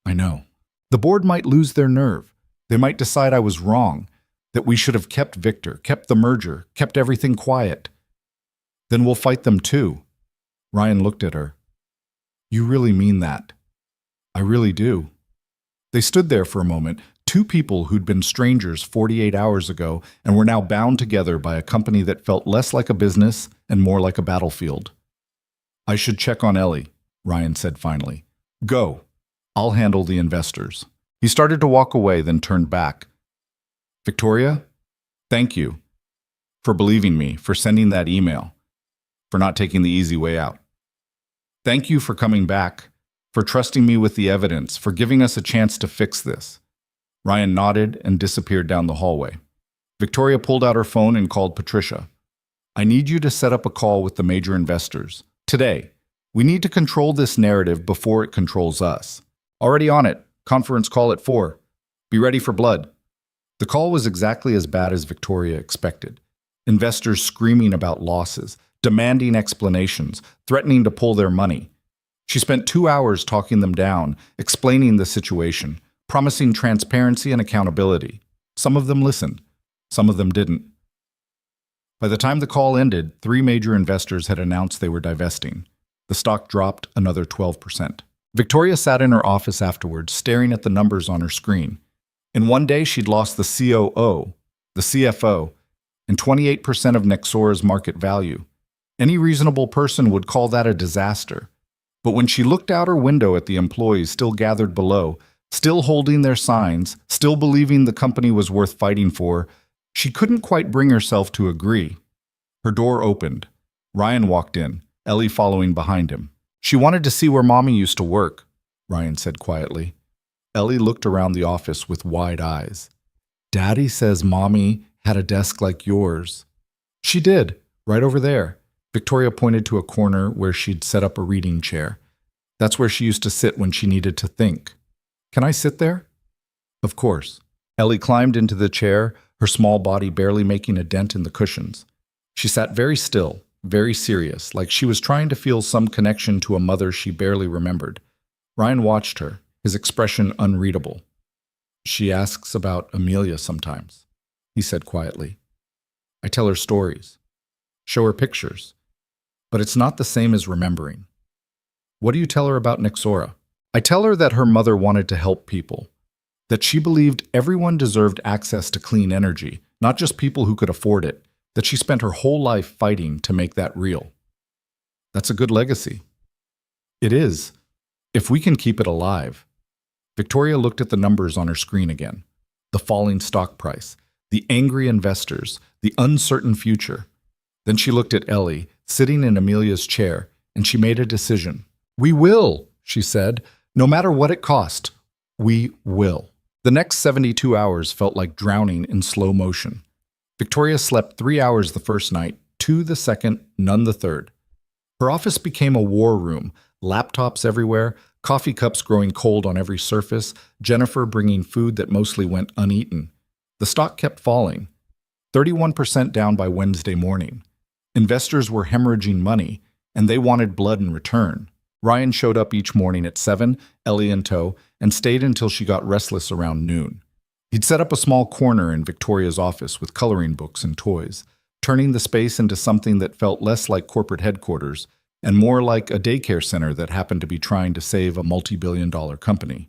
I know. The board might lose their nerve. They might decide I was wrong, that we should have kept Victor, kept the merger, kept everything quiet. Then we'll fight them too. Ryan looked at her. You really mean that? I really do. They stood there for a moment, two people who'd been strangers 48 hours ago and were now bound together by a company that felt less like a business and more like a battlefield. I should check on Ellie, Ryan said finally. Go. I'll handle the investors. He started to walk away, then turned back. Victoria, thank you for believing me, for sending that email, for not taking the easy way out. Thank you for coming back, for trusting me with the evidence, for giving us a chance to fix this. Ryan nodded and disappeared down the hallway. Victoria pulled out her phone and called Patricia. I need you to set up a call with the major investors. Today. We need to control this narrative before it controls us. Already on it. Conference call at 4. Be ready for blood. The call was exactly as bad as Victoria expected. Investors screaming about losses, demanding explanations, threatening to pull their money. She spent 2 hours talking them down, explaining the situation, promising transparency and accountability. Some of them listened. Some of them didn't. By the time the call ended, 3 major investors had announced they were divesting. The stock dropped another 12%. Victoria sat in her office afterwards, staring at the numbers on her screen. In one day, she'd lost the COO, the CFO, and 28% of Nexora's market value. Any reasonable person would call that a disaster. But when she looked out her window at the employees still gathered below, still holding their signs, still believing the company was worth fighting for, she couldn't quite bring herself to agree. Her door opened. Ryan walked in, Ellie following behind him. She wanted to see where Mommy used to work, Ryan said quietly. Ellie looked around the office with wide eyes. Daddy says Mommy had a desk like yours. She did, right over there. Victoria pointed to a corner where she'd set up a reading chair. That's where she used to sit when she needed to think. Can I sit there? Of course. Ellie climbed into the chair, her small body barely making a dent in the cushions. She sat very still, very serious, like she was trying to feel some connection to a mother she barely remembered. Ryan watched her, his expression unreadable. She asks about Amelia sometimes, he said quietly. I tell her stories, show her pictures, but it's not the same as remembering. What do you tell her about Nexora? I tell her that her mother wanted to help people, that she believed everyone deserved access to clean energy, not just people who could afford it, that she spent her whole life fighting to make that real. That's a good legacy. It is, if we can keep it alive. Victoria looked at the numbers on her screen again. The falling stock price, the angry investors, the uncertain future. Then she looked at Ellie, sitting in Amelia's chair, and she made a decision. We will, she said, no matter what it cost. We will. The next 72 hours felt like drowning in slow motion. Victoria slept 3 hours the first night, 2 the second, none the third. Her office became a war room, laptops everywhere, coffee cups growing cold on every surface, Jennifer bringing food that mostly went uneaten. The stock kept falling, 31% down by Wednesday morning. Investors were hemorrhaging money, and they wanted blood in return. Ryan showed up each morning at 7, Ellie in tow, and stayed until she got restless around noon. He'd set up a small corner in Victoria's office with coloring books and toys, turning the space into something that felt less like corporate headquarters and more like a daycare center that happened to be trying to save a multi-billion-dollar company.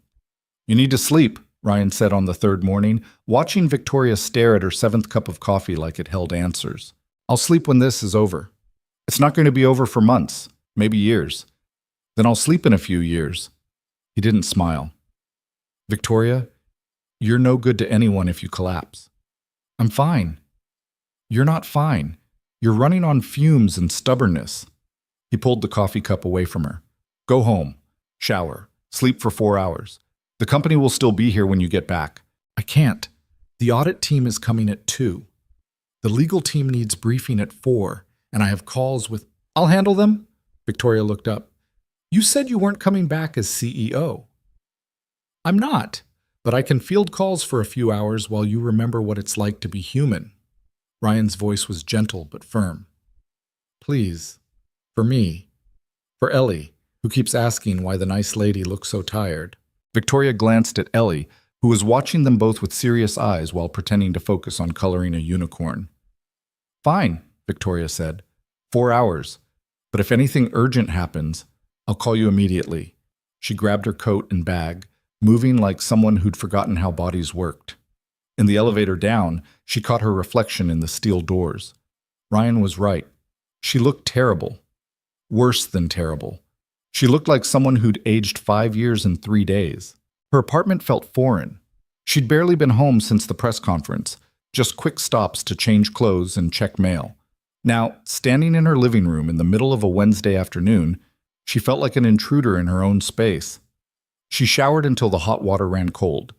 "You need to sleep," Ryan said on the third morning, watching Victoria stare at her seventh cup of coffee like it held answers. "I'll sleep when this is over. It's not going to be over for months, maybe years. Then I'll sleep in a few years." He didn't smile. "Victoria, you're no good to anyone if you collapse." "I'm fine." "You're not fine. You're running on fumes and stubbornness." He pulled the coffee cup away from her. "Go home, shower, sleep for 4 hours. The company will still be here when you get back." "I can't. The audit team is coming at 2. The legal team needs briefing at 4, and I have calls with—" "I'll handle them." Victoria looked up. "You said you weren't coming back as CEO." "I'm not, but I can field calls for a few hours while you remember what it's like to be human." Ryan's voice was gentle but firm. "Please, for me, for Ellie, who keeps asking why the nice lady looks so tired." Victoria glanced at Ellie, who was watching them both with serious eyes while pretending to focus on coloring a unicorn. "Fine," Victoria said. 4 hours. But if anything urgent happens, I'll call you immediately." She grabbed her coat and bag, moving like someone who'd forgotten how bodies worked. In the elevator down, she caught her reflection in the steel doors. Ryan was right. She looked terrible. Worse than terrible. She looked like someone who'd aged 5 years in 3 days. Her apartment felt foreign. She'd barely been home since the press conference, just quick stops to change clothes and check mail. Now, standing in her living room in the middle of a Wednesday afternoon, she felt like an intruder in her own space. She showered until the hot water ran cold,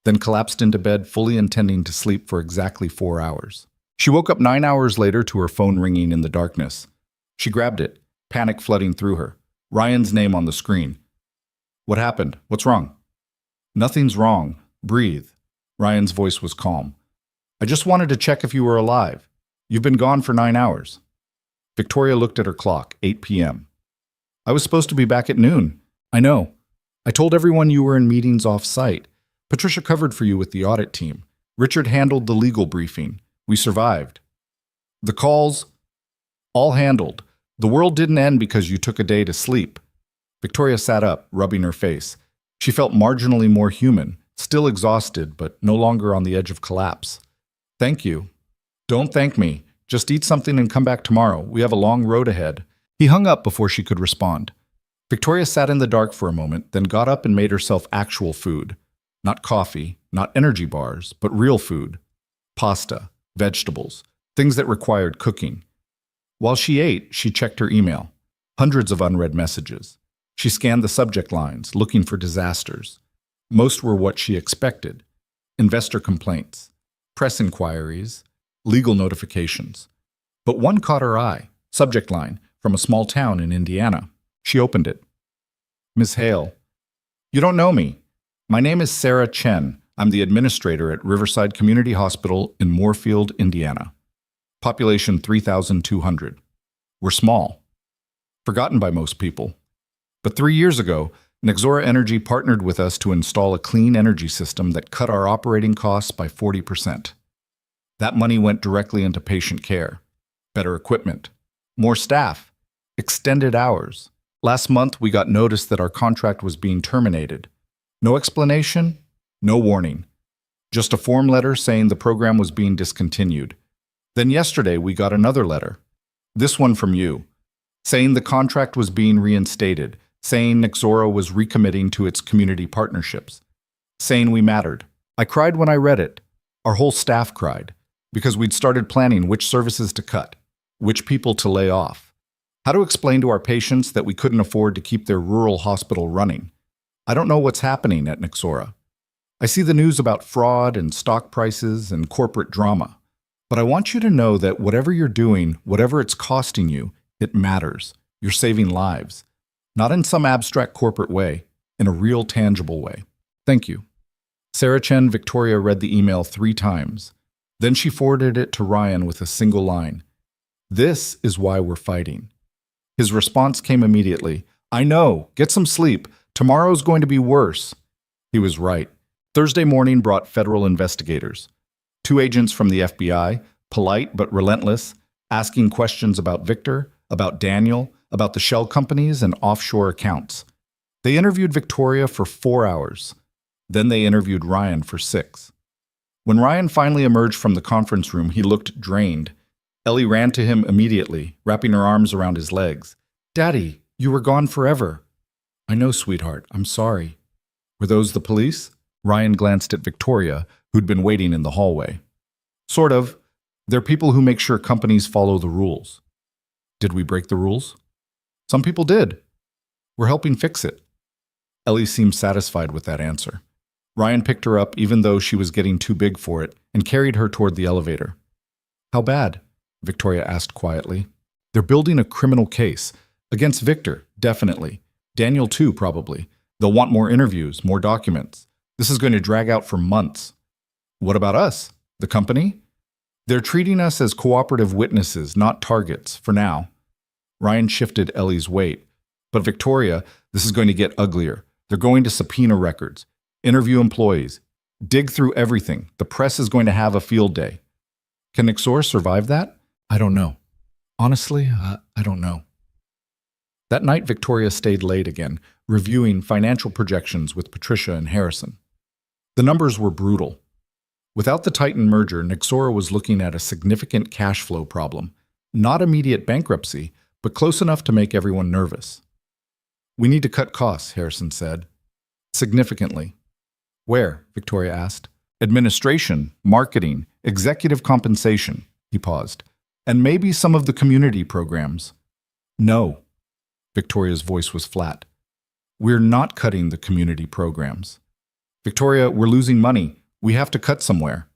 then collapsed into bed fully intending to sleep for exactly 4 hours. She woke up 9 hours later to her phone ringing in the darkness. She grabbed it, panic flooding through her. Ryan's name on the screen. "What happened? What's wrong?" "Nothing's wrong. Breathe." Ryan's voice was calm. "I just wanted to check if you were alive. You've been gone for 9 hours. Victoria looked at her clock, 8 p.m. "I was supposed to be back at noon." "I know. I told everyone you were in meetings off-site. Patricia covered for you with the audit team. Richard handled the legal briefing. We survived. The calls, all handled. The world didn't end because you took a day to sleep." Victoria sat up, rubbing her face. She felt marginally more human, still exhausted, but no longer on the edge of collapse. "Thank you." "Don't thank me. Just eat something and come back tomorrow. We have a long road ahead." He hung up before she could respond. Victoria sat in the dark for a moment, then got up and made herself actual food. Not coffee, not energy bars, but real food. Pasta, vegetables, things that required cooking. While she ate, she checked her email. Hundreds of unread messages. She scanned the subject lines, looking for disasters. Most were what she expected. Investor complaints, press inquiries, legal notifications. But one caught her eye. Subject line, from a small town in Indiana. She opened it. "Ms. Hale, you don't know me. My name is Sarah Chen. I'm the administrator at Riverside Community Hospital in Moorfield, Indiana. Population 3,200. We're small. Forgotten by most people. But 3 years ago, Nexora Energy partnered with us to install a clean energy system that cut our operating costs by 40%. That money went directly into patient care. Better equipment. More staff. Extended hours. Last month, we got notice that our contract was being terminated. No explanation, no warning. Just a form letter saying the program was being discontinued. Then yesterday, we got another letter. This one from you, saying the contract was being reinstated, saying Nexora was recommitting to its community partnerships, saying we mattered. I cried when I read it. Our whole staff cried, because we'd started planning which services to cut, which people to lay off. How to explain to our patients that we couldn't afford to keep their rural hospital running. I don't know what's happening at Nexora. I see the news about fraud and stock prices and corporate drama. But I want you to know that whatever you're doing, whatever it's costing you, it matters. You're saving lives. Not in some abstract corporate way, in a real tangible way. Thank you." Sarah Chen Victoria read the email 3 times. Then she forwarded it to Ryan with a single line. "This is why we're fighting." His response came immediately. I know. Get some sleep. Tomorrow's going to be worse. He was right. Thursday morning brought federal investigators. 2 agents from the FBI, polite but relentless, asking questions about Victor, about Daniel, about the shell companies and offshore accounts. They interviewed Victoria for 4 hours. Then they interviewed Ryan for 6. When Ryan finally emerged from the conference room, he looked drained. Ellie ran to him immediately, wrapping her arms around his legs. "Daddy, you were gone forever." "I know, sweetheart. I'm sorry." "Were those the police?" Ryan glanced at Victoria, who'd been waiting in the hallway. "Sort of. They're people who make sure companies follow the rules." "Did we break the rules?" "Some people did. We're helping fix it." Ellie seemed satisfied with that answer. Ryan picked her up even though she was getting too big for it and carried her toward the elevator. "How bad?" Victoria asked quietly. "They're building a criminal case. Against Victor, definitely. Daniel too, probably. They'll want more interviews, more documents. This is going to drag out for months." "What about us? The company?" "They're treating us as cooperative witnesses, not targets, for now." Ryan shifted Ellie's weight. "But Victoria, this is going to get uglier. They're going to subpoena records, interview employees, dig through everything. The press is going to have a field day." "Can Nixor survive that?" "I don't know. Honestly, I don't know." That night, Victoria stayed late again, reviewing financial projections with Patricia and Harrison. The numbers were brutal. Without the Titan merger, Nixora was looking at a significant cash flow problem. Not immediate bankruptcy, but close enough to make everyone nervous. "We need to cut costs," Harrison said. "Significantly." "Where?" Victoria asked. "Administration, marketing, executive compensation." He paused. "And maybe some of the community programs." "No." Victoria's voice was flat. "We're not cutting the community programs." "Victoria, we're losing money. We have to cut somewhere."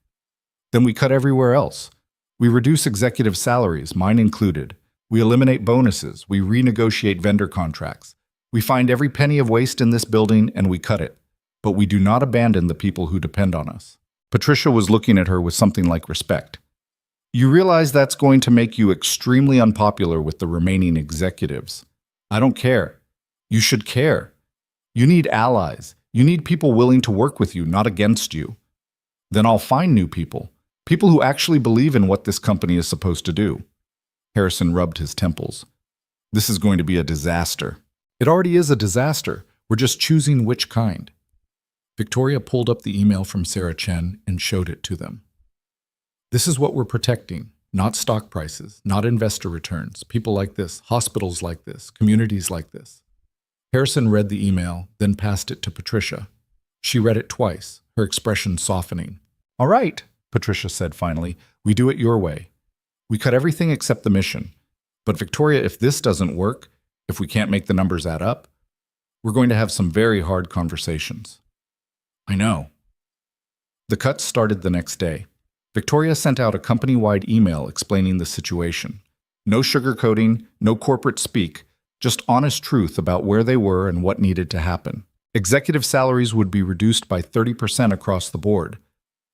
"Then we cut everywhere else. We reduce executive salaries, mine included. We eliminate bonuses. We renegotiate vendor contracts. We find every penny of waste in this building and we cut it. But we do not abandon the people who depend on us." Patricia was looking at her with something like respect. "You realize that's going to make you extremely unpopular with the remaining executives." "I don't care." "You should care. You need allies. You need people willing to work with you, not against you." "Then I'll find new people. People who actually believe in what this company is supposed to do." Harrison rubbed his temples. "This is going to be a disaster." "It already is a disaster. We're just choosing which kind." Victoria pulled up the email from Sarah Chen and showed it to them. "This is what we're protecting. Not stock prices, not investor returns, people like this, hospitals like this, communities like this." Harrison read the email, then passed it to Patricia. She read it twice, her expression softening. "All right," Patricia said finally, "we do it your way. We cut everything except the mission. But Victoria, if this doesn't work, if we can't make the numbers add up, we're going to have some very hard conversations." "I know." The cuts started the next day. Victoria sent out a company-wide email explaining the situation. No sugarcoating, no corporate speak, just honest truth about where they were and what needed to happen. Executive salaries would be reduced by 30% across the board.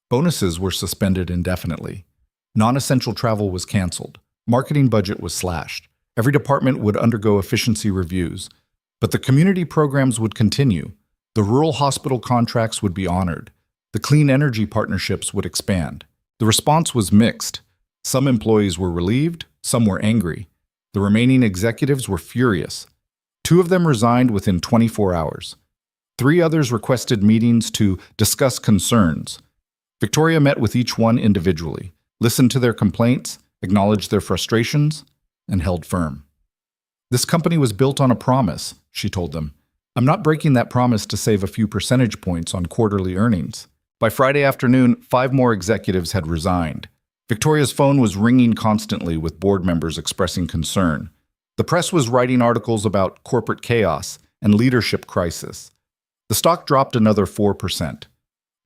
Bonuses were suspended indefinitely. Non-essential travel was canceled. Marketing budget was slashed. Every department would undergo efficiency reviews. But the community programs would continue. The rural hospital contracts would be honored. The clean energy partnerships would expand. The response was mixed. Some employees were relieved, some were angry. The remaining executives were furious. 2 of them resigned within 24 hours. 3 others requested meetings to discuss concerns. Victoria met with each one individually, listened to their complaints, acknowledged their frustrations, and held firm. "This company was built on a promise," she told them. "I'm not breaking that promise to save a few percentage points on quarterly earnings." By Friday afternoon, 5 more executives had resigned. Victoria's phone was ringing constantly with board members expressing concern. The press was writing articles about corporate chaos and leadership crisis. The stock dropped another 4%.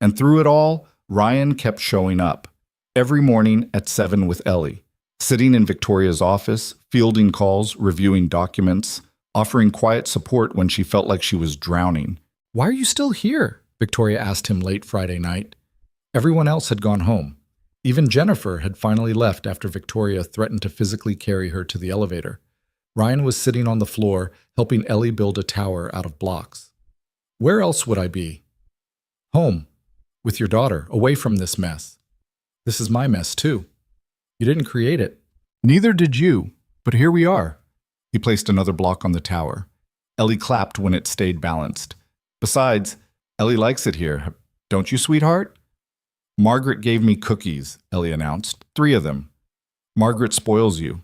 And through it all, Ryan kept showing up. Every morning at 7 with Ellie, sitting in Victoria's office, fielding calls, reviewing documents, offering quiet support when she felt like she was drowning. "Why are you still here?" Victoria asked him late Friday night. Everyone else had gone home. Even Jennifer had finally left after Victoria threatened to physically carry her to the elevator. Ryan was sitting on the floor, helping Ellie build a tower out of blocks. Where else would I be? Home, with your daughter, away from this mess. This is my mess, too. You didn't create it. Neither did you, but here we are. He placed another block on the tower. Ellie clapped when it stayed balanced. Besides, Ellie likes it here. Don't you, sweetheart? Margaret gave me cookies, Ellie announced. 3 of them. Margaret spoils you.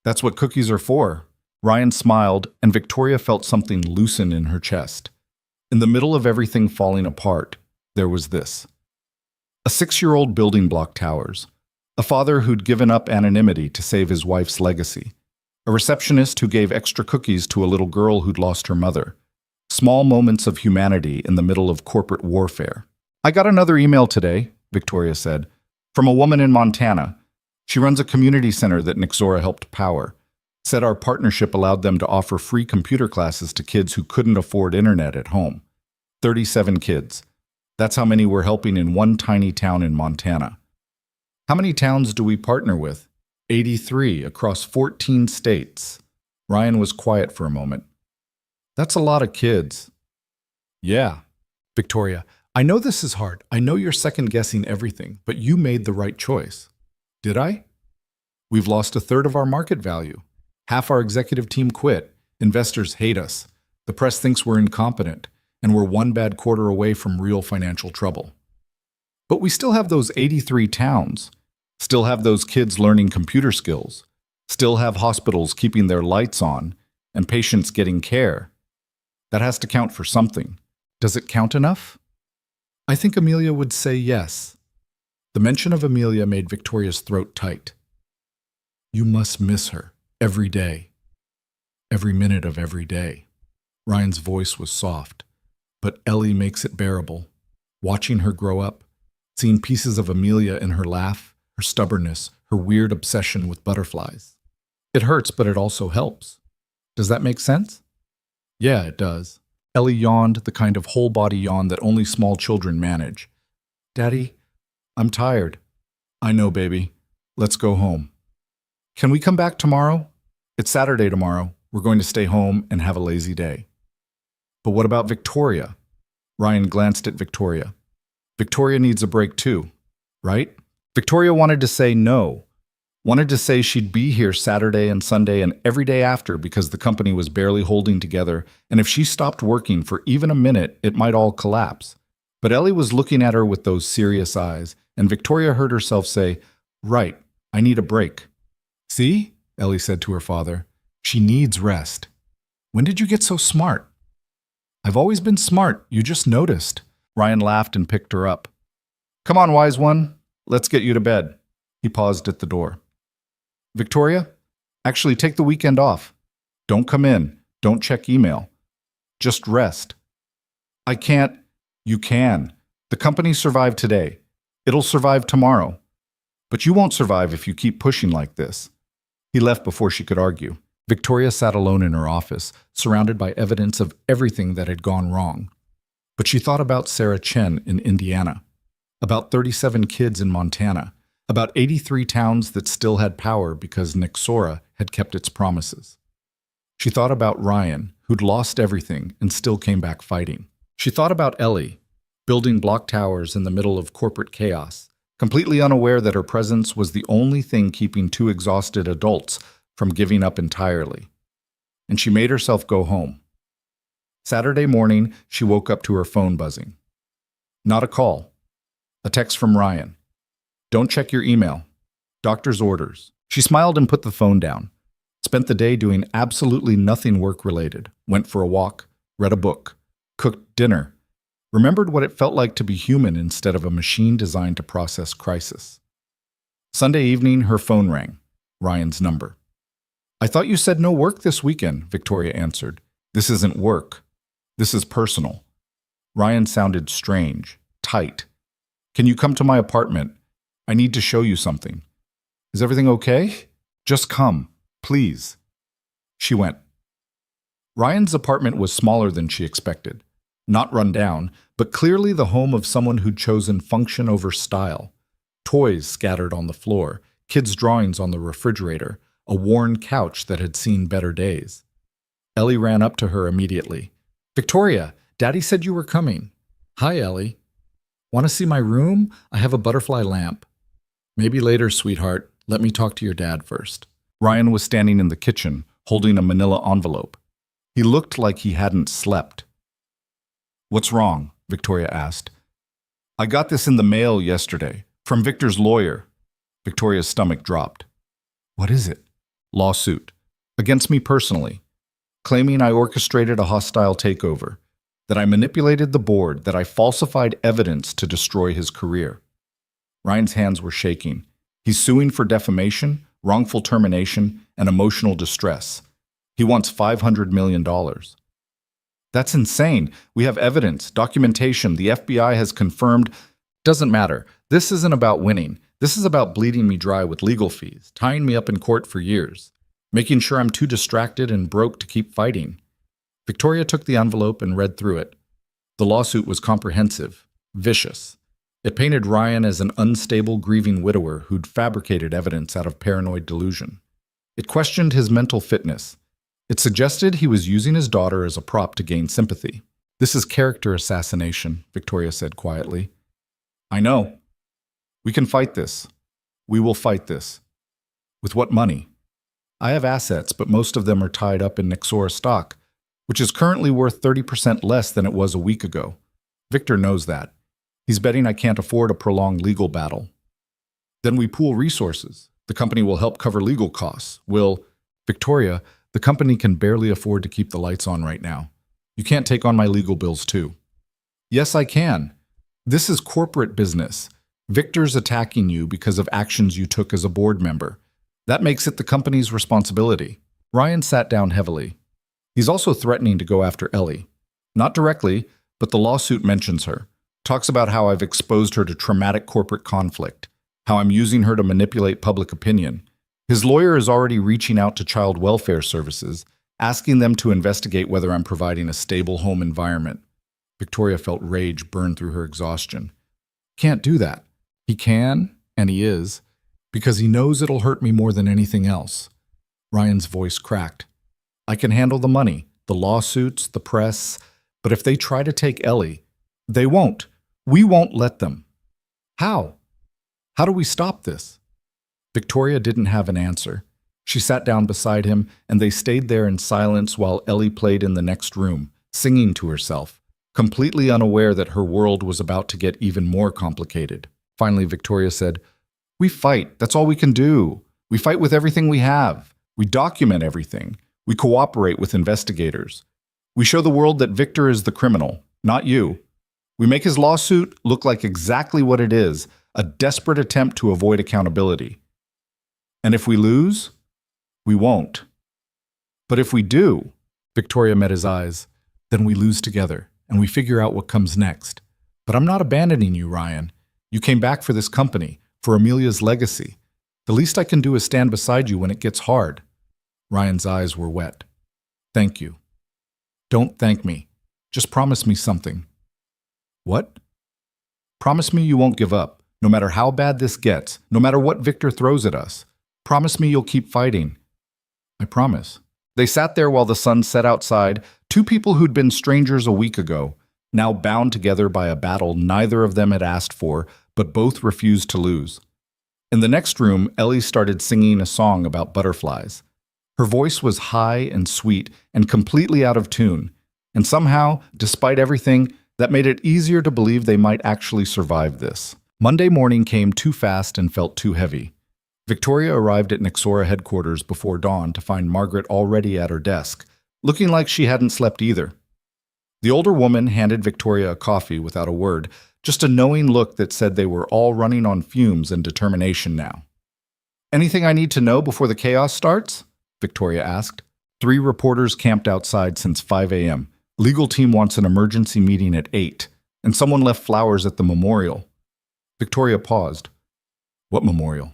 That's what cookies are for. Ryan smiled, and Victoria felt something loosen in her chest. In the middle of everything falling apart, there was this. A 6-year-old building block towers. A father who'd given up anonymity to save his wife's legacy. A receptionist who gave extra cookies to a little girl who'd lost her mother. Small moments of humanity in the middle of corporate warfare. I got another email today, Victoria said, from a woman in Montana. She runs a community center that Nixora helped power. Said our partnership allowed them to offer free computer classes to kids who couldn't afford internet at home. 37 kids. That's how many we're helping in one tiny town in Montana. How many towns do we partner with? 83 across 14 states. Ryan was quiet for a moment. That's a lot of kids. Yeah. Victoria, I know this is hard. I know you're second-guessing everything, but you made the right choice. Did I? We've lost 1/3 of our market value. Half our executive team quit. Investors hate us. The press thinks we're incompetent, and we're one bad quarter away from real financial trouble. But we still have those 83 towns. Still have those kids learning computer skills. Still have hospitals keeping their lights on and patients getting care. That has to count for something. Does it count enough? I think Amelia would say yes. The mention of Amelia made Victoria's throat tight. You must miss her every day. Every minute of every day. Ryan's voice was soft, but Ellie makes it bearable. Watching her grow up, seeing pieces of Amelia in her laugh, her stubbornness, her weird obsession with butterflies. It hurts, but it also helps. Does that make sense? Yeah, it does. Ellie yawned, the kind of whole-body yawn that only small children manage. Daddy, I'm tired. I know, baby. Let's go home. Can we come back tomorrow? It's Saturday tomorrow. We're going to stay home and have a lazy day. But what about Victoria? Ryan glanced at Victoria. Victoria needs a break too, right? Victoria wanted to say no. Wanted to say she'd be here Saturday and Sunday and every day after because the company was barely holding together, and if she stopped working for even a minute, it might all collapse. But Ellie was looking at her with those serious eyes, and Victoria heard herself say, Right, I need a break. See? Ellie said to her father. She needs rest. When did you get so smart? I've always been smart, you just noticed. Ryan laughed and picked her up. Come on, wise one, let's get you to bed. He paused at the door. Victoria, actually take the weekend off. Don't come in. Don't check email. Just rest. I can't. You can. The company survived today. It'll survive tomorrow. But you won't survive if you keep pushing like this. He left before she could argue. Victoria sat alone in her office, surrounded by evidence of everything that had gone wrong. But she thought about Sarah Chen in Indiana, about 37 kids in Montana, about 83 towns that still had power because Nixora had kept its promises. She thought about Ryan, who'd lost everything and still came back fighting. She thought about Ellie, building block towers in the middle of corporate chaos, completely unaware that her presence was the only thing keeping 2 exhausted adults from giving up entirely. And she made herself go home. Saturday morning, she woke up to her phone buzzing. Not a call. A text from Ryan. Don't check your email. Doctor's orders. She smiled and put the phone down. Spent the day doing absolutely nothing work-related. Went for a walk, read a book, cooked dinner, remembered what it felt like to be human instead of a machine designed to process crisis. Sunday evening, her phone rang. Ryan's number. I thought you said no work this weekend, Victoria answered. This isn't work. This is personal. Ryan sounded strange, tight. Can you come to my apartment? I need to show you something. Is everything okay? Just come, please. She went. Ryan's apartment was smaller than she expected. Not run down, but clearly the home of someone who'd chosen function over style. Toys scattered on the floor, kids' drawings on the refrigerator, a worn couch that had seen better days. Ellie ran up to her immediately. "Victoria, Daddy said you were coming." "Hi, Ellie. Want to see my room? I have a butterfly lamp." "Maybe later, sweetheart. Let me talk to your dad first." Ryan was standing in the kitchen, holding a manila envelope. He looked like he hadn't slept. "What's wrong?" Victoria asked. "I got this in the mail yesterday, from Victor's lawyer." Victoria's stomach dropped. "What is it?" "Lawsuit. Against me personally. Claiming I orchestrated a hostile takeover, that I manipulated the board, that I falsified evidence to destroy his career." Ryan's hands were shaking. He's suing for defamation, wrongful termination, and emotional distress. He wants $500 million. "That's insane. We have evidence, documentation. The FBI has confirmed." "Doesn't matter. This isn't about winning. This is about bleeding me dry with legal fees, tying me up in court for years, making sure I'm too distracted and broke to keep fighting." Victoria took the envelope and read through it. The lawsuit was comprehensive, vicious. It painted Ryan as an unstable, grieving widower who'd fabricated evidence out of paranoid delusion. It questioned his mental fitness. It suggested he was using his daughter as a prop to gain sympathy. "This is character assassination," Victoria said quietly. "I know. We can fight this. We will fight this." "With what money?" "I have assets, but most of them are tied up in Nexora stock, which is currently worth 30% less than it was a week ago. Victor knows that. He's betting I can't afford a prolonged legal battle." "Then we pool resources. The company will help cover legal costs. Victoria, the company can barely afford to keep the lights on right now. You can't take on my legal bills too." "Yes, I can. This is corporate business. Victor's attacking you because of actions you took as a board member. That makes it the company's responsibility." Ryan sat down heavily. He's also threatening to go after Ellie. Not directly, but the lawsuit mentions her. Talks about how I've exposed her to traumatic corporate conflict, how I'm using her to manipulate public opinion. His lawyer is already reaching out to child welfare services, asking them to investigate whether I'm providing a stable home environment. Victoria felt rage burn through her exhaustion. "Can't do that." "He can, and he is, because he knows it'll hurt me more than anything else." Ryan's voice cracked. "I can handle the money, the lawsuits, the press, but if they try to take Ellie, they won't. We won't let them." "How? How do we stop this?" Victoria didn't have an answer. She sat down beside him, and they stayed there in silence while Ellie played in the next room, singing to herself, completely unaware that her world was about to get even more complicated. Finally, Victoria said, "We fight. That's all we can do. We fight with everything we have. We document everything. We cooperate with investigators. We show the world that Victor is the criminal, not you. We make his lawsuit look like exactly what it is, a desperate attempt to avoid accountability. And if we lose, we won't. But if we do," Victoria met his eyes, "then we lose together, and we figure out what comes next. But I'm not abandoning you, Ryan. You came back for this company, for Amelia's legacy. The least I can do is stand beside you when it gets hard." Ryan's eyes were wet. "Thank you." "Don't thank me. Just promise me something." "What?" "Promise me you won't give up, no matter how bad this gets, no matter what Victor throws at us. Promise me you'll keep fighting." "I promise." They sat there while the sun set outside, two people who'd been strangers a week ago, now bound together by a battle neither of them had asked for, but both refused to lose. In the next room, Ellie started singing a song about butterflies. Her voice was high and sweet and completely out of tune, and somehow, despite everything, that made it easier to believe they might actually survive this. Monday morning came too fast and felt too heavy. Victoria arrived at Nexora headquarters before dawn to find Margaret already at her desk, looking like she hadn't slept either. The older woman handed Victoria a coffee without a word, just a knowing look that said they were all running on fumes and determination now. "Anything I need to know before the chaos starts?" Victoria asked. 3 reporters camped outside since 5 a.m. Legal team wants an emergency meeting at 8, and someone left flowers at the memorial. Victoria paused. "What memorial?"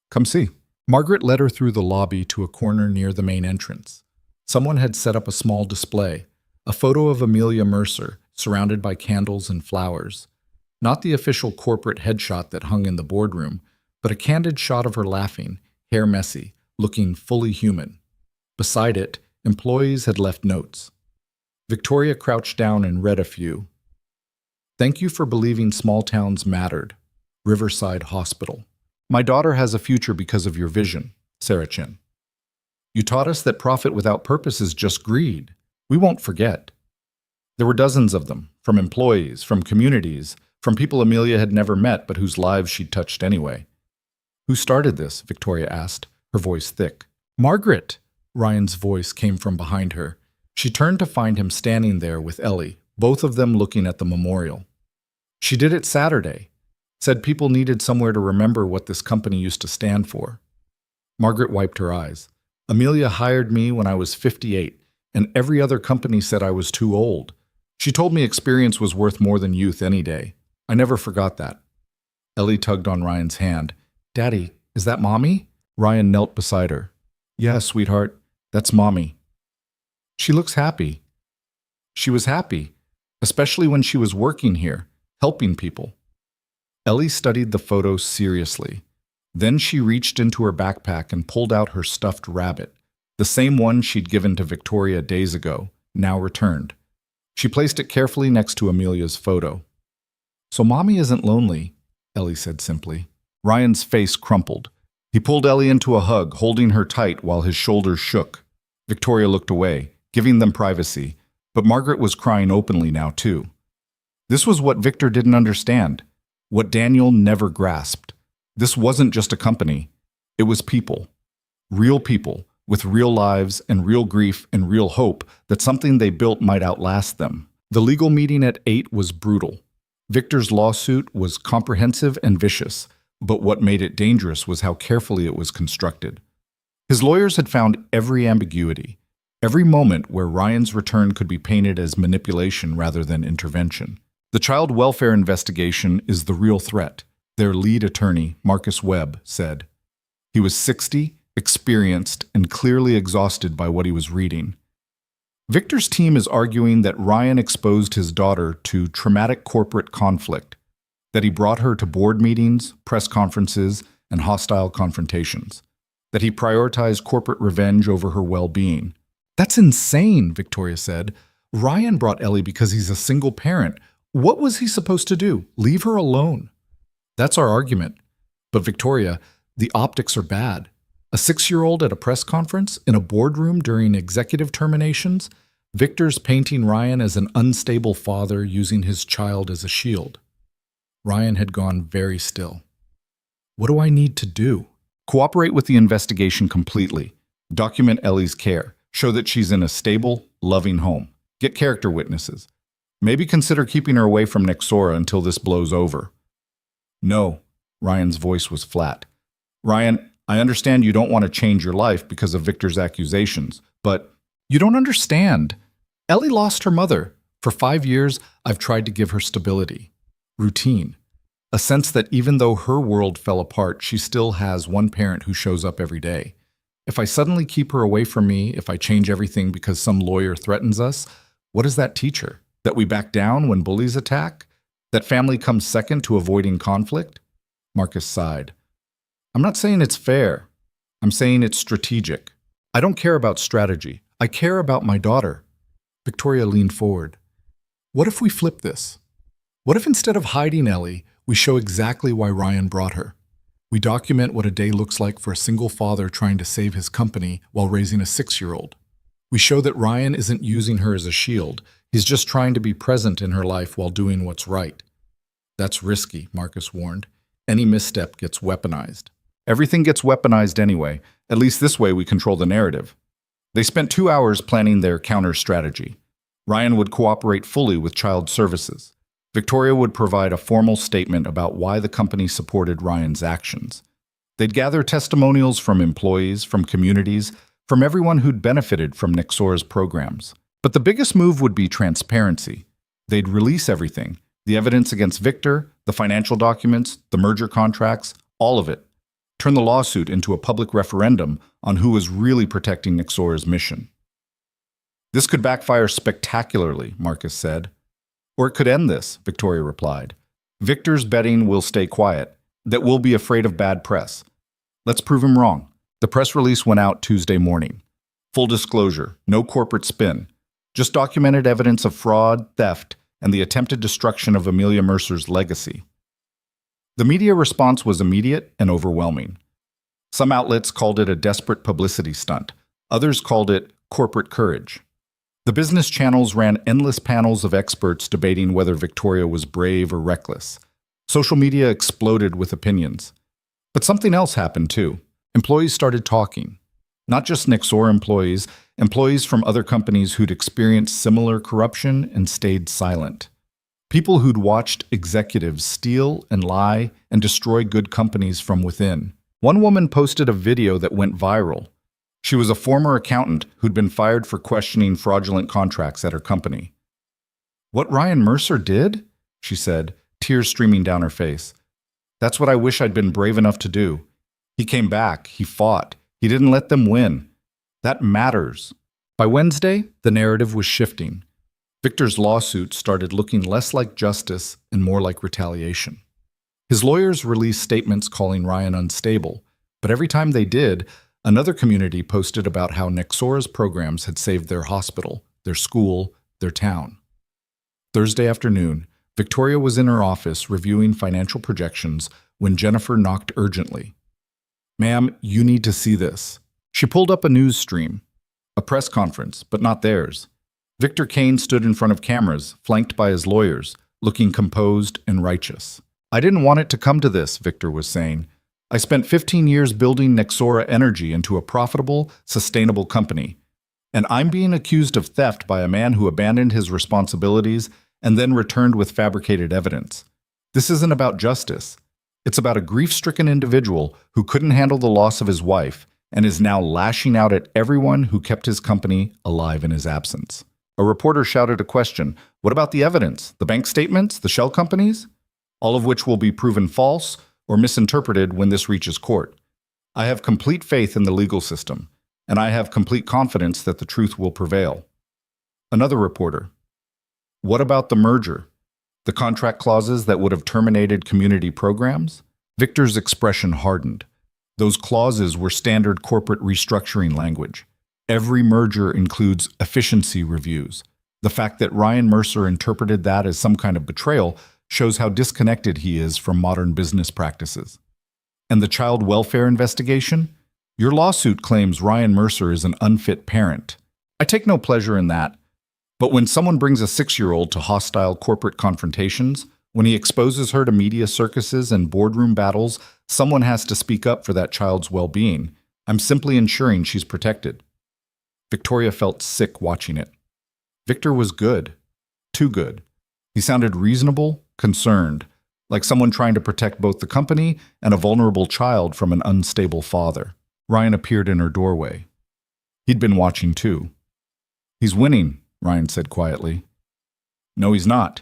"Come see." Margaret led her through the lobby to a corner near the main entrance. Someone had set up a small display, a photo of Amelia Mercer, surrounded by candles and flowers. Not the official corporate headshot that hung in the boardroom, but a candid shot of her laughing, hair messy, looking fully human. Beside it, employees had left notes. Victoria crouched down and read a few. "Thank you for believing small towns mattered. Riverside Hospital. My daughter has a future because of your vision, Sarah Chin. You taught us that profit without purpose is just greed. We won't forget." There were dozens of them, from employees, from communities, from people Amelia had never met but whose lives she'd touched anyway. "Who started this?" Victoria asked, her voice thick. "Margaret!" Ryan's voice came from behind her. She turned to find him standing there with Ellie, both of them looking at the memorial. "She did it Saturday. Said people needed somewhere to remember what this company used to stand for." Margaret wiped her eyes. "Amelia hired me when I was 58, and every other company said I was too old. She told me experience was worth more than youth any day. I never forgot that." Ellie tugged on Ryan's hand. "Daddy, is that Mommy?" Ryan knelt beside her. "Yeah, sweetheart, that's Mommy. She looks happy." She was happy, especially when she was working here, helping people. Ellie studied the photo seriously. Then she reached into her backpack and pulled out her stuffed rabbit, the same one she'd given to Victoria days ago, now returned. She placed it carefully next to Amelia's photo. "So Mommy isn't lonely," Ellie said simply. Ryan's face crumpled. He pulled Ellie into a hug, holding her tight while his shoulders shook. Victoria looked away, giving them privacy, but Margaret was crying openly now too. This was what Victor didn't understand, what Daniel never grasped. This wasn't just a company. It was people. Real people, with real lives and real grief and real hope that something they built might outlast them. The legal meeting at 8 was brutal. Victor's lawsuit was comprehensive and vicious, but what made it dangerous was how carefully it was constructed. His lawyers had found every ambiguity, every moment where Ryan's return could be painted as manipulation rather than intervention. "The child welfare investigation is the real threat," their lead attorney, Marcus Webb, said. He was 60, experienced, and clearly exhausted by what he was reading. Victor's team is arguing that Ryan exposed his daughter to traumatic corporate conflict, that he brought her to board meetings, press conferences, and hostile confrontations, that he prioritized corporate revenge over her well-being. "That's insane," Victoria said. "Ryan brought Ellie because he's a single parent. What was he supposed to do? Leave her alone?" "That's our argument. But Victoria, the optics are bad. A 6-year-old at a press conference, in a boardroom during executive terminations, Victor's painting Ryan as an unstable father using his child as a shield." Ryan had gone very still. "What do I need to do?" "Cooperate with the investigation completely. Document Ellie's care. Show that she's in a stable, loving home. Get character witnesses. Maybe consider keeping her away from Nexora until this blows over." "No." Ryan's voice was flat. "Ryan, I understand you don't want to change your life because of Victor's accusations, but you don't understand. Ellie lost her mother. For 5 years, I've tried to give her stability, routine, a sense that even though her world fell apart, she still has one parent who shows up every day. If I suddenly keep her away from me, if I change everything because some lawyer threatens us, what does that teach her? That we back down when bullies attack? That family comes second to avoiding conflict?" Marcus sighed. "I'm not saying it's fair. I'm saying it's strategic. I don't care about strategy. I care about my daughter." Victoria leaned forward. "What if we flip this? What if instead of hiding Ellie, we show exactly why Ryan brought her? We document what a day looks like for a single father trying to save his company while raising a 6-year-old. We show that Ryan isn't using her as a shield. He's just trying to be present in her life while doing what's right." "That's risky," Marcus warned. "Any misstep gets weaponized." "Everything gets weaponized anyway. At least this way we control the narrative." They spent 2 hours planning their counter strategy. Ryan would cooperate fully with Child Services. Victoria would provide a formal statement about why the company supported Ryan's actions. They'd gather testimonials from employees, from communities, from everyone who'd benefited from Nexora's programs. But the biggest move would be transparency. They'd release everything, the evidence against Victor, the financial documents, the merger contracts, all of it. Turn the lawsuit into a public referendum on who was really protecting Nexora's mission. "This could backfire spectacularly," Marcus said. "Or it could end this," Victoria replied. "Victor's betting we'll stay quiet, that we'll be afraid of bad press. Let's prove him wrong. The press release went out Tuesday morning. Full disclosure, no corporate spin, just documented evidence of fraud, theft, and the attempted destruction of Amelia Mercer's legacy. The media response was immediate and overwhelming. Some outlets called it a desperate publicity stunt. Others called it corporate courage. The business channels ran endless panels of experts debating whether Victoria was brave or reckless. Social media exploded with opinions. But something else happened too. Employees started talking. Not just Nexora employees, employees from other companies who'd experienced similar corruption and stayed silent. People who'd watched executives steal and lie and destroy good companies from within. One woman posted a video that went viral. She was a former accountant who'd been fired for questioning fraudulent contracts at her company. "What Ryan Mercer did?" she said, tears streaming down her face. "That's what I wish I'd been brave enough to do. He came back, he fought, he didn't let them win. That matters." By Wednesday, the narrative was shifting. Victor's lawsuit started looking less like justice and more like retaliation. His lawyers released statements calling Ryan unstable, but every time they did, another community posted about how Nexora's programs had saved their hospital, their school, their town. Thursday afternoon, Victoria was in her office reviewing financial projections when Jennifer knocked urgently. "Ma'am, you need to see this." She pulled up a news stream, a press conference, but not theirs. Victor Kane stood in front of cameras, flanked by his lawyers, looking composed and righteous. "I didn't want it to come to this," Victor was saying. "I spent 15 years building Nexora Energy into a profitable, sustainable company. And I'm being accused of theft by a man who abandoned his responsibilities and then returned with fabricated evidence. This isn't about justice. It's about a grief-stricken individual who couldn't handle the loss of his wife and is now lashing out at everyone who kept his company alive in his absence." A reporter shouted a question. "What about the evidence? The bank statements? The shell companies?" "All of which will be proven false or misinterpreted when this reaches court. I have complete faith in the legal system, and I have complete confidence that the truth will prevail." Another reporter. "What about the merger? The contract clauses that would have terminated community programs?" Victor's expression hardened. Those clauses were standard corporate restructuring language. Every merger includes efficiency reviews. The fact that Ryan Mercer interpreted that as some kind of betrayal shows how disconnected he is from modern business practices. And the child welfare investigation? Your lawsuit claims Ryan Mercer is an unfit parent. I take no pleasure in that. But when someone brings a 6-year-old to hostile corporate confrontations, when he exposes her to media circuses and boardroom battles, someone has to speak up for that child's well-being. I'm simply ensuring she's protected. Victoria felt sick watching it. Victor was good. Too good. He sounded reasonable, concerned, like someone trying to protect both the company and a vulnerable child from an unstable father. Ryan appeared in her doorway. He'd been watching too. "He's winning," Ryan said quietly. "No, he's not."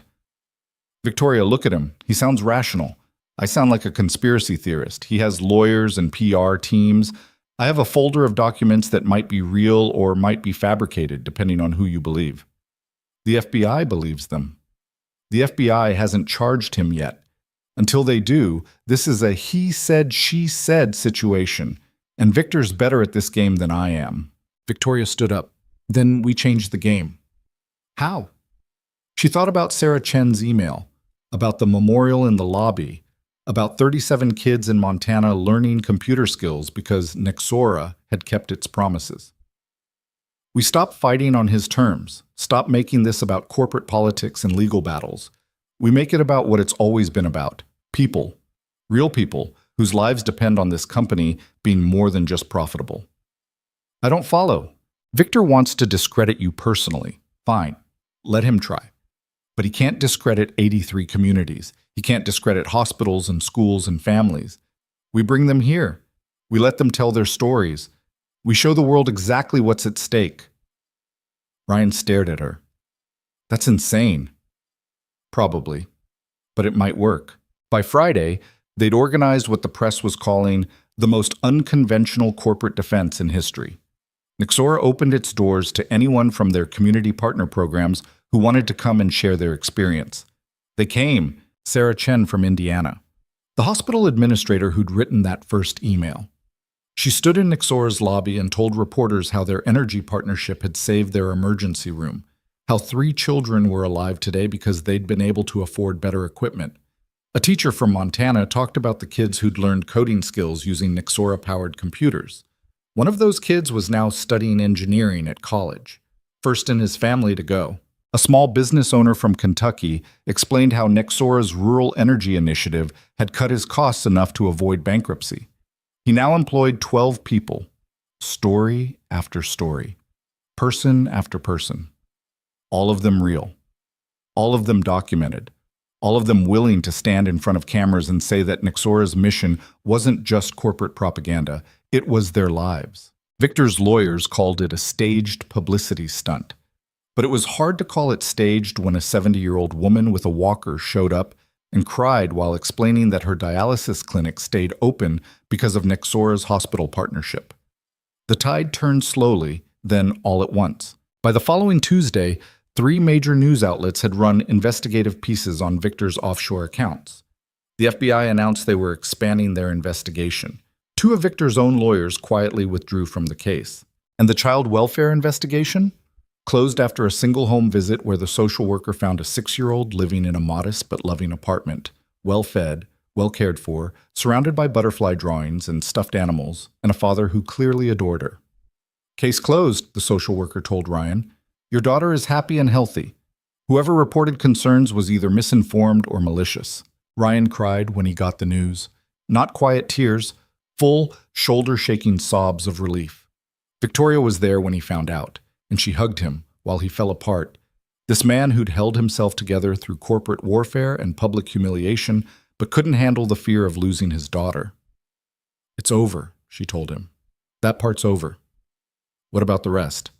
"Victoria, look at him. He sounds rational. I sound like a conspiracy theorist. He has lawyers and PR teams. I have a folder of documents that might be real or might be fabricated, depending on who you believe. The FBI believes them. The FBI hasn't charged him yet. Until they do, this is a he said, she said situation, and Victor's better at this game than I am." Victoria stood up. "Then we changed the game." "How?" She thought about Sarah Chen's email, about the memorial in the lobby, about 37 kids in Montana learning computer skills because Nexora had kept its promises. "We stopped fighting on his terms, stopped making this about corporate politics and legal battles. We make it about what it's always been about, people, real people whose lives depend on this company being more than just profitable." "I don't follow. Victor wants to discredit you personally. Fine, let him try. But he can't discredit 83 communities. He can't discredit hospitals and schools and families. We bring them here. We let them tell their stories. We show the world exactly what's at stake." Ryan stared at her. "That's insane." "Probably. But it might work." By Friday, they'd organized what the press was calling the most unconventional corporate defense in history. Nexora opened its doors to anyone from their community partner programs who wanted to come and share their experience. They came. Sarah Chen from Indiana, the hospital administrator who'd written that first email. She stood in Nexora's lobby and told reporters how their energy partnership had saved their emergency room, how 3 children were alive today because they'd been able to afford better equipment. A teacher from Montana talked about the kids who'd learned coding skills using Nexora-powered computers. One of those kids was now studying engineering at college, first in his family to go. A small business owner from Kentucky explained how Nexora's rural energy initiative had cut his costs enough to avoid bankruptcy. He now employed 12 people, story after story, person after person, all of them real, all of them documented, all of them willing to stand in front of cameras and say that Nexora's mission wasn't just corporate propaganda, it was their lives. Victor's lawyers called it a staged publicity stunt. But it was hard to call it staged when a 70-year-old woman with a walker showed up and cried while explaining that her dialysis clinic stayed open because of Nexora's hospital partnership. The tide turned slowly, then all at once. By the following Tuesday, 3 major news outlets had run investigative pieces on Victor's offshore accounts. The FBI announced they were expanding their investigation. 2 of Victor's own lawyers quietly withdrew from the case. And the child welfare investigation? Closed after a single home visit where the social worker found a 6-year-old living in a modest but loving apartment, well-fed, well-cared for, surrounded by butterfly drawings and stuffed animals, and a father who clearly adored her. Case closed, the social worker told Ryan. Your daughter is happy and healthy. Whoever reported concerns was either misinformed or malicious. Ryan cried when he got the news. Not quiet tears, full, shoulder-shaking sobs of relief. Victoria was there when he found out, and she hugged him while he fell apart. This man who'd held himself together through corporate warfare and public humiliation, but couldn't handle the fear of losing his daughter. It's over, she told him. That part's over. What about the rest?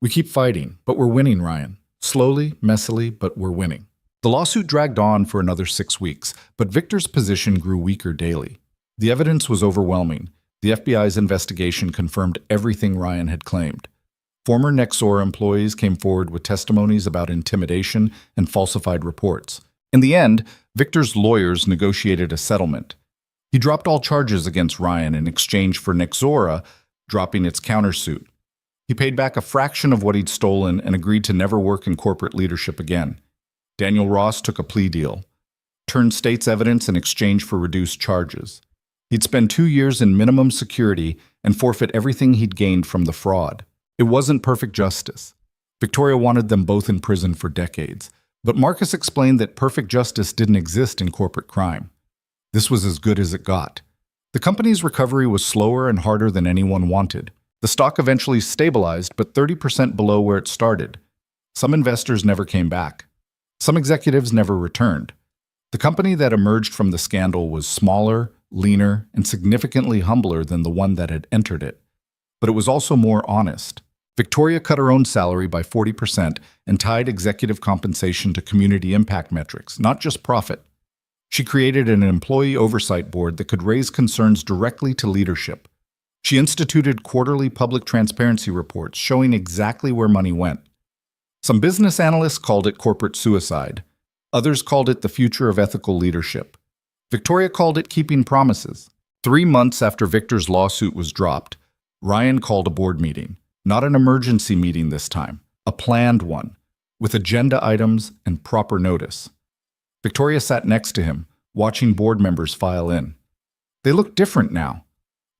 We keep fighting, but we're winning, Ryan. Slowly, messily, but we're winning. The lawsuit dragged on for another 6 weeks, but Victor's position grew weaker daily. The evidence was overwhelming. The FBI's investigation confirmed everything Ryan had claimed. Former Nexora employees came forward with testimonies about intimidation and falsified reports. In the end, Victor's lawyers negotiated a settlement. He dropped all charges against Ryan in exchange for Nexora dropping its countersuit. He paid back a fraction of what he'd stolen and agreed to never work in corporate leadership again. Daniel Ross took a plea deal, turned state's evidence in exchange for reduced charges. He'd spend 2 years in minimum security and forfeit everything he'd gained from the fraud. It wasn't perfect justice. Victoria wanted them both in prison for decades, but Marcus explained that perfect justice didn't exist in corporate crime. This was as good as it got. The company's recovery was slower and harder than anyone wanted. The stock eventually stabilized, but 30% below where it started. Some investors never came back. Some executives never returned. The company that emerged from the scandal was smaller, leaner, and significantly humbler than the one that had entered it. But it was also more honest. Victoria cut her own salary by 40% and tied executive compensation to community impact metrics, not just profit. She created an employee oversight board that could raise concerns directly to leadership. She instituted quarterly public transparency reports showing exactly where money went. Some business analysts called it corporate suicide. Others called it the future of ethical leadership. Victoria called it keeping promises. 3 months after Victor's lawsuit was dropped, Ryan called a board meeting. Not an emergency meeting this time, a planned one, with agenda items and proper notice. Victoria sat next to him, watching board members file in. They looked different now.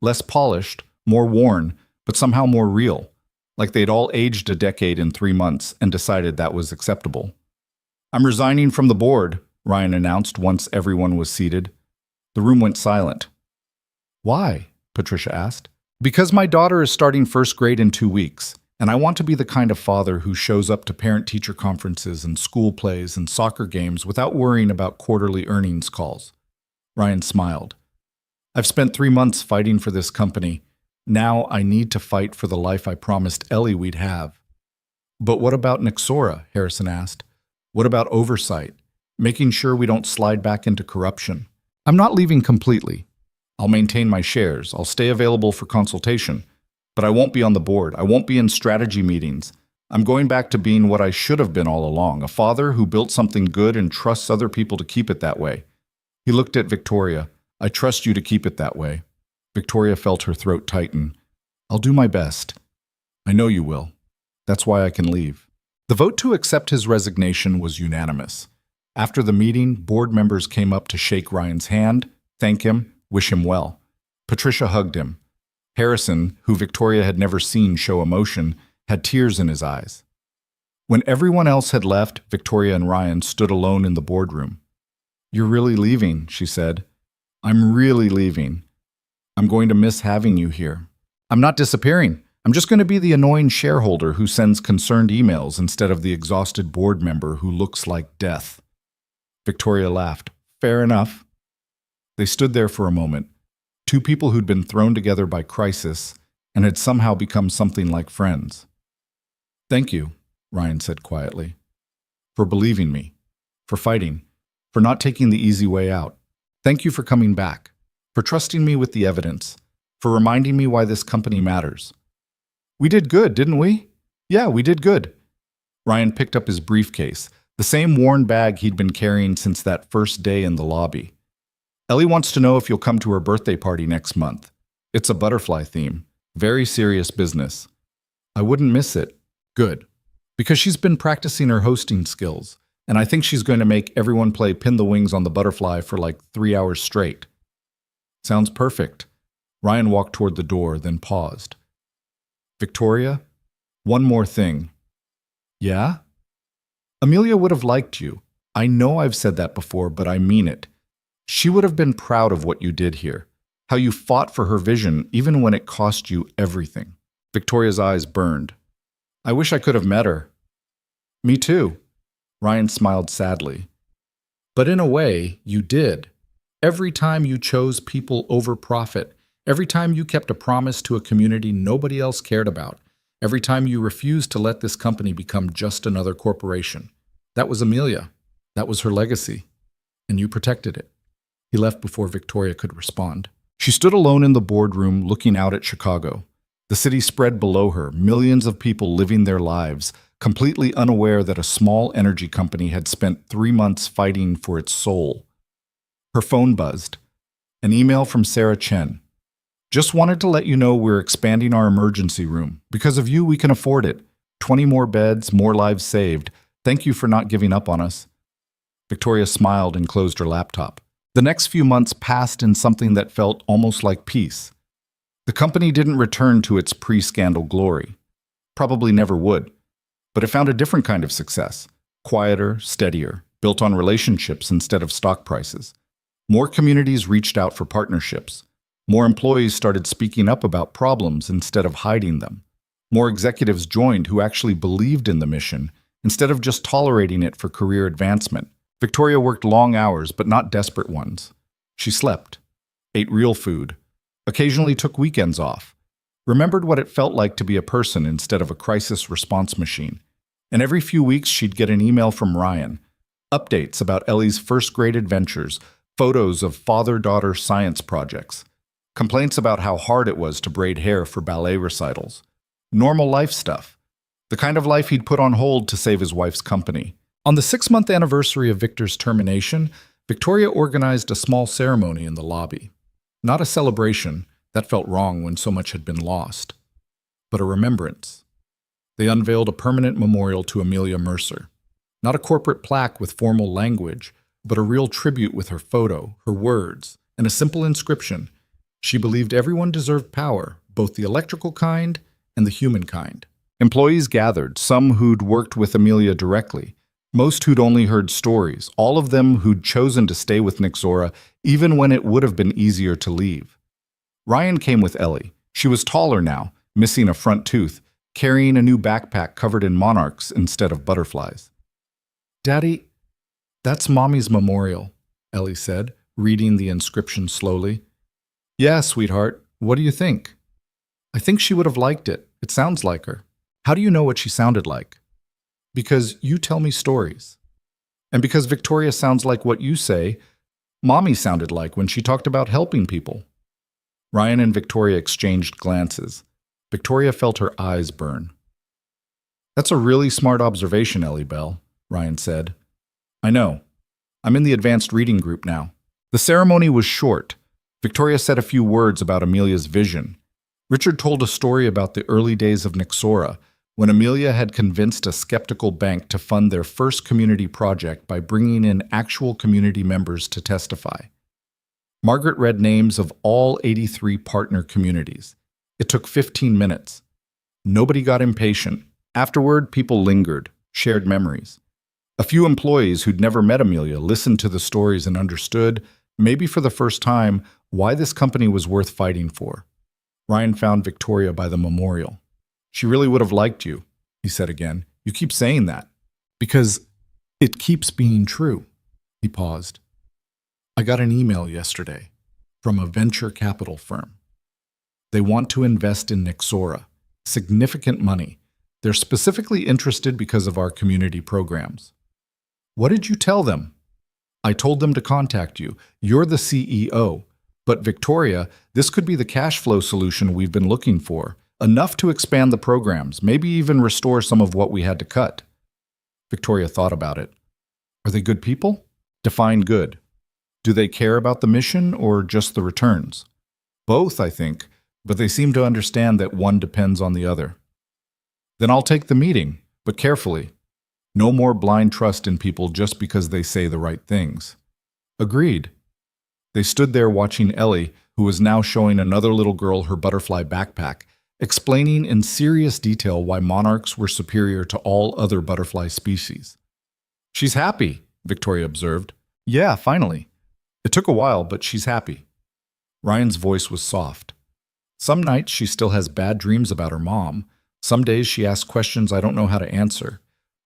Less polished, more worn, but somehow more real, like they'd all aged a decade in 3 months and decided that was acceptable. I'm resigning from the board, Ryan announced once everyone was seated. The room went silent. Why? Patricia asked. Because my daughter is starting first grade in 2 weeks, and I want to be the kind of father who shows up to parent-teacher conferences and school plays and soccer games without worrying about quarterly earnings calls. Ryan smiled. I've spent 3 months fighting for this company. Now I need to fight for the life I promised Ellie we'd have. But what about Nexora? Harrison asked. What about oversight? Making sure we don't slide back into corruption. I'm not leaving completely. I'll maintain my shares. I'll stay available for consultation. But I won't be on the board. I won't be in strategy meetings. I'm going back to being what I should have been all along, a father who built something good and trusts other people to keep it that way. He looked at Victoria. I trust you to keep it that way. Victoria felt her throat tighten. I'll do my best. I know you will. That's why I can leave. The vote to accept his resignation was unanimous. After the meeting, board members came up to shake Ryan's hand, thank him, wish him well. Patricia hugged him. Harrison, who Victoria had never seen show emotion, had tears in his eyes. When everyone else had left, Victoria and Ryan stood alone in the boardroom. You're really leaving, she said. I'm really leaving. I'm going to miss having you here. I'm not disappearing. I'm just going to be the annoying shareholder who sends concerned emails instead of the exhausted board member who looks like death. Victoria laughed. Fair enough. They stood there for a moment, two people who'd been thrown together by crisis and had somehow become something like friends. Thank you, Ryan said quietly, for believing me, for fighting, for not taking the easy way out. Thank you for coming back, for trusting me with the evidence, for reminding me why this company matters. We did good, didn't we? Yeah, we did good. Ryan picked up his briefcase, the same worn bag he'd been carrying since that first day in the lobby. Ellie wants to know if you'll come to her birthday party next month. It's a butterfly theme. Very serious business. I wouldn't miss it. Good. Because she's been practicing her hosting skills, and I think she's going to make everyone play Pin the Wings on the Butterfly for like 3 hours straight. Sounds perfect. Ryan walked toward the door, then paused. Victoria, one more thing. Yeah? Amelia would have liked you. I know I've said that before, but I mean it. She would have been proud of what you did here, how you fought for her vision even when it cost you everything. Victoria's eyes burned. I wish I could have met her. Me too. Ryan smiled sadly. But in a way, you did. Every time you chose people over profit, every time you kept a promise to a community nobody else cared about, every time you refused to let this company become just another corporation. That was Amelia. That was her legacy. And you protected it. He left before Victoria could respond. She stood alone in the boardroom looking out at Chicago. The city spread below her, millions of people living their lives, completely unaware that a small energy company had spent 3 months fighting for its soul. Her phone buzzed. An email from Sarah Chen. Just wanted to let you know we're expanding our emergency room. Because of you, we can afford it. 20 more beds, more lives saved. Thank you for not giving up on us. Victoria smiled and closed her laptop. The next few months passed in something that felt almost like peace. The company didn't return to its pre-scandal glory. Probably never would. But it found a different kind of success. Quieter, steadier, built on relationships instead of stock prices. More communities reached out for partnerships. More employees started speaking up about problems instead of hiding them. More executives joined who actually believed in the mission instead of just tolerating it for career advancement. Victoria worked long hours, but not desperate ones. She slept, ate real food, occasionally took weekends off, remembered what it felt like to be a person instead of a crisis response machine. And every few weeks she'd get an email from Ryan, updates about Ellie's first-grade adventures, photos of father-daughter science projects, complaints about how hard it was to braid hair for ballet recitals, normal life stuff, the kind of life he'd put on hold to save his wife's company. On the 6-month anniversary of Victor's termination, Victoria organized a small ceremony in the lobby. Not a celebration, that felt wrong when so much had been lost, but a remembrance. They unveiled a permanent memorial to Amelia Mercer. Not a corporate plaque with formal language, but a real tribute with her photo, her words, and a simple inscription. She believed everyone deserved power, both the electrical kind and the human kind. Employees gathered, some who'd worked with Amelia directly, most who'd only heard stories, all of them who'd chosen to stay with Nixora even when it would have been easier to leave. Ryan came with Ellie. She was taller now, missing a front tooth, carrying a new backpack covered in monarchs instead of butterflies. Daddy, that's Mommy's memorial, Ellie said, reading the inscription slowly. Yeah, sweetheart, what do you think? I think she would have liked it. It sounds like her. How do you know what she sounded like? Because you tell me stories. And because Victoria sounds like what you say, Mommy sounded like when she talked about helping people. Ryan and Victoria exchanged glances. Victoria felt her eyes burn. That's a really smart observation, Ellie Bell, Ryan said. I know. I'm in the advanced reading group now. The ceremony was short. Victoria said a few words about Amelia's vision. Richard told a story about the early days of Nixora, when Amelia had convinced a skeptical bank to fund their first community project by bringing in actual community members to testify. Margaret read names of all 83 partner communities. It took 15 minutes. Nobody got impatient. Afterward, people lingered, shared memories. A few employees who'd never met Amelia listened to the stories and understood, maybe for the first time, why this company was worth fighting for. Ryan found Victoria by the memorial. "She really would have liked you," he said again. "You keep saying that." "Because it keeps being true." He paused. "I got an email yesterday from a venture capital firm. They want to invest in Nixora. Significant money. They're specifically interested because of our community programs." "What did you tell them?" "I told them to contact you. You're the CEO. But Victoria, this could be the cash flow solution we've been looking for. Enough to expand the programs, maybe even restore some of what we had to cut." Victoria thought about it. "Are they good people?" "Define good. Do they care about the mission or just the returns?" "Both, I think, but they seem to understand that one depends on the other." "Then I'll take the meeting, but carefully. No more blind trust in people just because they say the right things." "Agreed." They stood there watching Ellie, who was now showing another little girl her butterfly backpack, explaining in serious detail why monarchs were superior to all other butterfly species. "She's happy," Victoria observed. "Yeah, finally. It took a while, but she's happy." Ryan's voice was soft. "Some nights she still has bad dreams about her mom. Some days she asks questions I don't know how to answer.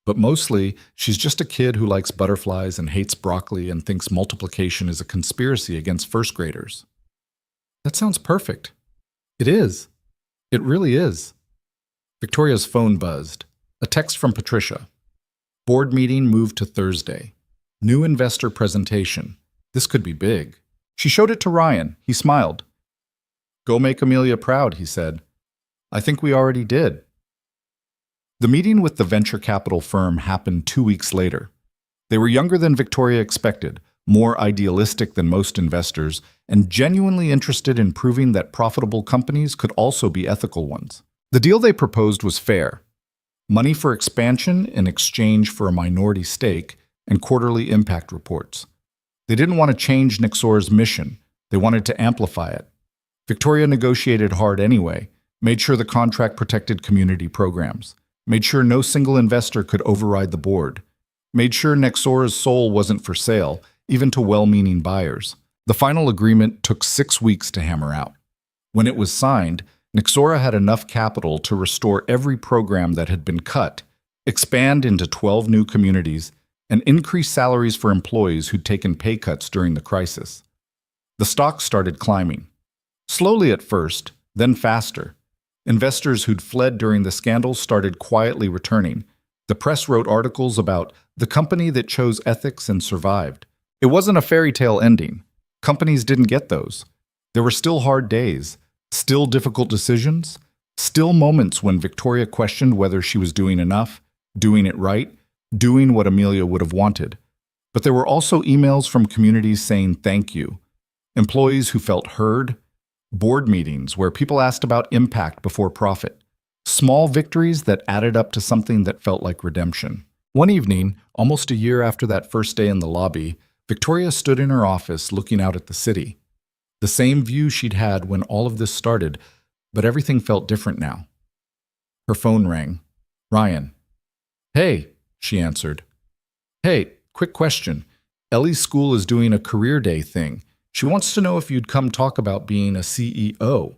But mostly, she's just a kid who likes butterflies and hates broccoli and thinks multiplication is a conspiracy against first graders." "That sounds perfect." "It is. It really is." Victoria's phone buzzed. A text from Patricia. "Board meeting moved to Thursday. New investor presentation. This could be big." She showed it to Ryan. He smiled. "Go make Amelia proud," he said. "I think we already did." The meeting with the venture capital firm happened 2 weeks later. They were younger than Victoria expected, more idealistic than most investors, and genuinely interested in proving that profitable companies could also be ethical ones. The deal they proposed was fair. Money for expansion in exchange for a minority stake and quarterly impact reports. They didn't want to change Nixora's mission. They wanted to amplify it. Victoria negotiated hard anyway, made sure the contract protected community programs, made sure no single investor could override the board, made sure Nixora's soul wasn't for sale, even to well-meaning buyers. The final agreement took 6 weeks to hammer out. When it was signed, Nixora had enough capital to restore every program that had been cut, expand into 12 new communities, and increase salaries for employees who'd taken pay cuts during the crisis. The stock started climbing. Slowly at first, then faster. Investors who'd fled during the scandal started quietly returning. The press wrote articles about the company that chose ethics and survived. It wasn't a fairy tale ending. Companies didn't get those. There were still hard days, still difficult decisions, still moments when Victoria questioned whether she was doing enough, doing it right, doing what Amelia would have wanted. But there were also emails from communities saying thank you, employees who felt heard, board meetings where people asked about impact before profit, small victories that added up to something that felt like redemption. One evening, almost a year after that first day in the lobby, Victoria stood in her office looking out at the city. The same view she'd had when all of this started, but everything felt different now. Her phone rang. "Ryan." "Hey," she answered. "Hey, quick question. Ellie's school is doing a career day thing. She wants to know if you'd come talk about being a CEO.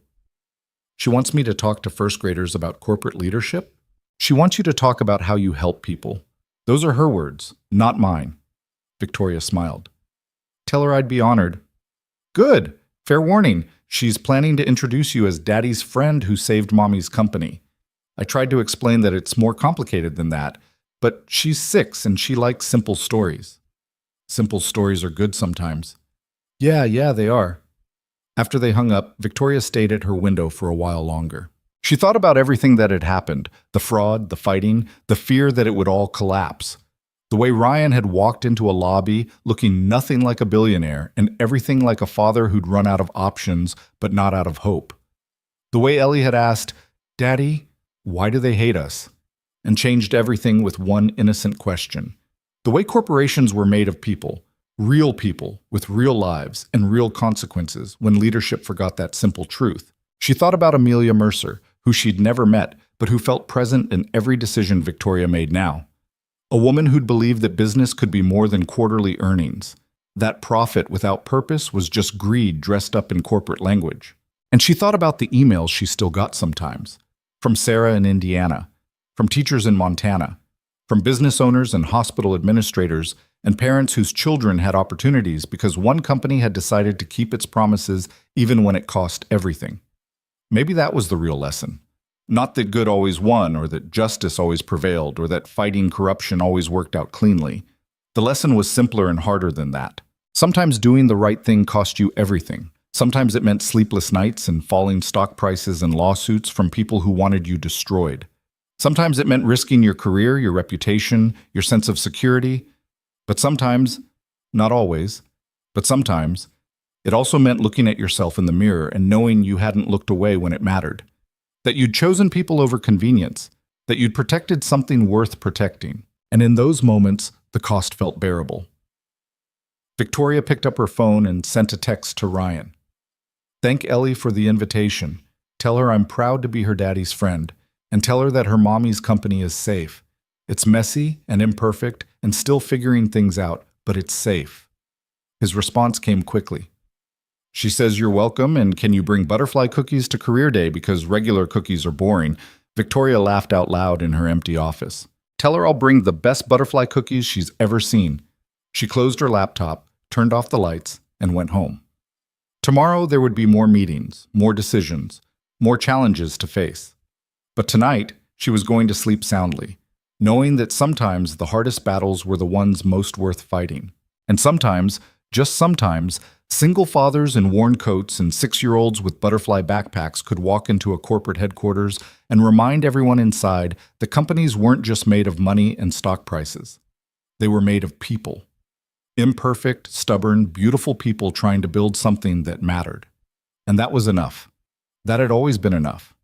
She wants me to talk to first graders about corporate leadership. She wants you to talk about how you help people. Those are her words, not mine." Victoria smiled. "Tell her I'd be honored." "Good. Fair warning. She's planning to introduce you as Daddy's friend who saved Mommy's company. I tried to explain that it's more complicated than that, but she's 6 and she likes simple stories." "Simple stories are good sometimes." Yeah, they are." After they hung up, Victoria stayed at her window for a while longer. She thought about everything that had happened, the fraud, the fighting, the fear that it would all collapse. The way Ryan had walked into a lobby looking nothing like a billionaire and everything like a father who'd run out of options but not out of hope. The way Ellie had asked, "Daddy, why do they hate us?" and changed everything with one innocent question. The way corporations were made of people with real lives and real consequences when leadership forgot that simple truth. She thought about Amelia Mercer, who she'd never met, but who felt present in every decision Victoria made now. A woman who'd believed that business could be more than quarterly earnings, that profit without purpose was just greed dressed up in corporate language. And she thought about the emails she still got sometimes, from Sarah in Indiana, from teachers in Montana, from business owners and hospital administrators and parents whose children had opportunities because one company had decided to keep its promises even when it cost everything. Maybe that was the real lesson. Not that good always won, or that justice always prevailed, or that fighting corruption always worked out cleanly. The lesson was simpler and harder than that. Sometimes doing the right thing cost you everything. Sometimes it meant sleepless nights and falling stock prices and lawsuits from people who wanted you destroyed. Sometimes it meant risking your career, your reputation, your sense of security. But sometimes, not always, but sometimes, it also meant looking at yourself in the mirror and knowing you hadn't looked away when it mattered. That you'd chosen people over convenience, that you'd protected something worth protecting. And in those moments, the cost felt bearable. Victoria picked up her phone and sent a text to Ryan. "Thank Ellie for the invitation. Tell her I'm proud to be her daddy's friend, and tell her that her mommy's company is safe. It's messy and imperfect and still figuring things out, but it's safe." His response came quickly. "She says you're welcome, and can you bring butterfly cookies to career day because regular cookies are boring?" Victoria laughed out loud in her empty office. "Tell her I'll bring the best butterfly cookies she's ever seen." She closed her laptop, turned off the lights, and went home. Tomorrow there would be more meetings, more decisions, more challenges to face. But tonight, she was going to sleep soundly, knowing that sometimes the hardest battles were the ones most worth fighting. And sometimes, just sometimes, single fathers in worn coats and 6-year-olds with butterfly backpacks could walk into a corporate headquarters and remind everyone inside that companies weren't just made of money and stock prices. They were made of people. Imperfect, stubborn, beautiful people trying to build something that mattered. And that was enough. That had always been enough.